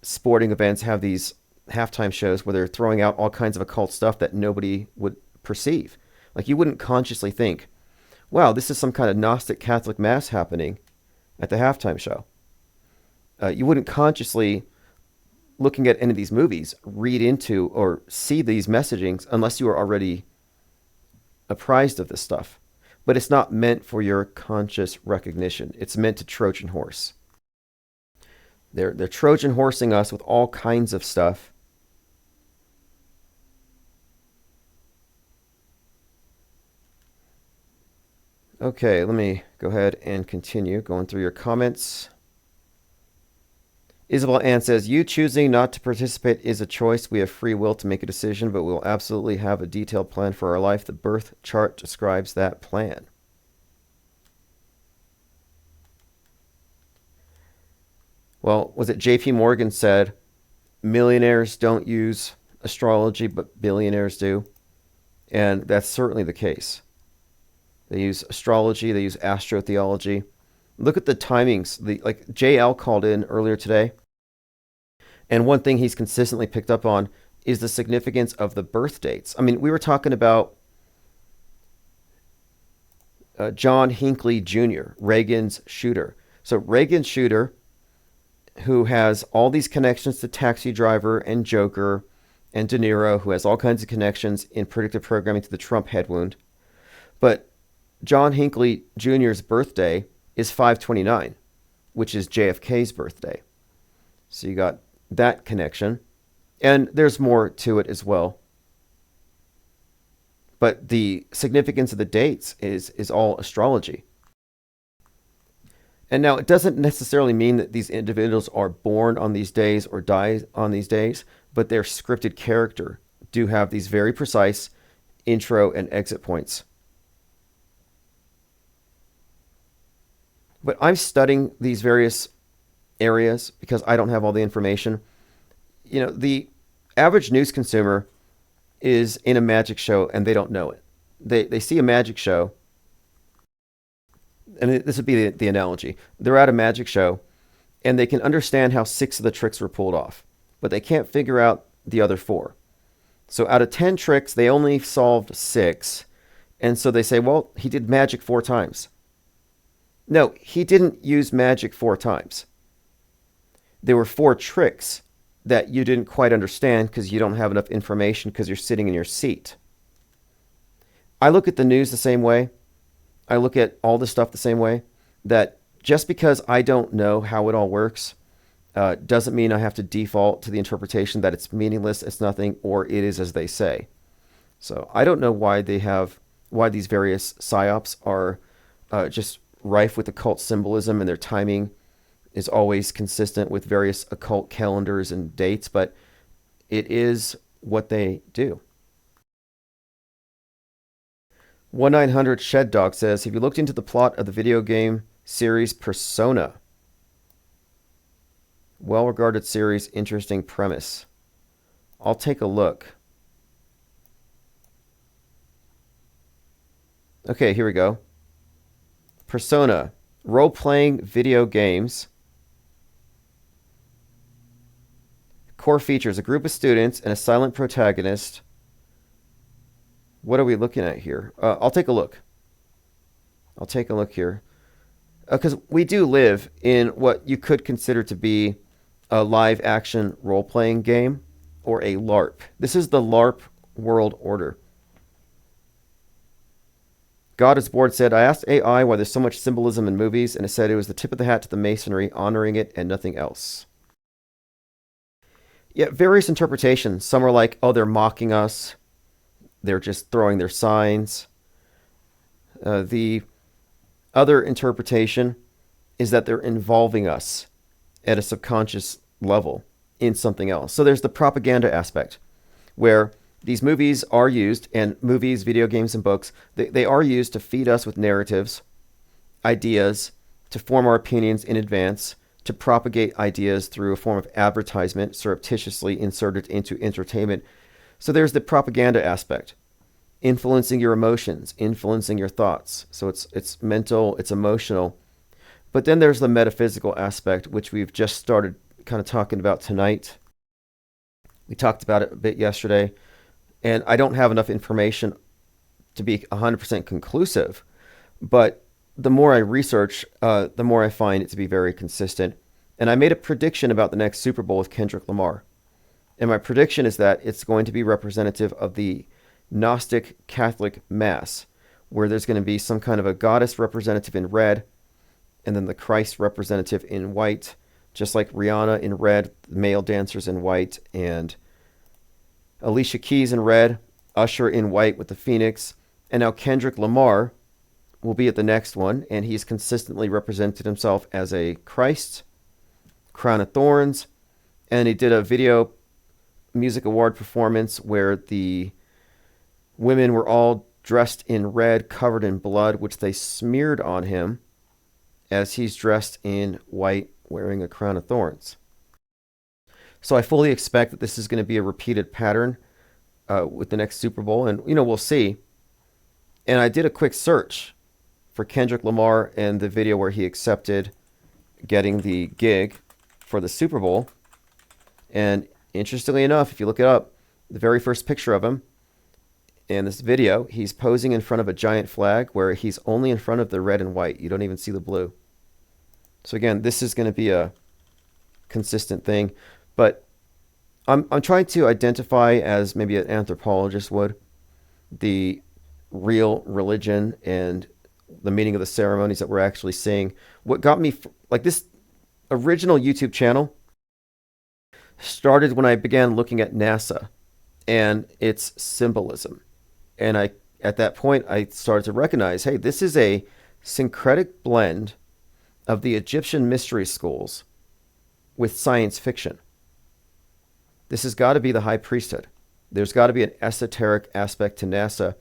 sporting events have these halftime shows where they're throwing out all kinds of occult stuff that nobody would perceive. Like, you wouldn't consciously think, wow, this is some kind of Gnostic Catholic Mass happening at the halftime show. You wouldn't consciously, looking at any of these movies, read into or see these messagings unless you are already apprised of this stuff. But it's not meant for your conscious recognition. It's meant to Trojan horse. They're Trojan horsing us with all kinds of stuff. Okay, let me go ahead and continue going through your comments. Isabel Ann says, you choosing not to participate is a choice. We have free will to make a decision, but we will absolutely have a detailed plan for our life. The birth chart describes that plan. Well, was it J.P. Morgan said, millionaires don't use astrology, but billionaires do? And that's certainly the case. They use astrology, they use astrotheology. Look at the timings. Like JL called in earlier today, and one thing he's consistently picked up on is the significance of the birth dates. I mean, we were talking about John Hinckley Jr., Reagan's shooter. So Reagan's shooter, who has all these connections to Taxi Driver and Joker and De Niro, who has all kinds of connections in predictive programming to the Trump head wound. But John Hinckley Jr.'s birthday is 5/29, which is JFK's birthday. So you got that connection. And there's more to it as well. But the significance of the dates is all astrology. And now it doesn't necessarily mean that these individuals are born on these days or die on these days, but their scripted character do have these very precise intro and exit points. But I'm studying these various areas because I don't have all the information. You know, the average news consumer is in a magic show and they don't know it. They see a magic show, and this would be the analogy. They're at a magic show and they can understand how 6 of the tricks were pulled off, but they can't figure out the other 4. So out of 10 tricks, they only solved 6. And so they say, well, he did magic 4 times. No, he didn't use magic 4 times. There were 4 tricks that you didn't quite understand because you don't have enough information because you're sitting in your seat. I look at the news the same way. I look at all this stuff the same way, that just because I don't know how it all works doesn't mean I have to default to the interpretation that it's meaningless, it's nothing, or it is as they say. So I don't know why these various psyops are just rife with occult symbolism, and their timing is always consistent with various occult calendars and dates, but it is what they do. 1-900 Shed Dog says, have you looked into the plot of the video game series Persona? Well-regarded series, interesting premise. I'll take a look. Okay, here we go. Persona, role-playing video games. Core features, a group of students and a silent protagonist. What are we looking at here? I'll take a look. I'll take a look here. Because we do live in what you could consider to be a live-action role-playing game, or a LARP. This is the LARP world order. God is Bored said, I asked AI why there's so much symbolism in movies, and it said it was the tip of the hat to the masonry, honoring it and nothing else. Yeah, various interpretations. Some are like, oh, they're mocking us. They're just throwing their signs. The other interpretation is that they're involving us at a subconscious level in something else. So there's the propaganda aspect, where these movies are used, and movies, video games, and books, they are used to feed us with narratives, ideas, to form our opinions in advance, to propagate ideas through a form of advertisement surreptitiously inserted into entertainment. So there's the propaganda aspect, influencing your emotions, influencing your thoughts. So it's mental, it's emotional. But then there's the metaphysical aspect, which we've just started kind of talking about tonight. We talked about it a bit yesterday. And I don't have enough information to be 100% conclusive, but the more I research, the more I find it to be very consistent. And I made a prediction about the next Super Bowl with Kendrick Lamar. And my prediction is that it's going to be representative of the Gnostic Catholic Mass, where there's going to be some kind of a goddess representative in red, and then the Christ representative in white, just like Rihanna in red, the male dancers in white, and Alicia Keys in red, Usher in white with the Phoenix, and now Kendrick Lamar will be at the next one, and he's consistently represented himself as a Christ crown of thorns, and he did a video music award performance where the women were all dressed in red, covered in blood, which they smeared on him as he's dressed in white, wearing a crown of thorns. So I fully expect that this is going to be a repeated pattern with the next Super Bowl, and we'll see. And I did a quick search for Kendrick Lamar and the video where he accepted getting the gig for the Super Bowl. And interestingly enough, if you look it up, the very first picture of him in this video, he's posing in front of a giant flag where he's only in front of the red and white. You don't even see the blue. So again, this is going to be a consistent thing. But I'm trying to identify, as maybe an anthropologist would, the real religion and the meaning of the ceremonies that we're actually seeing. What got me, like, this original YouTube channel started when I began looking at NASA and its symbolism. And at that point, I started to recognize, hey, this is a syncretic blend of the Egyptian mystery schools with science fiction. This has got to be the high priesthood. There's got to be an esoteric aspect to NASA.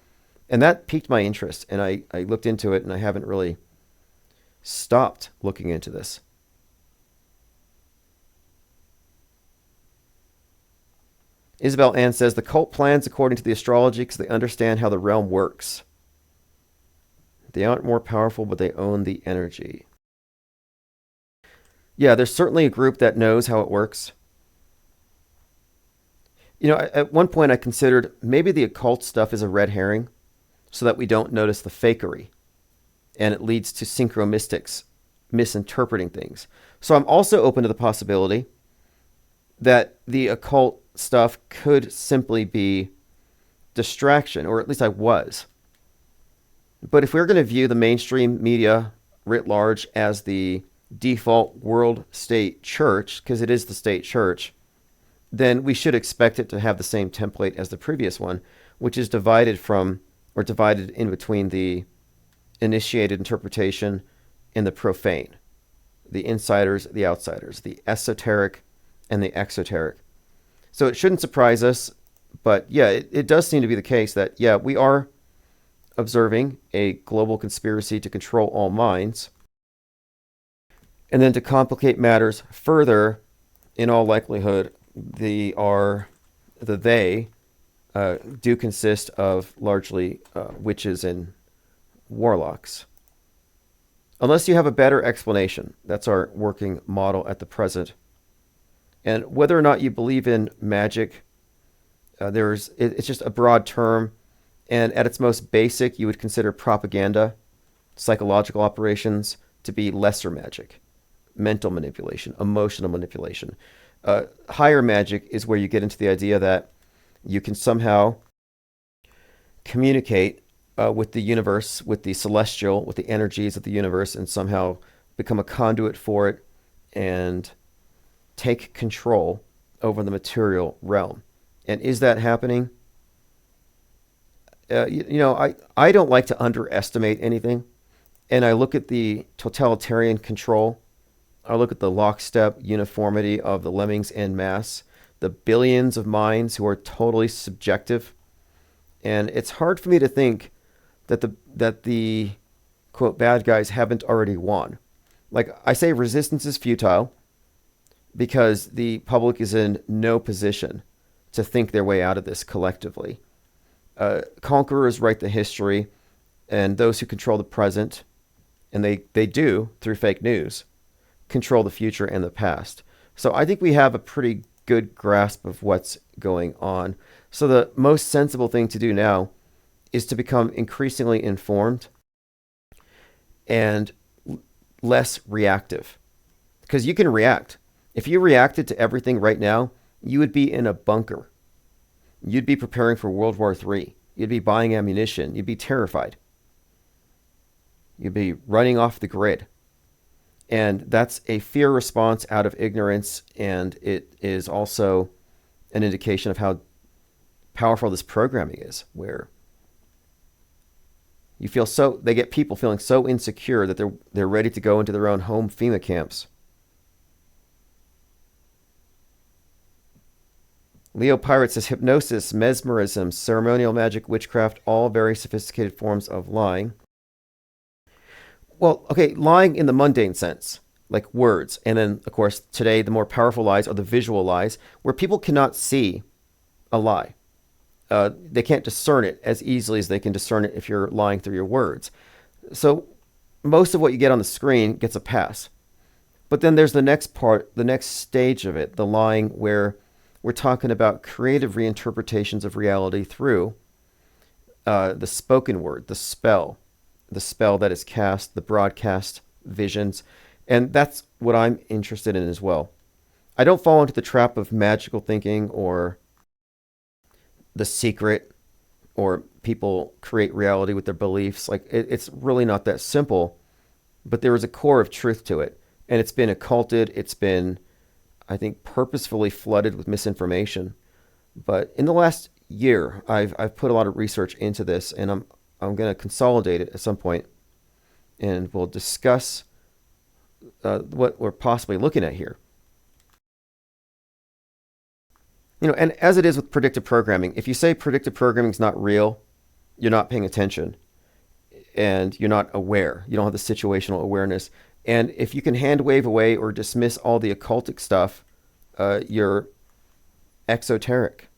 And that piqued my interest. And I looked into it, and I haven't really stopped looking into this. Isabel Ann says, the cult plans according to the astrology because they understand how the realm works. They aren't more powerful, but they own the energy. Yeah, there's certainly a group that knows how it works. At one point I considered maybe the occult stuff is a red herring so that we don't notice the fakery. And it leads to synchromystics misinterpreting things. So I'm also open to the possibility that the occult stuff could simply be distraction, or at least I was. But if we're going to view the mainstream media writ large as the default world state church, because it is the state church, then we should expect it to have the same template as the previous one, which is divided in between the initiated interpretation and the profane, the insiders, the outsiders, the esoteric and the exoteric. So it shouldn't surprise us, but yeah, it does seem to be the case that, yeah, we are observing a global conspiracy to control all minds. And then to complicate matters further, in all likelihood, they do consist of largely witches and warlocks. Unless you have a better explanation. That's our working model at the present. And whether or not you believe in magic, it's just a broad term. And at its most basic, you would consider propaganda, psychological operations to be lesser magic, mental manipulation, emotional manipulation. Higher magic is where you get into the idea that you can somehow communicate with the universe, with the celestial, with the energies of the universe, and somehow become a conduit for it and take control over the material realm. And is that happening? I don't like to underestimate anything. And I look at the totalitarian control. I look at the lockstep uniformity of the lemmings en masse, the billions of minds who are totally subjective. And it's hard for me to think that the quote bad guys haven't already won. Like I say, resistance is futile because the public is in no position to think their way out of this collectively. Conquerors write the history, and those who control the present, and they do through fake news, control the future and the past. So I think we have a pretty good grasp of what's going on. So the most sensible thing to do now is to become increasingly informed and less reactive. Because you can react. If you reacted to everything right now, you would be in a bunker. You'd be preparing for World War III. You'd be buying ammunition. You'd be terrified. You'd be running off the grid. And that's a fear response out of ignorance, and it is also an indication of how powerful this programming is, where they get people feeling so insecure that they're ready to go into their own home FEMA camps. Leo Pirate says hypnosis, mesmerism, ceremonial magic, witchcraft, all very sophisticated forms of lying. Well, okay, lying in the mundane sense, like words. And then, of course, today the more powerful lies are the visual lies, where people cannot see a lie. They can't discern it as easily as they can discern it if you're lying through your words. So most of what you get on the screen gets a pass. But then there's the next part, the next stage of it, the lying where we're talking about creative reinterpretations of reality through the spoken word, the spell that is cast, the broadcast visions. And that's what I'm interested in as well. I don't fall into the trap of magical thinking or The Secret, or people create reality with their beliefs. Like it's really not that simple, but there is a core of truth to it. And it's been occulted. It's been, I think, purposefully flooded with misinformation. But in the last year, I've put a lot of research into this, and I'm going to consolidate it at some point, and we'll discuss what we're possibly looking at here. You know, and as it is with predictive programming, if you say predictive programming is not real, you're not paying attention, and you're not aware. You don't have the situational awareness. And if you can hand wave away or dismiss all the occultic stuff, you're exoteric.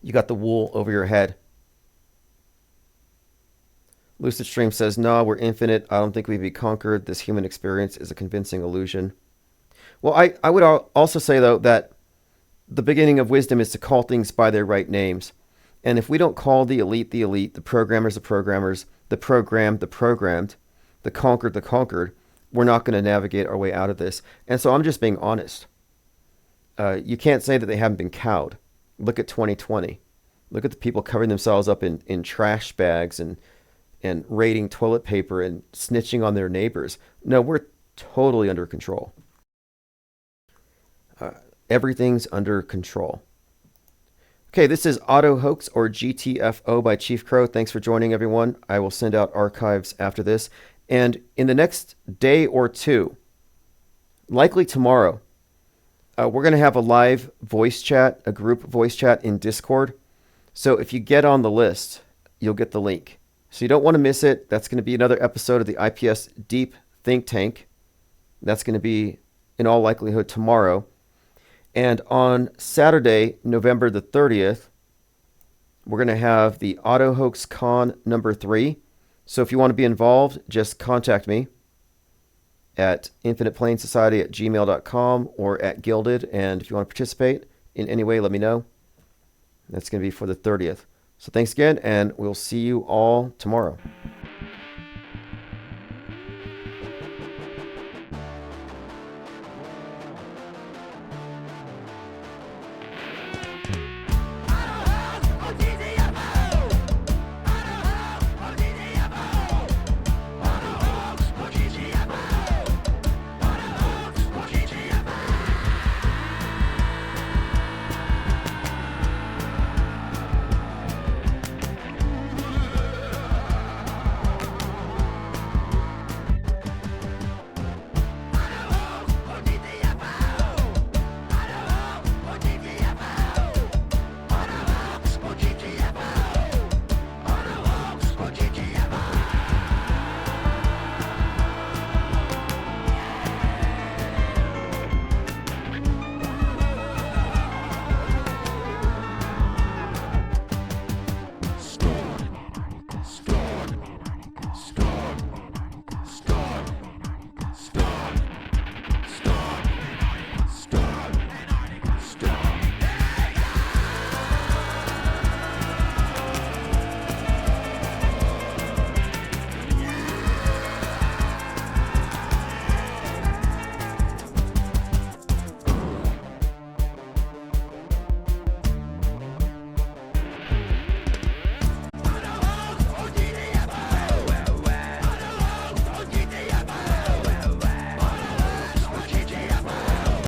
You got the wool over your head. Lucid Stream says, no, we're infinite. I don't think we'd be conquered. This human experience is a convincing illusion. Well, I would also say, though, that the beginning of wisdom is to call things by their right names. And if we don't call the elite, the programmers, the programmed, the programmed, the conquered, we're not going to navigate our way out of this. And so I'm just being honest. You can't say that they haven't been cowed. Look at 2020. Look at the people covering themselves up in trash bags and raiding toilet paper and snitching on their neighbors. No, we're totally under control. Everything's under control. Okay, this is Auto Hoax, or GTFO, by Chief Crow. Thanks for joining, everyone. I will send out archives after this. And in the next day or two, likely tomorrow, we're going to have a live voice chat, a group voice chat in Discord. So if you get on the list, you'll get the link. So you don't want to miss it. That's going to be another episode of the IPS Deep Think Tank. That's going to be, in all likelihood, tomorrow. And on Saturday, November the 30th, we're going to have the Auto Hoax Con number 3. So if you want to be involved, just contact me at infiniteplainsociety@gmail.com or at Gilded. And if you want to participate in any way, let me know. That's going to be for the 30th. So thanks again, and we'll see you all tomorrow.